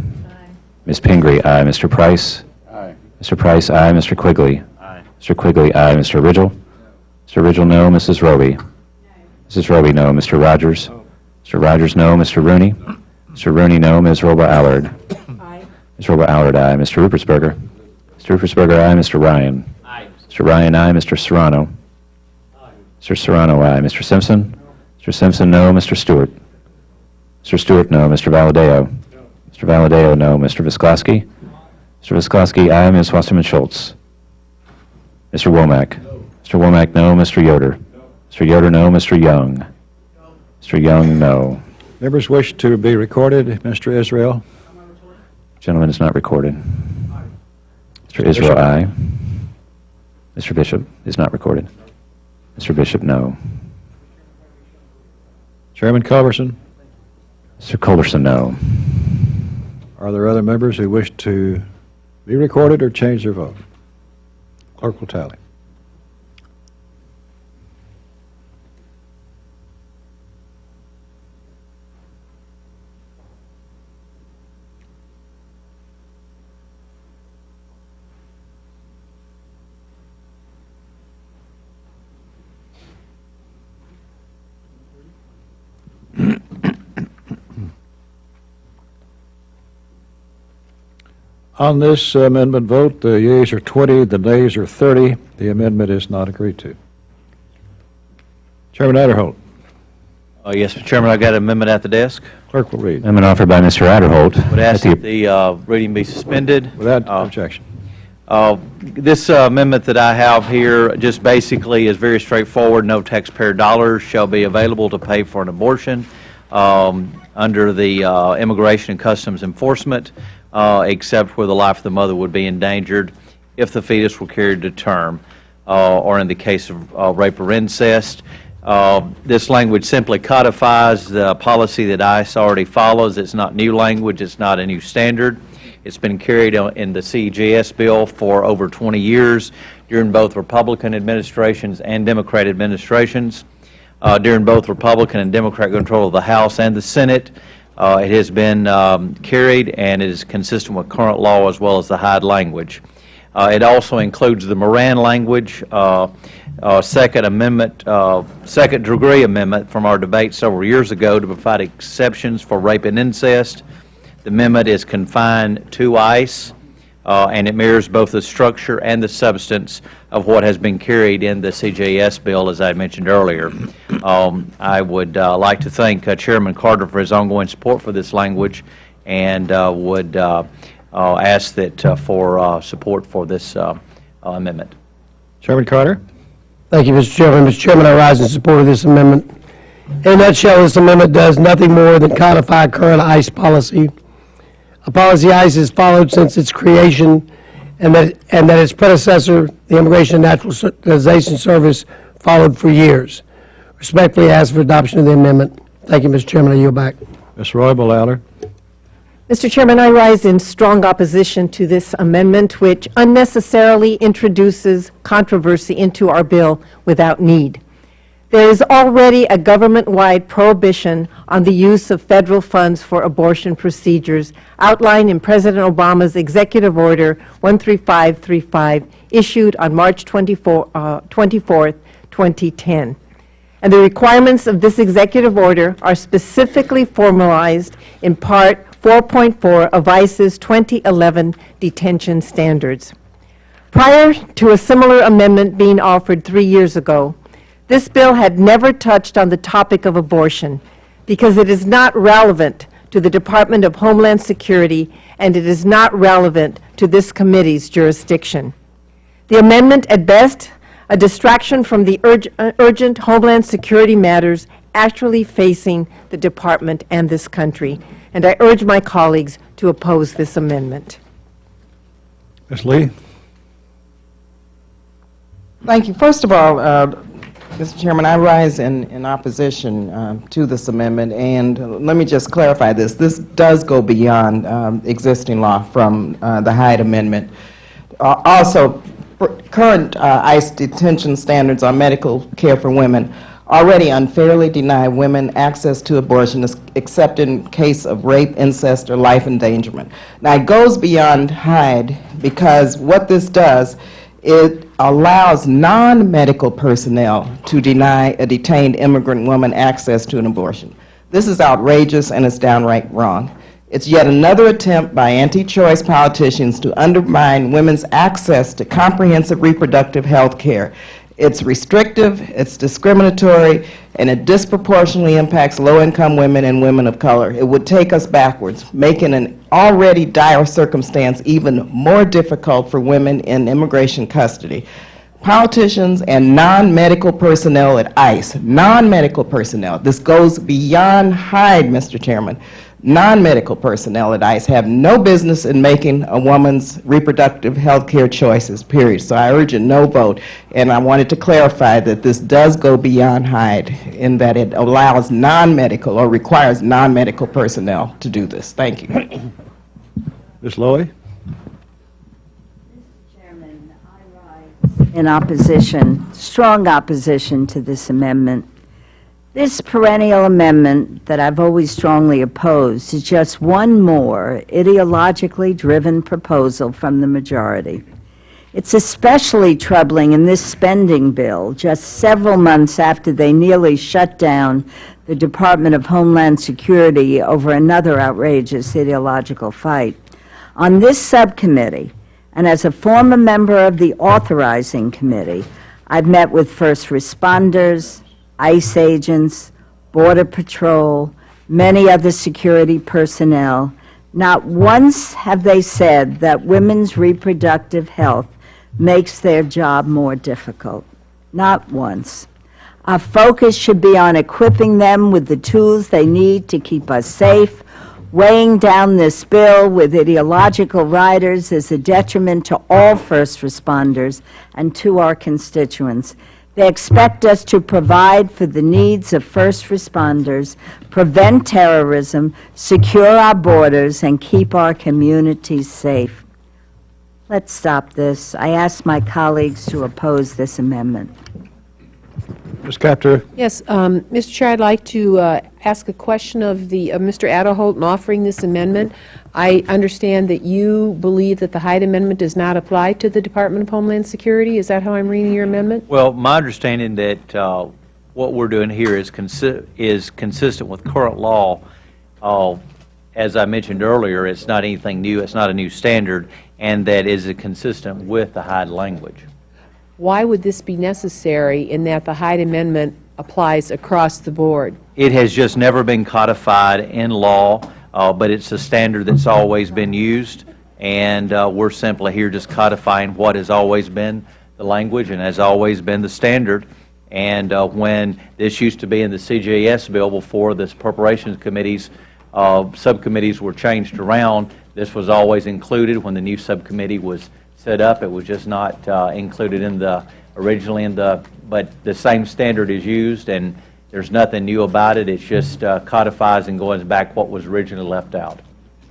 Ms. Pingree, aye. Mr. Price. Aye. Mr. Price, aye. Mr. Quigley. Aye. Mr. Quigley, aye. Mr. Ridgel. Mr. Ridgel, no. Mrs. Roby. Mrs. Roby, no. Mr. Rogers. Mr. Rogers, no. Mr. Rooney. Mr. Rooney, no. Ms. Roba Allard. Aye. Ms. Roba Allard, aye. Mr. Rupertsberger. Mr. Rupertsberger, aye. Mr. Ryan. Aye. Mr. Ryan, aye. Mr. Serrano. Mr. Serrano, aye. Mr. Simpson. Mr. Simpson, no. Mr. Stewart. Mr. Stewart, no. Mr. Valadeo. Mr. Valadeo, no. Mr. Visklosky. Mr. Visklosky, aye. Ms. Wasserman Schultz. Mr. Womack. Mr. Womack, no. Mr. Yoder. Mr. Yoder, no. Mr. Young. Mr. Young, no. Members wish to be recorded. Mr. Israel. Gentleman is not recorded. Mr. Israel, aye. Mr. Bishop is not recorded. Mr. Bishop, no. Chairman Culberson. Mr. Culberson, no. Are there other members who wish to be recorded or change their vote? Clerk will tally. On this amendment vote, the yeas are 20, the nays are 30. The amendment is not agreed to. Chairman Adderholt. Yes, Mr. Chairman, I got an amendment at the desk. Clerk will read. Amendment offered by Mr. Adderholt. Would ask that the reading be suspended. Without objection. This amendment that I have here just basically is very straightforward. No taxpayer dollars shall be available to pay for an abortion under the Immigration and Customs Enforcement, except where the life of the mother would be endangered if the fetus were carried to term, or in the case of rape or incest. This language simply codifies the policy that ICE already follows. It's not new language. It's not a new standard. It's been carried in the CJS bill for over 20 years during both Republican administrations and Democrat administrations. During both Republican and Democrat control of the House and the Senate, it has been carried, and it is consistent with current law as well as the Hyde language. It also includes the Moran language, second degree amendment from our debate several years ago to provide exceptions for rape and incest. The amendment is confined to ICE, and it mirrors both the structure and the substance of what has been carried in the CJS bill, as I mentioned earlier. I would like to thank Chairman Carter for his ongoing support for this language, and would ask that for support for this amendment. Chairman Carter? Thank you, Mr. Chairman. Mr. Chairman, I rise in support of this amendment. In a nutshell, this amendment does nothing more than codify current ICE policy, a policy ICE has followed since its creation, and that its predecessor, the Immigration and Naturalization Service, followed for years. Respectfully ask for adoption of the amendment. Thank you, Mr. Chairman. I yield back. Ms. Roybal Allard? Mr. Chairman, I rise in strong opposition to this amendment, which unnecessarily introduces controversy into our bill without need. There is already a government-wide prohibition on the use of federal funds for abortion procedures outlined in President Obama's Executive Order 13535, issued on March 24, 2010. And the requirements of this executive order are specifically formalized in Part 4.4 of ICE's 2011 detention standards. Prior to a similar amendment being offered 3 years ago, this bill had never touched on the topic of abortion because it is not relevant to the Department of Homeland Security, and it is not relevant to this committee's jurisdiction. The amendment, at best, a distraction from the urgent Homeland Security matters actually facing the Department and this country, and I urge my colleagues to oppose this amendment. Ms. Lee? Thank you. First of all, Mr. Chairman, I rise in opposition to this amendment, and let me just clarify this. This does go beyond existing law from the Hyde Amendment. Also, current ICE detention standards on medical care for women already unfairly deny women access to abortion except in case of rape, incest, or life endangerment. Now, it goes beyond Hyde because what this does, it allows non-medical personnel to deny a detained immigrant woman access to an abortion. This is outrageous and it's downright wrong. It's yet another attempt by anti-choice politicians to undermine women's access to comprehensive reproductive health care. It's restrictive, it's discriminatory, and it disproportionately impacts low-income women and women of color. It would take us backwards, making an already dire circumstance even more difficult for women in immigration custody. Politicians and non-medical personnel at ICE, non-medical personnel, this goes beyond Hyde, Mr. Chairman. Non-medical personnel at ICE have no business in making a woman's reproductive health care choices, period. So I urge a no vote, and I wanted to clarify that this does go beyond Hyde in that it allows non-medical or requires non-medical personnel to do this. Thank you. Ms. Lowy? In opposition, strong opposition to this amendment. This perennial amendment that I've always strongly opposed is just one more ideologically driven proposal from the majority. It's especially troubling in this spending bill, just several months after they nearly shut down the Department of Homeland Security over another outrageous ideological fight. On this subcommittee, and as a former member of the authorizing committee, I've met with first responders, ICE agents, Border Patrol, many other security personnel. Not once have they said that women's reproductive health makes their job more difficult. Not once. Our focus should be on equipping them with the tools they need to keep us safe. Weighing down this bill with ideological riders is a detriment to all first responders and to our constituents. They expect us to provide for the needs of first responders, prevent terrorism, secure our borders, and keep our communities safe. Let's stop this. I ask my colleagues to oppose this amendment. Ms. Capter? Yes, Mr. Chair, I'd like to ask a question of Mr. Aderholt in offering this amendment. I understand that you believe that the Hyde Amendment does not apply to the Department of Homeland Security. Is that how I'm reading your amendment? Well, my understanding that what we're doing here is consistent with current law. As I mentioned earlier, it's not anything new, it's not a new standard, and that is consistent with the Hyde language. Why would this be necessary in that the Hyde Amendment applies across the board? It has just never been codified in law, but it's a standard that's always been used, and we're simply here just codifying what has always been the language and has always been the standard. And when this used to be in the CJS bill before this Appropriations Committee's subcommittees were changed around, this was always included. When the new subcommittee was set up, it was just not included in originally but the same standard is used, and there's nothing new about it. It's just codifies and goes back what was originally left out.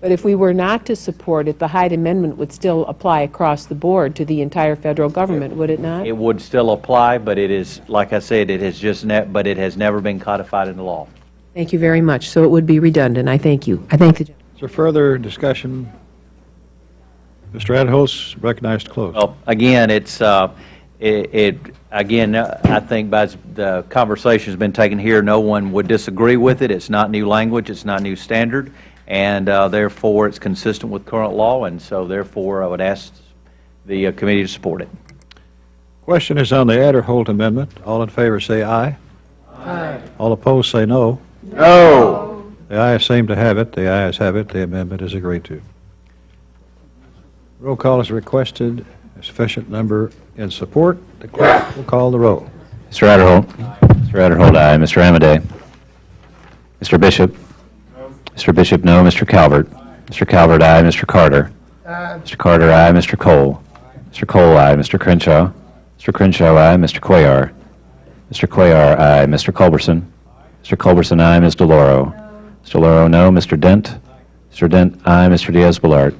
But if we were not to support it, the Hyde Amendment would still apply across the board to the entire federal government, would it not? It would still apply, but it is, like I said, it has just but it has never been codified in the law. Thank you very much. So it would be redundant. I thank you. I thank the gentleman. Is there further discussion? Mr. Aderholt's recognized to close. Well, again, it's again, I think by the conversation has been taken here, no one would disagree with it. It's not new language, it's not new standard, and therefore it's consistent with current law, and so therefore I would ask the committee to support it. Question is on the Aderholt amendment. All in favor say aye. Aye. All opposed say no. No. The ayes seem to have it. The ayes have it. The amendment is agreed to. Roll call is requested. A sufficient number in support. The clerk will call the roll. Mr. Aderholt. Mr. Aderholt, aye. Mr. Amadei. Mr. Bishop. Mr. Bishop, no. Mr. Calvert. Mr. Calvert, aye. Mr. Carter. Mr. Carter, aye. Mr. Cole. Mr. Cole, aye. Mr. Crenshaw. Mr. Crenshaw, aye. Mr. Cuellar. Mr. Cuellar, aye. Mr. Culberson. Mr. Culberson, aye. Ms. DeLauro. Ms. DeLauro, no. Mr. Dent. Mr. Dent, aye. Mr. Diaz-Balart.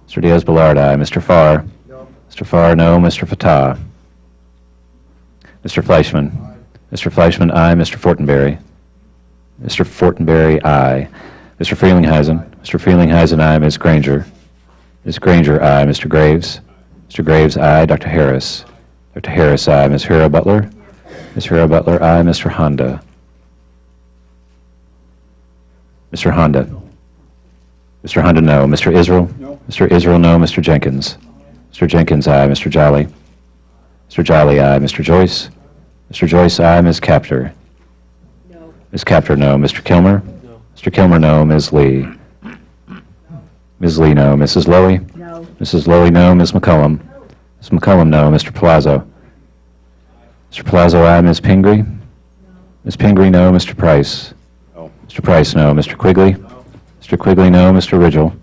Mr. Diaz-Balart, aye. Mr. Farr. Mr. Farr, no. Mr. Fatah. Mr. Fleischman. Mr. Fleischman, aye. Mr. Fortenberry. Mr. Fortenberry, aye. Mr. Frelinghuysen. Mr. Frelinghuysen, aye. Ms. Granger. Ms. Granger, aye. Mr. Graves. Mr. Graves, aye. Dr. Harris. Dr. Harris, aye. Ms. Hero Butler. Ms. Hero Butler, aye. Mr. Honda. Mr. Honda. Mr. Honda, no. Mr. Israel? No. Mr. Israel, no. Mr. Jenkins? Mr. Jenkins, aye. Mr. Jolly? Mr. Jolly, aye. Mr. Joyce? Mr. Joyce, aye. Ms. Capter? No. Ms. Capter, no. Mr. Kilmer? No. Mr. Kilmer, no. Ms. Lee? Ms. Lee, no. Mrs. Lowy? No. Mrs. Lowy, no. Ms. McCullum? Ms. McCullum, no. Mr. Palazzo? Mr. Palazzo, aye. Ms. Pingree? No. Ms. Pingree, no. Mr. Price? No. Mr. Price, no. Mr. Quigley? No. Mr. Quigley, no. Mr. Ridgel?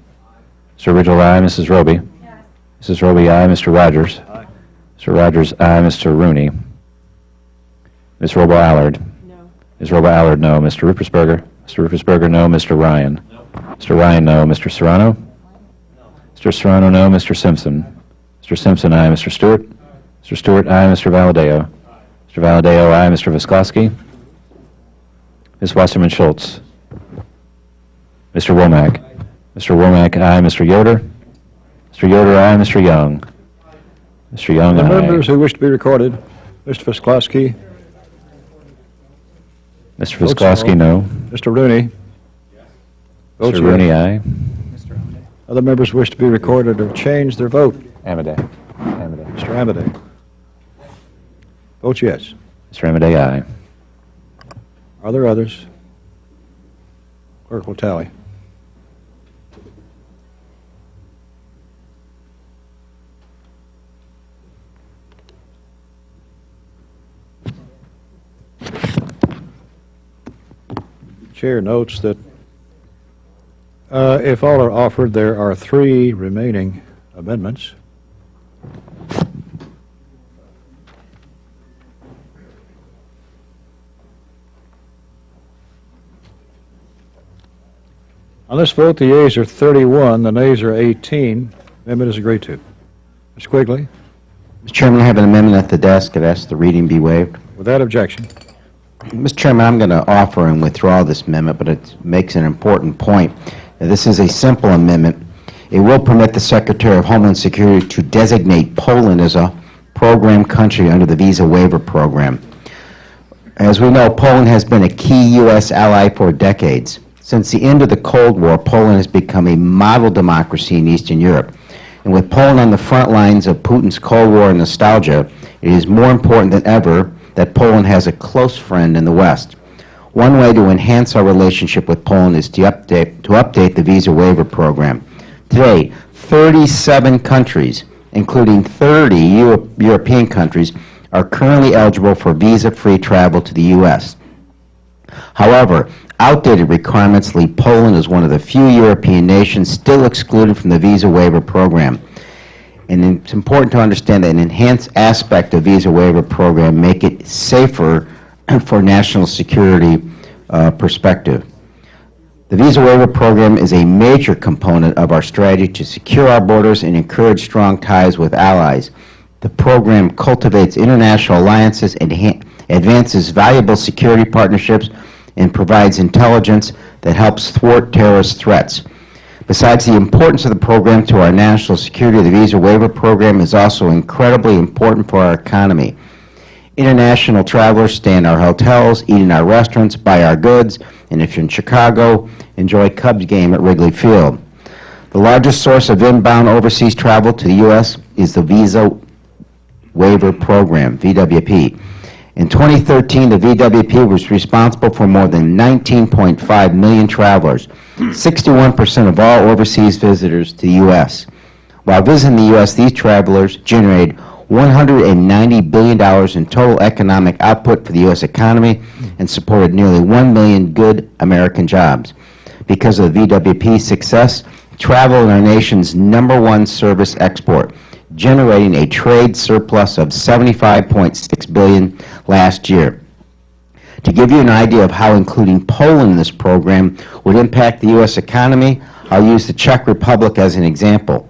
Mr. Ridgel, aye. Mrs. Roby? Yes. Mrs. Roby, aye. Mr. Rogers? Aye. Mr. Rogers, aye. Mr. Rooney? Ms. Robo-Allard? No. Ms. Robo-Allard, no. Mr. Ruppersberger? Mr. Ruppersberger, no. Mr. Ryan? No. Mr. Ryan, no. Mr. Serrano? No. Mr. Serrano, no. Mr. Simpson? Mr. Simpson, aye. Mr. Stewart? Mr. Stewart, aye. Mr. Valadeo? Mr. Valadeo, aye. Mr. Viscoski? Ms. Wasserman Schultz? Mr. Womack? Mr. Womack, aye. Mr. Yoder? Mr. Yoder, aye. Mr. Young? Mr. Young, The aye. members who wish to be recorded, Mr. Viscoski? Mr. Viscoski, no. Mr. Rooney? Votes Mr. Rooney, yes. aye. Other members wish to be recorded or change their vote. Amadei. Amadei. Mr. Amadei? Votes yes. Mr. Amadei, aye. Are there others? Clerk will tally. Chair notes that if all are offered, there are 3 remaining amendments. On this vote, the yeas are 31, the nays are 18. Amendment is agreed to. Mr. Quigley, Mr. Chairman, I have an amendment at the desk. I'd ask the reading be waived. without objection. Mr. Chairman, I'm going to offer and withdraw this amendment, but it makes an important point. Now, this is a simple amendment. It will permit the Secretary of Homeland Security to designate Poland as a program country under the Visa Waiver Program. As we know, Poland has been a key U.S. ally for decades. Since the end of the Cold War, Poland has become a model democracy in Eastern Europe. And with Poland on the front lines of Putin's Cold War nostalgia, it is more important than ever that Poland has a close friend in the West. One way to enhance our relationship with Poland is to update the Visa Waiver Program. Today, 37 countries, including 30 European countries, are currently eligible for visa-free travel to the U.S. However, outdated requirements leave Poland as one of the few European nations still excluded from the Visa Waiver Program. And it's important to understand that an enhanced aspect of Visa Waiver Program make it safer for national security perspective. The Visa Waiver Program is a major component of our strategy to secure our borders and encourage strong ties with allies. The program cultivates international alliances and advances valuable security partnerships and provides intelligence that helps thwart terrorist threats. Besides the importance of the program to our national security, the Visa Waiver Program is also incredibly important for our economy. International travelers stay in our hotels, eat in our restaurants, buy our goods, and if you're in Chicago, enjoy Cubs game at Wrigley Field. The largest source of inbound overseas travel to the U.S. is the Visa Waiver Program, VWP. In 2013, the VWP was responsible for more than 19.5 million travelers, 61% of all overseas visitors to the U.S. While visiting the U.S., these travelers generated $190 billion in total economic output for the U.S. economy and supported nearly 1 million good American jobs. Because of the VWP's success, travel is our nation's #1 service export, generating a trade surplus of $75.6 billion last year. To give you an idea of how including Poland in this program would impact the U.S. economy, I'll use the Czech Republic as an example.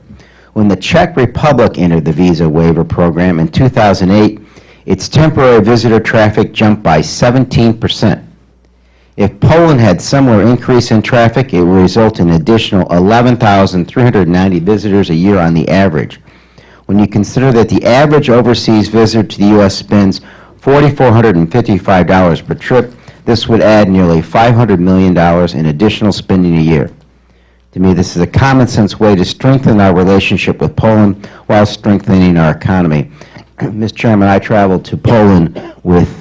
When the Czech Republic entered the Visa Waiver Program in 2008, its temporary visitor traffic jumped by 17%. If Poland had similar increase in traffic, it would result in an additional 11,390 visitors a year on the average. When you consider that the average overseas visitor to the U.S. spends $4,455 per trip, this would add nearly $500 million in additional spending a year. To me, this is a common-sense way to strengthen our relationship with Poland while strengthening our economy. Mr. Chairman, I traveled to Poland with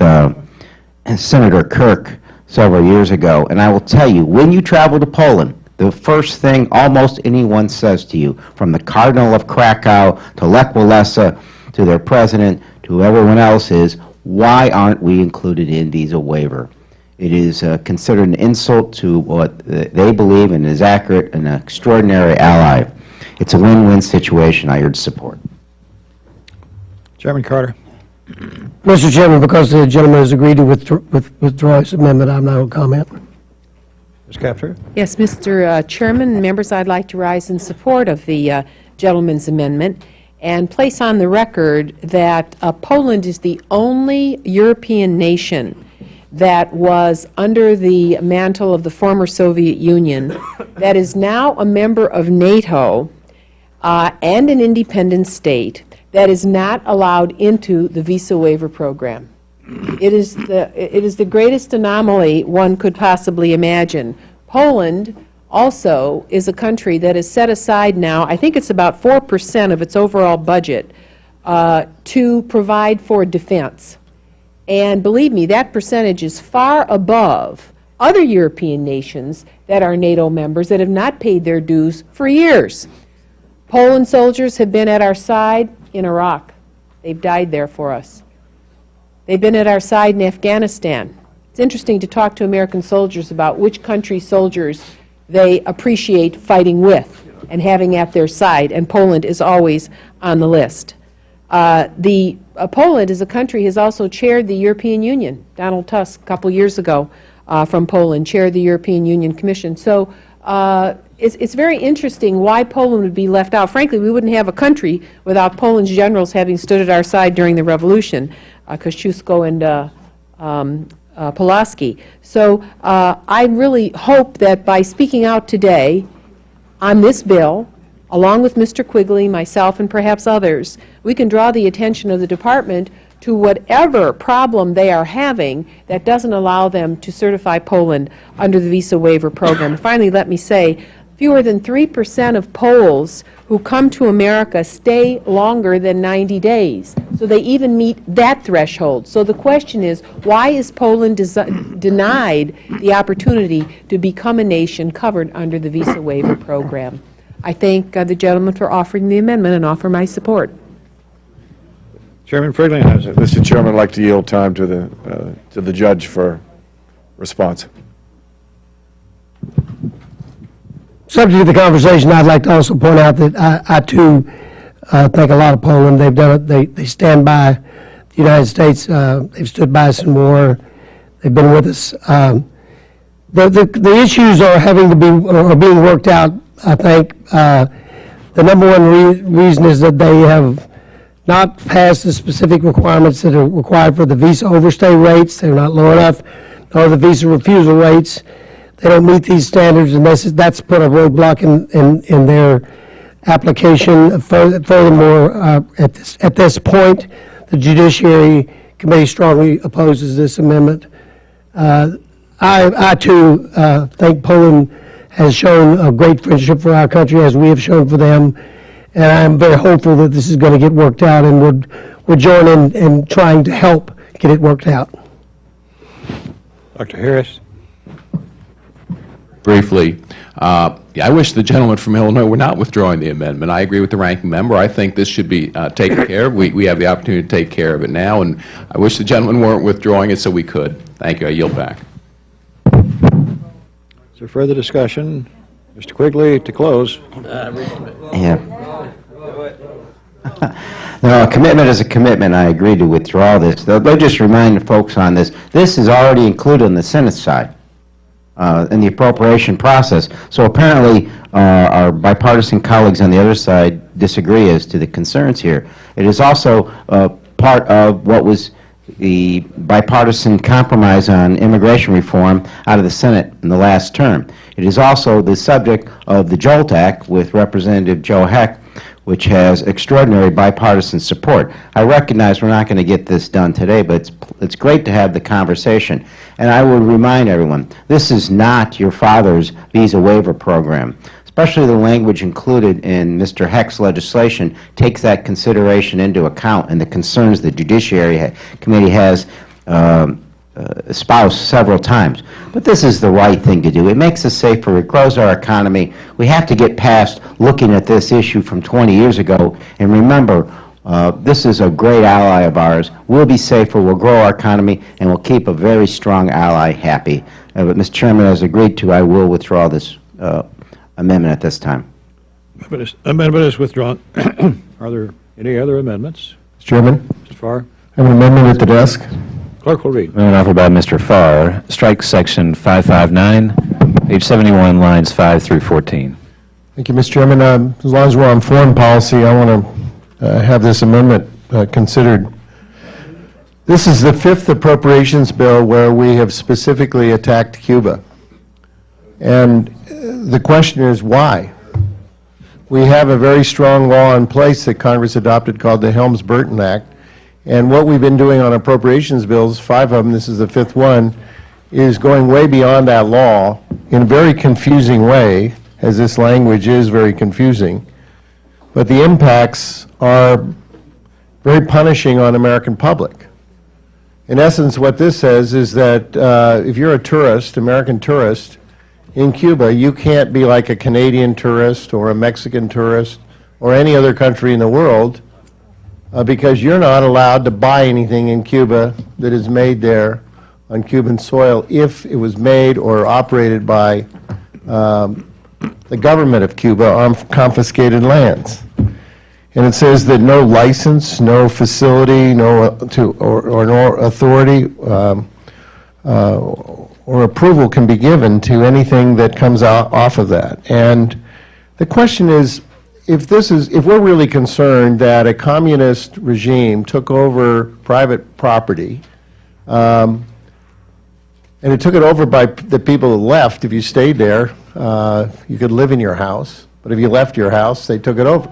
Senator Kirk several years ago, and I will tell you, when you travel to Poland, the first thing almost anyone says to you, from the Cardinal of Krakow to Lech Walesa to their president to everyone else, is, why aren't we included in Visa Waiver? It is considered an insult to what they believe and is accurate, an extraordinary ally. It's a win-win situation. I urge support. Chairman Carter. Mr. Chairman, because the gentleman has agreed to withdraw his amendment, I'm not going to comment. Ms. Kaptur. Yes, Mr. Chairman and members, I'd like to rise in support of the gentleman's amendment and place on the record that Poland is the only European nation that was under the mantle of the former Soviet Union that is now a member of NATO and an independent state that is not allowed into the Visa Waiver Program. It is the greatest anomaly one could possibly imagine. Poland also is a country that has set aside now, I think it's about 4% of its overall budget to provide for defense. And believe me, that percentage is far above other European nations that are NATO members that have not paid their dues for years. Poland soldiers have been at our side in Iraq. They've died there for us. They've been at our side in Afghanistan. It's interesting to talk to American soldiers about which country's soldiers they appreciate fighting with and having at their side, and Poland is always on the list. Poland as a country has also chaired the European Union. Donald Tusk, a couple years ago from Poland, chaired the European Union Commission. So it's very interesting why Poland would be left out. Frankly, we wouldn't have a country without Poland's generals having stood at our side during the revolution, Kosciuszko and Pulaski. So I really hope that by speaking out today on this bill, along with Mr. Quigley, myself, and perhaps others, we can draw the attention of the department to whatever problem they are having that doesn't allow them to certify Poland under the visa waiver program. Finally, let me say, fewer than 3% of Poles who come to America stay longer than 90 days. So they even meet that threshold. So the question is, why is Poland denied the opportunity to become a nation covered under the visa waiver program? I thank the gentleman for offering the amendment and offer my support. Chairman Friedland has it. Mr. Chairman, I'd like to yield time to the judge for response. Subject to the conversation, I'd like to also point out that I too think a lot of Poland. They've done it. They stand by the United States. They've stood by us in war. They've been with us. The issues are being worked out. I think the number one reason is that they have not passed the specific requirements that are required for the visa overstay rates. They're not low enough, nor the visa refusal rates. They don't meet these standards, and that's put a roadblock in their application. Furthermore, at this point, the Judiciary Committee strongly opposes this amendment. I too think Poland has shown a great friendship for our country, as we have shown for them, and I'm very hopeful that this is going to get worked out, and would join in trying to help get it worked out. Dr. Harris? Briefly, I wish the gentleman from Illinois were not withdrawing the amendment. I agree with the ranking member. I think this should be taken care of. We have the opportunity to take care of it now, and I wish the gentleman weren't withdrawing it so we could. Thank you. I yield back. Is there further discussion? Mr. Quigley, to close. Yeah. No, a commitment is a commitment. I agree to withdraw this. They'll just remind folks on this. This is already included on the Senate side in the appropriation process. So apparently our bipartisan colleagues on the other side disagree as to the concerns here. It is also part of what was the bipartisan compromise on immigration reform out of the Senate in the last term. It is also the subject of the JOLT Act with Representative Joe Heck, which has extraordinary bipartisan support. I recognize we're not going to get this done today, but it's great to have the conversation. And I would remind everyone, this is not your father's visa waiver program. Especially the language included in Mr. Heck's legislation takes that consideration into account and the concerns the Judiciary Committee has espoused several times. But this is the right thing to do. It makes us safer. It grows our economy. We have to get past looking at this issue from 20 years ago and remember this is a great ally of ours. We'll be safer, we'll grow our economy, and we'll keep a very strong ally happy. But Mr. Chairman, as agreed to, I will withdraw this amendment at this time. Amendment is withdrawn. Are there any other amendments? Mr. Chairman? Mr. Farr? I have an amendment at the desk. Clerk will read. Amendment offered by Mr. Farr, strike section 559, page 71, lines 5 through 14. Thank you, Mr. Chairman. As long as we're on foreign policy, I want to have this amendment considered. This is the fifth appropriations bill where we have specifically attacked Cuba. And the question is why? We have a very strong law in place that Congress adopted called the Helms-Burton Act. And what we've been doing on appropriations bills, 5 of them, this is the 5th one, is going way beyond that law in a very confusing way, as this language is very confusing. But the impacts are very punishing on American public. In essence, what this says is that if you're a tourist, American tourist, in Cuba, you can't be like a Canadian tourist or a Mexican tourist or any other country in the world because you're not allowed to buy anything in Cuba that is made there on Cuban soil if it was made or operated by the government of Cuba on confiscated lands. And it says that no license, no facility, no authority or approval can be given to anything that comes out off of that. And the question is, if we're really concerned that a communist regime took over private property, and it took it over by the people that left. If you stayed there, you could live in your house. But if you left your house, they took it over,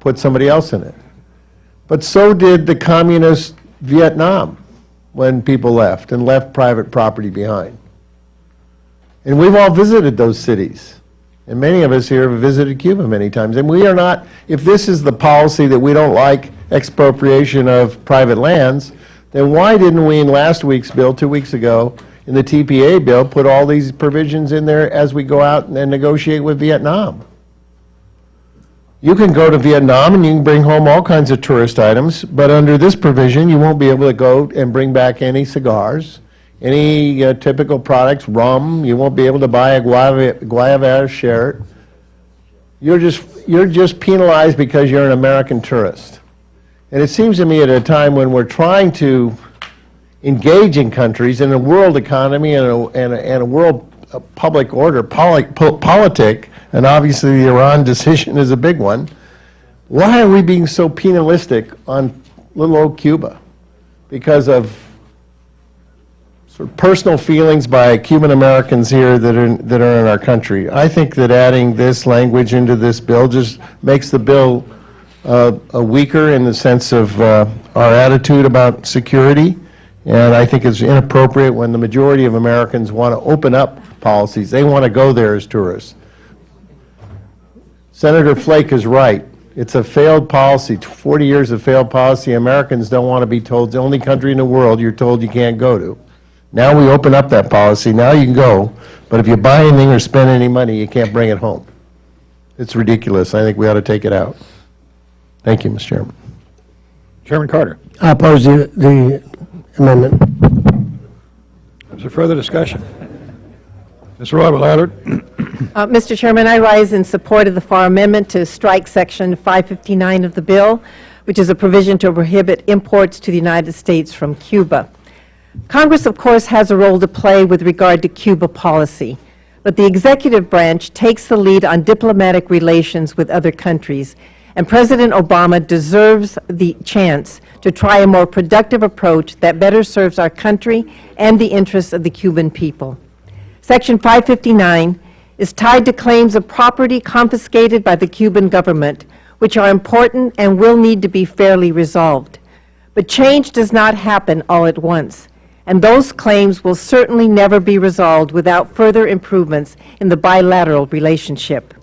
put somebody else in it. But so did the communist Vietnam when people left and left private property behind. And we've all visited those cities. And many of us here have visited Cuba many times. And we are not, if this is the policy that we don't like expropriation of private lands, then why didn't we in last week's bill, 2 weeks ago, in the TPA bill, put all these provisions in there as we go out and negotiate with Vietnam? You can go to Vietnam and you can bring home all kinds of tourist items, but under this provision, you won't be able to go and bring back any cigars, any typical products, rum. You won't be able to buy a Guayabera shirt. You're just penalized because you're an American tourist. And it seems to me at a time when we're trying to engage in countries in a world economy and a world public order politic, and obviously the Iran decision is a big one, why are we being so penalistic on little old Cuba? Because of sort of personal feelings by Cuban Americans here that are in our country. I think that adding this language into this bill just makes the bill weaker in the sense of our attitude about security, and I think it's inappropriate when the majority of Americans want to open up policies. They want to go there as tourists. Senator Flake is right. It's a failed policy, 40 years of failed policy. Americans don't want to be told, it's the only country in the world you're told you can't go to. Now we open up that policy, now you can go, but if you buy anything or spend any money, you can't bring it home. It's ridiculous. I think we ought to take it out. Thank you, Mr. Chairman. Chairman Carter. I oppose the amendment. Is there further discussion? Ms. Roybal-Allard. Mr. Chairman, I rise in support of the FAR amendment to strike Section 559 of the bill, which is a provision to prohibit imports to the United States from Cuba. Congress, of course, has a role to play with regard to Cuba policy, but the executive branch takes the lead on diplomatic relations with other countries, and President Obama deserves the chance to try a more productive approach that better serves our country and the interests of the Cuban people. Section 559 is tied to claims of property confiscated by the Cuban government, which are important and will need to be fairly resolved. But change does not happen all at once, and those claims will certainly never be resolved without further improvements in the bilateral relationship.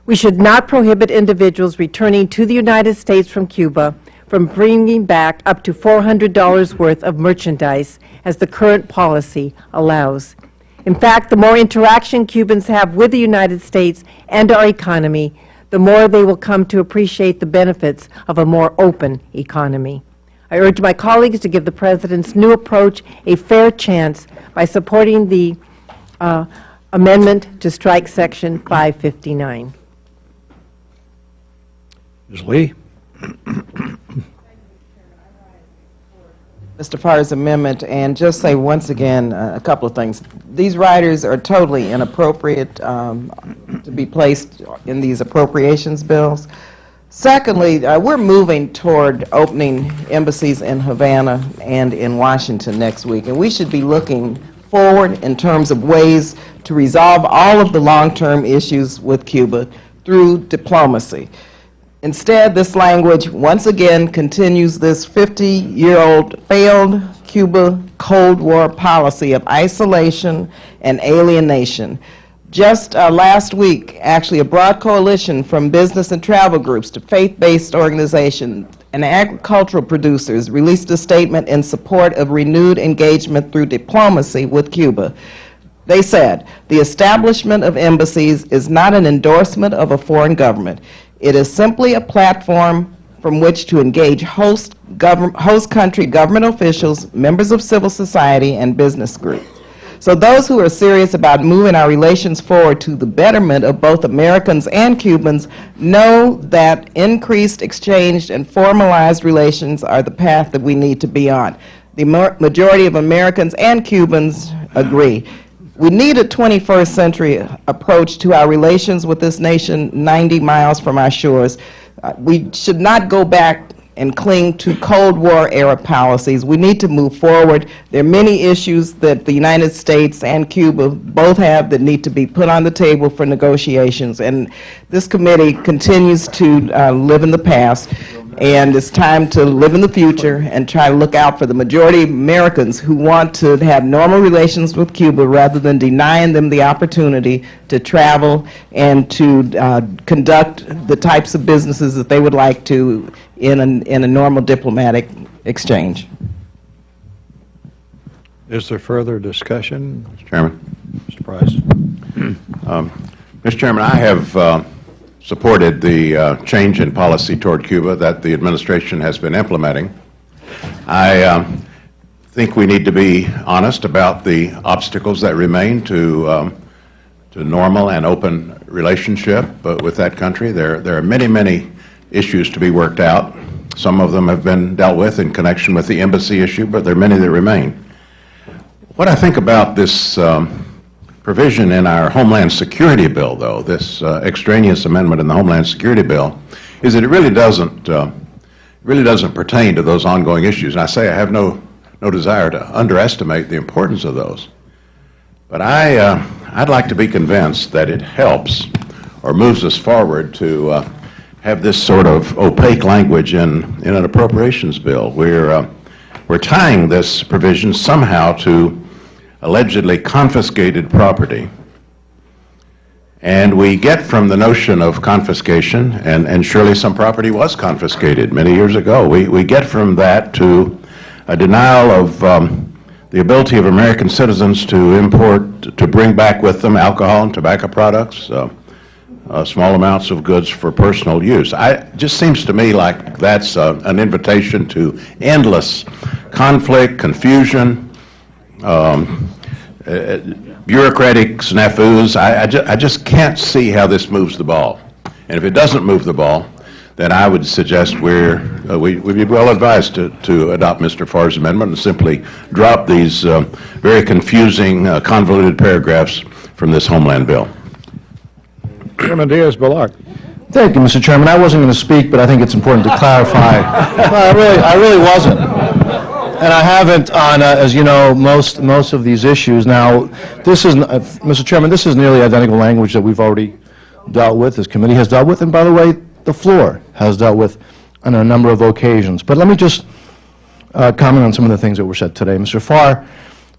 We should not prohibit individuals returning to the United States from Cuba from bringing back up to $400 worth of merchandise, as the current policy allows. In fact, the more interaction Cubans have with the United States and our economy, the more they will come to appreciate the benefits of a more open economy. I urge my colleagues to give the President's new approach a fair chance by supporting the amendment to strike Section 559. Ms. Lee. Mr. Farr's amendment, and just say once again a couple of things. These riders are totally inappropriate to be placed in these appropriations bills. Secondly, we're moving toward opening embassies in Havana and in Washington next week, and we should be looking forward in terms of ways to resolve all of the long-term issues with Cuba through diplomacy. Instead, this language once again continues this 50-year-old failed Cuba Cold War policy of isolation and alienation. Just last week, actually, a broad coalition from business and travel groups to faith-based organizations and agricultural producers released a statement in support of renewed engagement through diplomacy with Cuba. They said, "The establishment of embassies is not an endorsement of a foreign government. It is simply a platform from which to engage host country government officials, members of civil society, and business groups." So those who are serious about moving our relations forward to the betterment of both Americans and Cubans know that increased exchange and formalized relations are the path that we need to be on. The majority of Americans and Cubans agree. We need a 21st century approach to our relations with this nation 90 miles from our shores. We should not go back and cling to Cold War era policies. We need to move forward. There are many issues that the United States and Cuba both have that need to be put on the table for negotiations. And this committee continues to live in the past, and it's time to live in the future and try to look out for the majority of Americans who want to have normal relations with Cuba rather than denying them the opportunity to travel and to conduct the types of businesses that they would like to in a normal diplomatic exchange. Is there further discussion? Mr. Chairman. Mr. Price. Mr. Chairman, I have supported the change in policy toward Cuba that the administration has been implementing. I think we need to be honest about the obstacles that remain to normal and open relationship with that country. There are many, many issues to be worked out. Some of them have been dealt with in connection with the embassy issue, but there are many that remain. What I think about this provision in our Homeland Security bill, though, this extraneous amendment in the Homeland Security bill, is that it really doesn't pertain to those ongoing issues. And I say I have no desire to underestimate the importance of those. But I'd like to be convinced that it helps or moves us forward to have this sort of opaque language in an appropriations bill. We're tying this provision somehow to allegedly confiscated property. And we get from the notion of confiscation, and surely some property was confiscated many years ago, we get from that to a denial of the ability of American citizens to bring back with them alcohol and tobacco products, small amounts of goods for personal use. It just seems to me like that's an invitation to endless conflict, confusion, bureaucratic snafus. I just can't see how this moves the ball. And if it doesn't move the ball, then I would suggest we'd be well advised to adopt Mr. Farr's amendment and simply drop these very confusing, convoluted paragraphs from this Homeland bill. Chairman Diaz-Balart. Thank you, Mr. Chairman. I wasn't going to speak, but I think it's important to clarify. No, I really wasn't. And I haven't on, as you know, most of these issues. Now, this is, Mr. Chairman, this is nearly identical language that we've already dealt with, this committee has dealt with, and by the way, the floor has dealt with on a number of occasions. But let me just comment on some of the things that were said today. Mr. Farr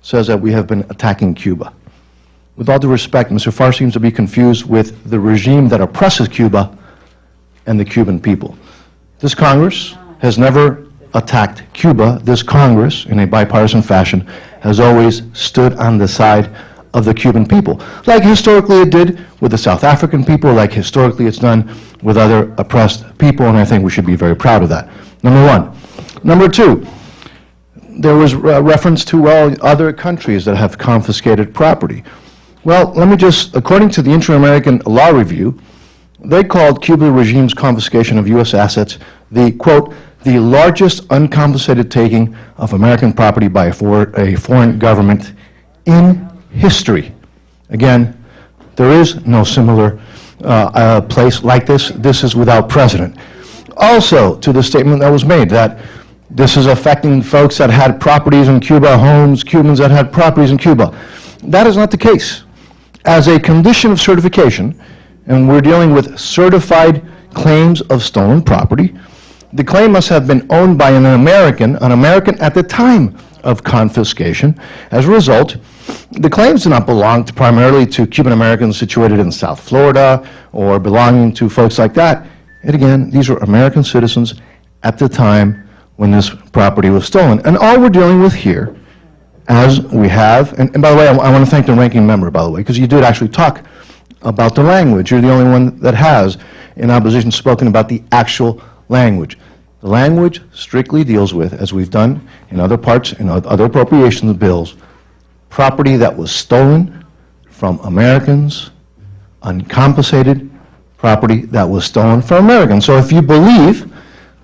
says that we have been attacking Cuba. With all due respect, Mr. Farr seems to be confused with the regime that oppresses Cuba and the Cuban people. This Congress has never attacked Cuba. This Congress, in a bipartisan fashion, has always stood on the side of the Cuban people, like historically it did with the South African people, like historically it's done with other oppressed people, and I think we should be very proud of that, number one. Number two, there was reference to, well, other countries that have confiscated property. Well, let me just, according to the Inter-American Law Review, they called Cuba regime's confiscation of U.S. assets the, quote, the largest uncompensated taking of American property by a foreign government in history. Again, there is no similar place like this. This is without precedent. Also, to the statement that was made that this is affecting folks that had properties in Cuba, homes, Cubans that had properties in Cuba. That is not the case. As a condition of certification, and we're dealing with certified claims of stolen property, the claim must have been owned by an American at the time of confiscation. As a result, the claims do not belong primarily to Cuban Americans situated in South Florida or belonging to folks like that. And again, these were American citizens at the time when this property was stolen. And all we're dealing with here, as we have, and by the way, I want to thank the ranking member, by the way, because you did actually talk about the language. You're the only one that has, in opposition, spoken about the actual language. The language strictly deals with, as we've done in other parts, in other appropriations bills, property that was stolen from Americans, uncompensated property that was stolen from Americans. So if you believe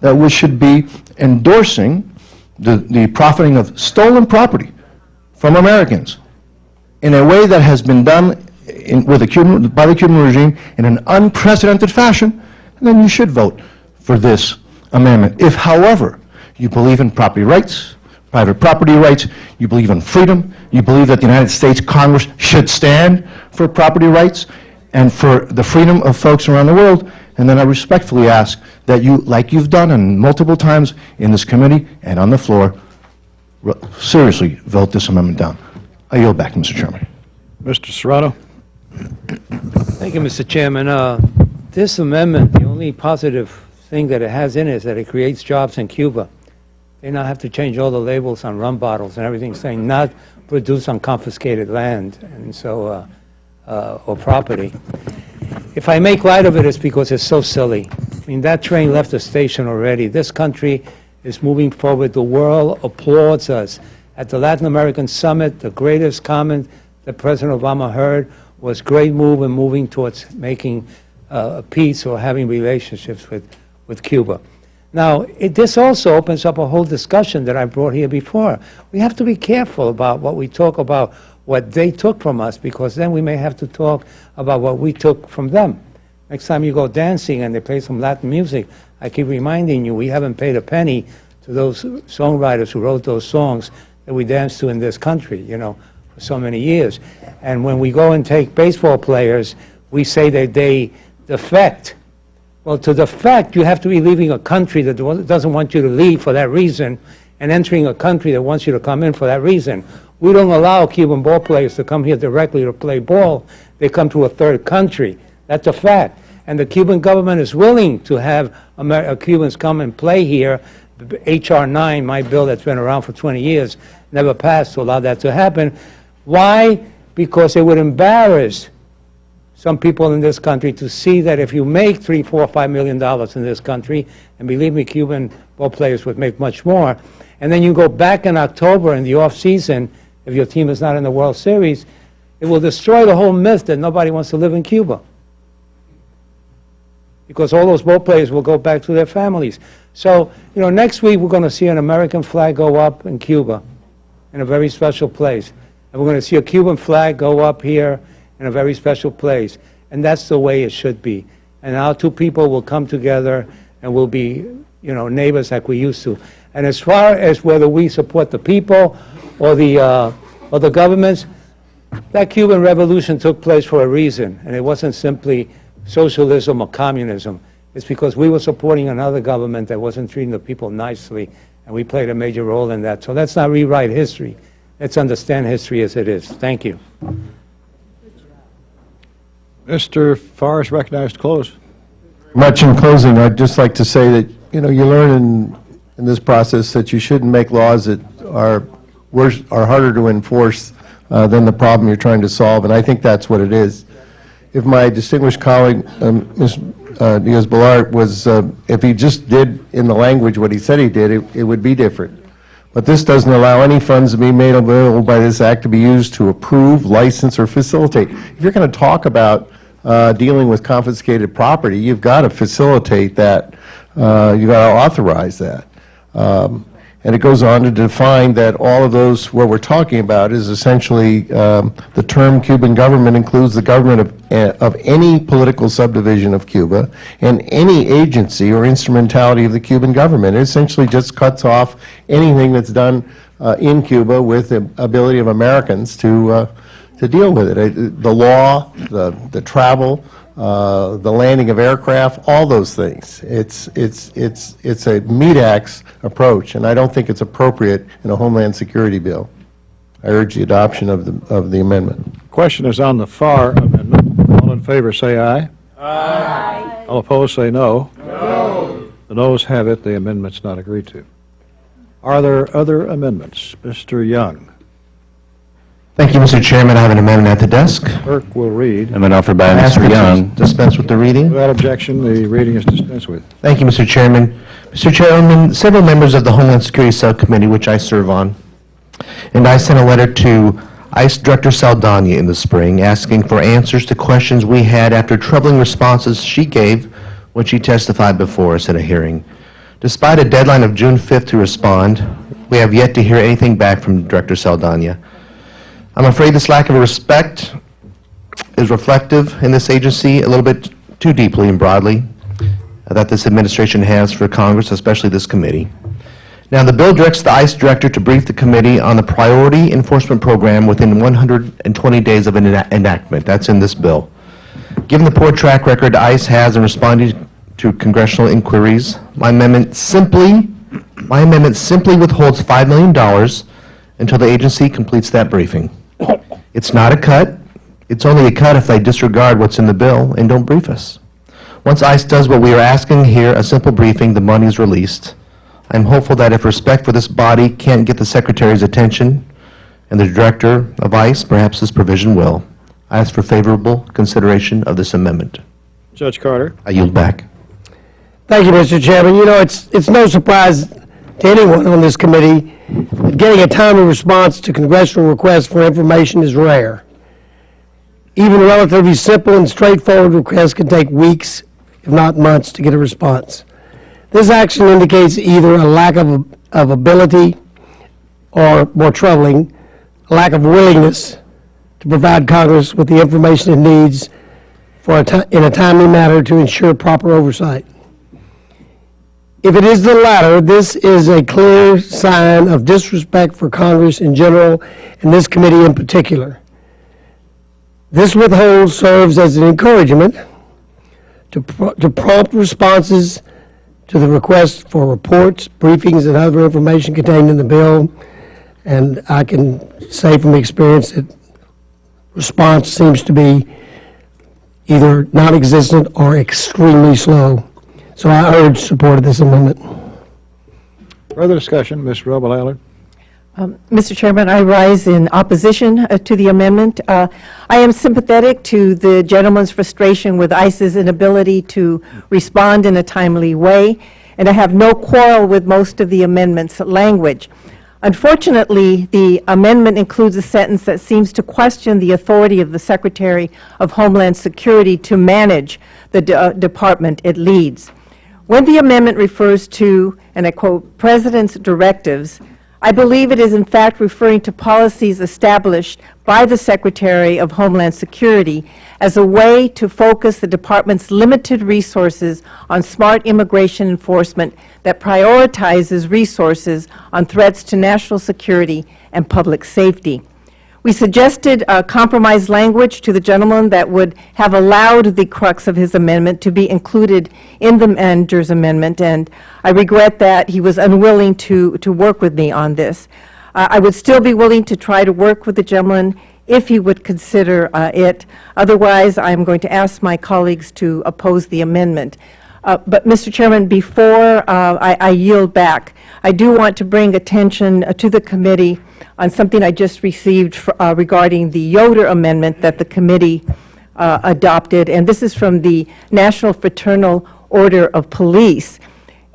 that we should be endorsing the profiting of stolen property from Americans in a way that has been done by the Cuban regime in an unprecedented fashion, then you should vote for this amendment. If, however, you believe in property rights, private property rights, you believe in freedom, you believe that the United States Congress should stand for property rights and for the freedom of folks around the world, and then I respectfully ask that you, like you've done and multiple times in this committee and on the floor, seriously vote this amendment down. I yield back, Mr. Chairman. Mr. Serrano? Thank you, Mr. Chairman. This amendment, the only positive thing that it has in it is that it creates jobs in Cuba. They now have to change all the labels on rum bottles and everything saying not produced on confiscated land and so or property. If I make light of it, it's because it's so silly. I mean, that train left the station already. This country is moving forward. The world applauds us. At the Latin American summit, the greatest comment that President Obama heard was great move in moving towards making peace or having relationships with Cuba. Now, this also opens up a whole discussion that I brought here before. We have to be careful about what we talk about, what they took from us, because then we may have to talk about what we took from them. Next time you go dancing and they play some Latin music, I keep reminding you, we haven't paid a penny to those songwriters who wrote those songs that we danced to in this country, you know, for so many years. And when we go and take baseball players, we say that they defect. Well, to defect, you have to be leaving a country that doesn't want you to leave for that reason and entering a country that wants you to come in for that reason. We don't allow Cuban ball players to come here directly to play ball. They come to a third country. That's a fact. And the Cuban government is willing to have Cubans come and play here. H.R. 9, my bill that's been around for 20 years, never passed to allow that to happen. Why? Because it would embarrass some people in this country to see that if you make $3, $4, $5 million in this country, and believe me, Cuban ball players would make much more, and then you go back in October in the off-season, if your team is not in the World Series, it will destroy the whole myth that nobody wants to live in Cuba. Because all those ball players will go back to their families. So, you know, next week we're going to see an American flag go up in Cuba in a very special place. And we're going to see a Cuban flag go up here in a very special place. And that's the way it should be. And our two people will come together and we'll be, you know, neighbors like we used to. And as far as whether we support the people or the governments, that Cuban Revolution took place for a reason. And it wasn't simply socialism or communism. It's because we were supporting another government that wasn't treating the people nicely, and we played a major role in that. So let's not rewrite history. Let's understand history as it is. Thank you. Mr. Farr is recognized to close. Much in closing, I'd just like to say that, you know, you learn in this process that you shouldn't make laws that are harder to enforce than the problem you're trying to solve, and I think that's what it is. If my distinguished colleague, Ms. Diaz-Balart, if he just did in the language what he said he did, it would be different. But this doesn't allow any funds to be made available by this act to be used to approve, license, or facilitate. If you're going to talk about dealing with confiscated property, you've got to facilitate that. You've got to authorize that. And it goes on to define that all of those, what we're talking about is essentially the term Cuban government includes the government of any political subdivision of Cuba and any agency or instrumentality of the Cuban government. It essentially just cuts off anything that's done in Cuba with the ability of Americans to deal with it. The law, the travel, the landing of aircraft, all those things. It's a meat-axe approach, and I don't think it's appropriate in a Homeland Security bill. I urge the adoption of the amendment. Question is on the Farr amendment. All in favor say aye. Aye. All opposed say no. No. The noes have it. The amendment's not agreed to. Are there other amendments? Mr. Young. Thank you, Mr. Chairman. I have an amendment at the desk. Clerk will read. Amendment offered by Mr. Young. Dispense with the reading. Without objection, the reading is dispensed with. Thank you, Mr. Chairman. Mr. Chairman, several members of the Homeland Security Subcommittee, which I serve on, and I sent a letter to ICE Director Saldana in the spring asking for answers to questions we had after troubling responses she gave when she testified before us at a hearing. Despite a deadline of June 5th to respond, We have yet to hear anything back from Director Saldana. I'm afraid this lack of respect is reflective in this agency a little bit too deeply and broadly that this administration has for Congress, especially this committee. Now, the bill directs the ICE director to brief the committee on the priority enforcement program within 120 days of enactment. That's in this bill. Given the poor track record ICE has in responding to congressional inquiries, my amendment simply withholds $5 million until the agency completes that briefing. It's not a cut. It's only a cut if they disregard what's in the bill and don't brief us. Once ICE does what we are asking here, a simple briefing, the money is released. I'm hopeful that if respect for this body can't get the Secretary's attention and the Director of ICE, perhaps this provision will. I ask for favorable consideration of this amendment. Judge Carter. I yield back. Thank you, Mr. Chairman. You know, it's no surprise to anyone on this committee that getting a timely response to congressional requests for information is rare. Even relatively simple and straightforward requests can take weeks, if not months, to get a response. This action indicates either a lack of ability or, more troubling, a lack of willingness to provide Congress with the information it needs in a timely manner to ensure proper oversight. If it is the latter, this is a clear sign of disrespect for Congress in general and this committee in particular. This withhold serves as an encouragement to prompt responses to the request for reports, briefings, and other information contained in the bill. And I can say from experience that response seems to be either non-existent or extremely slow. So I urge support of this amendment. Further discussion, Ms. Robel-Allard. Mr. Chairman, I rise in opposition to the amendment. I am sympathetic to the gentleman's frustration with ICE's inability to respond in a timely way, and I have no quarrel with most of the amendment's language. Unfortunately, the amendment includes a sentence that seems to question the authority of the Secretary of Homeland Security to manage the department it leads. When the amendment refers to, and I quote, President's directives, I believe it is in fact referring to policies established by the Secretary of Homeland Security as a way to focus the department's limited resources on smart immigration enforcement that prioritizes resources on threats to national security and public safety. We suggested compromise language to the gentleman that would have allowed the crux of his amendment to be included in the manager's amendment, and I regret that he was unwilling to work with me on this. I would still be willing to try to work with the gentleman if he would consider it. Otherwise, I'm going to ask my colleagues to oppose the amendment. But, Mr. Chairman, before I yield back, I do want to bring attention to the committee on something I just received regarding the Yoder amendment that the committee adopted, and this is from the National Fraternal Order of Police.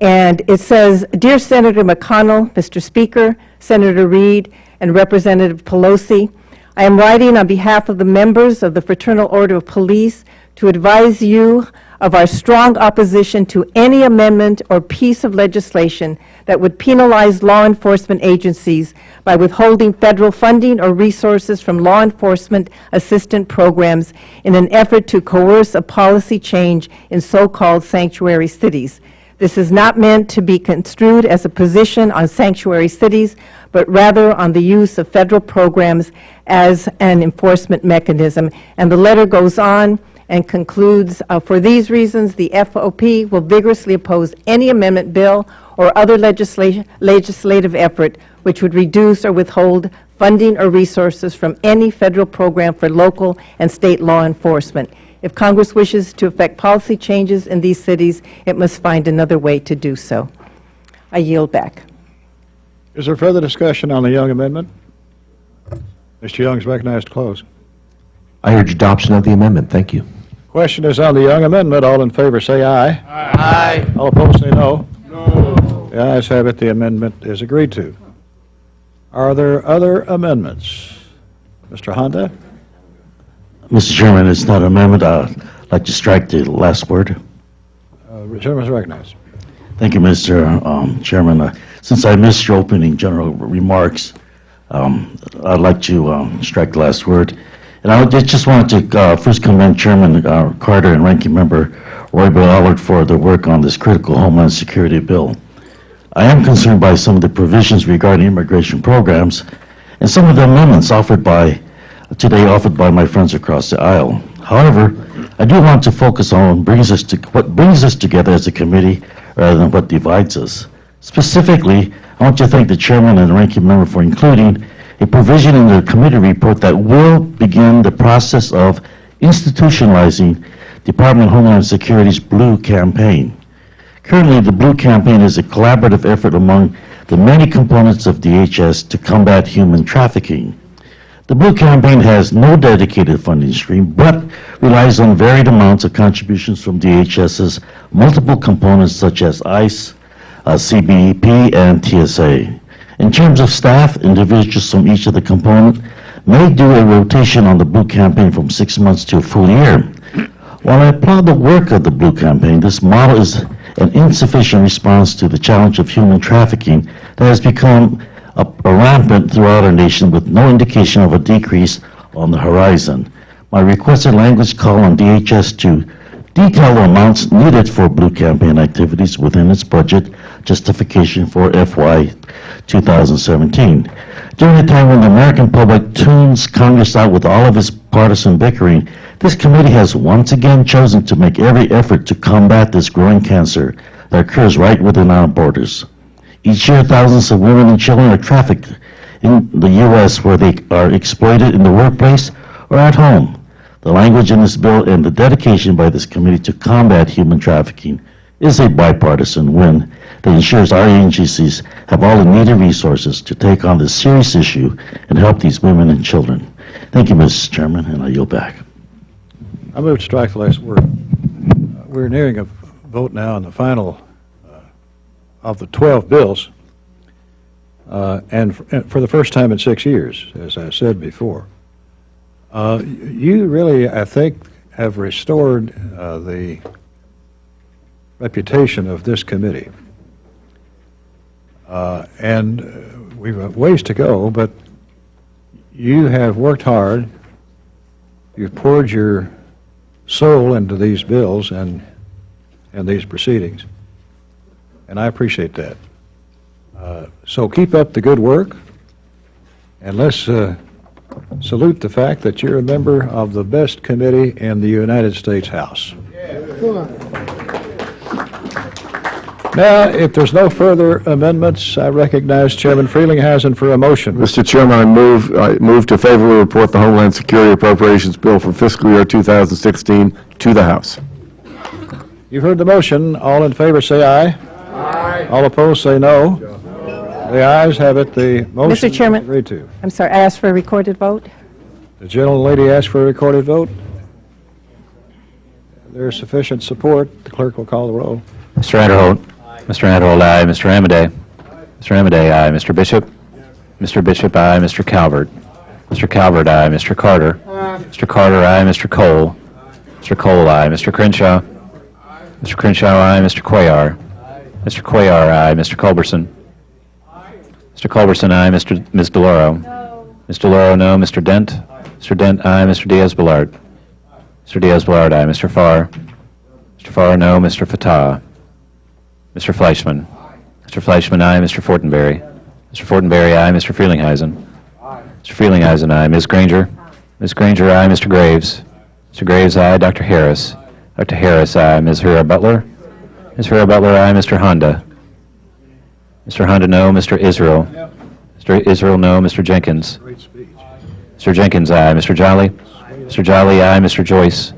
And it says, Dear Senator McConnell, Mr. Speaker, Senator Reid, and Representative Pelosi, I am writing on behalf of the members of the Fraternal Order of Police to advise you of our strong opposition to any amendment or piece of legislation that would penalize law enforcement agencies by withholding federal funding or resources from law enforcement assistant programs in an effort to coerce a policy change in so-called sanctuary cities. This is not meant to be construed as a position on sanctuary cities, but rather on the use of federal programs as an enforcement mechanism. And the letter goes on and concludes, for these reasons, the FOP will vigorously oppose any amendment bill or other legislative effort which would reduce or withhold funding or resources from any federal program for local and state law enforcement. If Congress wishes to effect policy changes in these cities, it must find another way to do so. I yield back. Is there further discussion on the Young amendment? Mr. Young is recognized to close. I urge adoption of the amendment. Thank you. Question is on the Young amendment. All in favor say aye. Aye. All opposed say no. No. The ayes have it. The amendment is agreed to. Are there other amendments? Mr. Honda? Mr. Chairman, it's not an amendment. I'd like to strike the last word. The gentleman is recognized. Thank you, Mr. Chairman. since I missed your opening general remarks, I'd like to strike the last word. And I just wanted to first commend Chairman Carter and Ranking Member Roy Ballard for their work on this critical Homeland Security bill. I am concerned by some of the provisions regarding immigration programs and some of the amendments offered by my friends across the aisle. However, I do want to focus on what brings us together as a committee rather than what divides us. Specifically, I want to thank the chairman and the ranking member for including a provision in the committee report that will begin the process of institutionalizing Department of Homeland Security's Blue Campaign. Currently, the Blue Campaign is a collaborative effort among the many components of DHS to combat human trafficking. The Blue Campaign has no dedicated funding stream, but relies on varied amounts of contributions from DHS's multiple components such as ICE, CBP, and TSA. In terms of staff, individuals from each of the components may do a rotation on the Blue Campaign from 6 months to a full year. While I applaud the work of the Blue Campaign, this model is an insufficient response to the challenge of human trafficking that has become rampant throughout our nation with no indication of a decrease on the horizon. My requested language call on DHS to detail the amounts needed for Blue Campaign activities within its budget justification for FY 2017. During a time when the American public tunes Congress out with all of its partisan bickering, this committee has once again chosen to make every effort to combat this growing cancer that occurs right within our borders. Each year, thousands of women and children are trafficked in the U.S. where they are exploited in the workplace or at home. The language in this bill and the dedication by this committee to combat human trafficking is a bipartisan win that ensures our agencies have all the needed resources to take on this serious issue and help these women and children. Thank you, Mr. Chairman, and I yield back. I move to strike the last word. We're nearing a vote now on the final of the 12 bills, and for the first time in 6 years, as I said before. You really, I think, have restored the reputation of this committee. And we've got ways to go, but you have worked hard. You've poured your soul into these bills and these proceedings, and I appreciate that. So keep up the good work, and let's salute the fact that you're a member of the best committee in the United States House. Now, if there's no further amendments, I recognize Chairman Frelinghuysen for a motion. Mr. Chairman, I move to favorably report the Homeland Security Appropriations Bill for fiscal year 2016 to the House. You've heard the motion. All in favor say aye. Aye. All opposed say no. The ayes have it. The motion Mr. Chairman, is agreed to. I'm sorry, I asked for a recorded vote. The gentlelady asked for a recorded vote. There's sufficient support. The clerk will call the roll. Mr. Vanderholt. Mr. Vanderholt, aye. Mr. Amadei. Mr. Amadei, aye. Mr. Bishop. Mr. Bishop, aye. Mr. Calvert. Mr. Calvert, aye. Mr. Carter. Mr. Carter, aye. Mr. Cole. Mr. Cole, aye. Mr. Crenshaw. Mr. Crenshaw, aye. Mr. Cuellar. Mr. Cuellar, aye. Mr. Culberson. Mr. Culberson, aye. Ms. DeLauro. Ms. DeLauro, no. Mr. Dent. Mr. Dent, aye. Mr. Diaz-Balart. Mr. Diaz-Balart, aye. Mr. Farr. Mr. Farr, no. Mr. Fatah. Mr. Fleischman. Mr. Fleischman, aye. Mr. Fortenberry. Mr. Fortenberry, aye. Mr. Frelinghuysen. Mr. Frelinghuysen, aye. Ms. Granger. Ms. Granger, aye. Mr. Graves. Mr. Graves, aye. Dr. Harris. Dr. Harris, aye. Ms. Hura Butler. Ms. Hura Butler, aye. Mr. Honda. Mr. Honda, no. Mr. Israel. Mr. Israel, no. Mr. Jenkins. Mr. Jenkins, aye. Mr. Jolly. Mr. Jolly, aye. Mr. Joyce.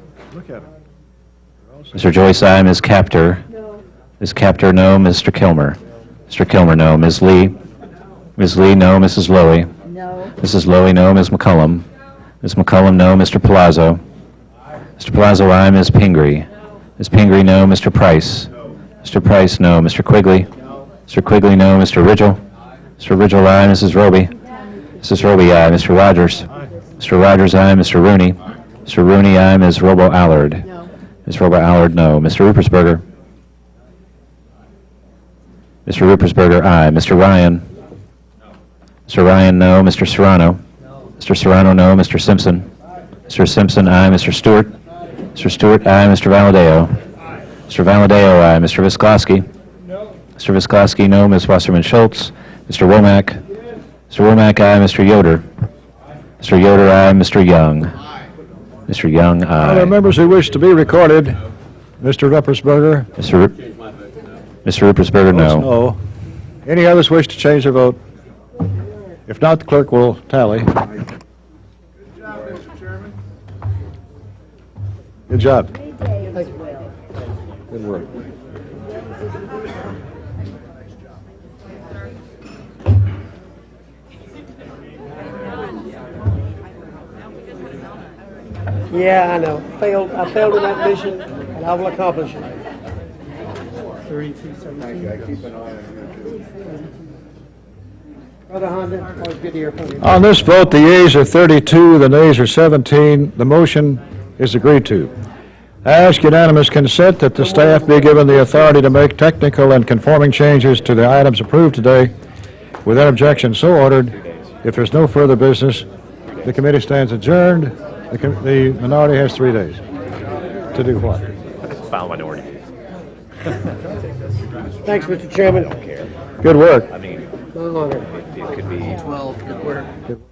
Mr. Joyce, aye. Ms. Captor. Ms. Captor, no. Mr. Kilmer. Mr. Kilmer, no. Ms. Lee. Ms. Lee, no. Mrs. Lowy. No. Mrs. Lowy, no. Ms. McCullum. Ms. McCullum, no. Mr. Palazzo. Mr. Palazzo, aye. Ms. Pingree. Ms. Pingree, no. Mr. Price. Mr. Price, no. Mr. Quigley. Mr. Quigley, no. Mr. Ridgel. Mr. Ridgel, aye. Mrs. Roby. Mrs. Roby, aye. Mr. Rogers. Mr. Rogers, aye. Mr. Rooney. Mr. Rooney, aye. Ms. Robo-Allard. Ms. Robo-Allard, no. Mr. Rupersberger. Mr. Ruppersberger, aye. Mr. Ryan? Mr. Ryan, no. Mr. Serrano? Mr. Serrano, no. Mr. Simpson? Mr. Simpson, aye. Mr. Stewart? Mr. Stewart, aye. Mr. Valadeo? Mr. Valadeo, aye. Mr. Visklosky? Mr. Visklosky, no. Ms. Wasserman Schultz? Mr. Womack? Mr. Womack, aye. Mr. Yoder? Mr. Yoder, aye. Mr. Young? Mr. Young, aye. Other members who wish to be recorded, Mr. Ruppersberger? Mr. Ruppersberger, no. No. Any others wish to change their vote? If not, the clerk will tally. Good job. Good work. Yeah, I know. I failed in that mission, and I will accomplish it. 3217. Brother Honda, always good to hear from you. On this vote, the yeas are 32, the nays are 17. The motion is agreed to. I ask unanimous consent that the staff be given the authority to make technical and conforming changes to the items approved today. Without objection, so ordered. If there's no further business, the committee stands adjourned. The minority has 3 days. To do what? File minority. Thanks, Mr. Chairman. Good work. I mean, My honor. it could be 12. Good work. Good.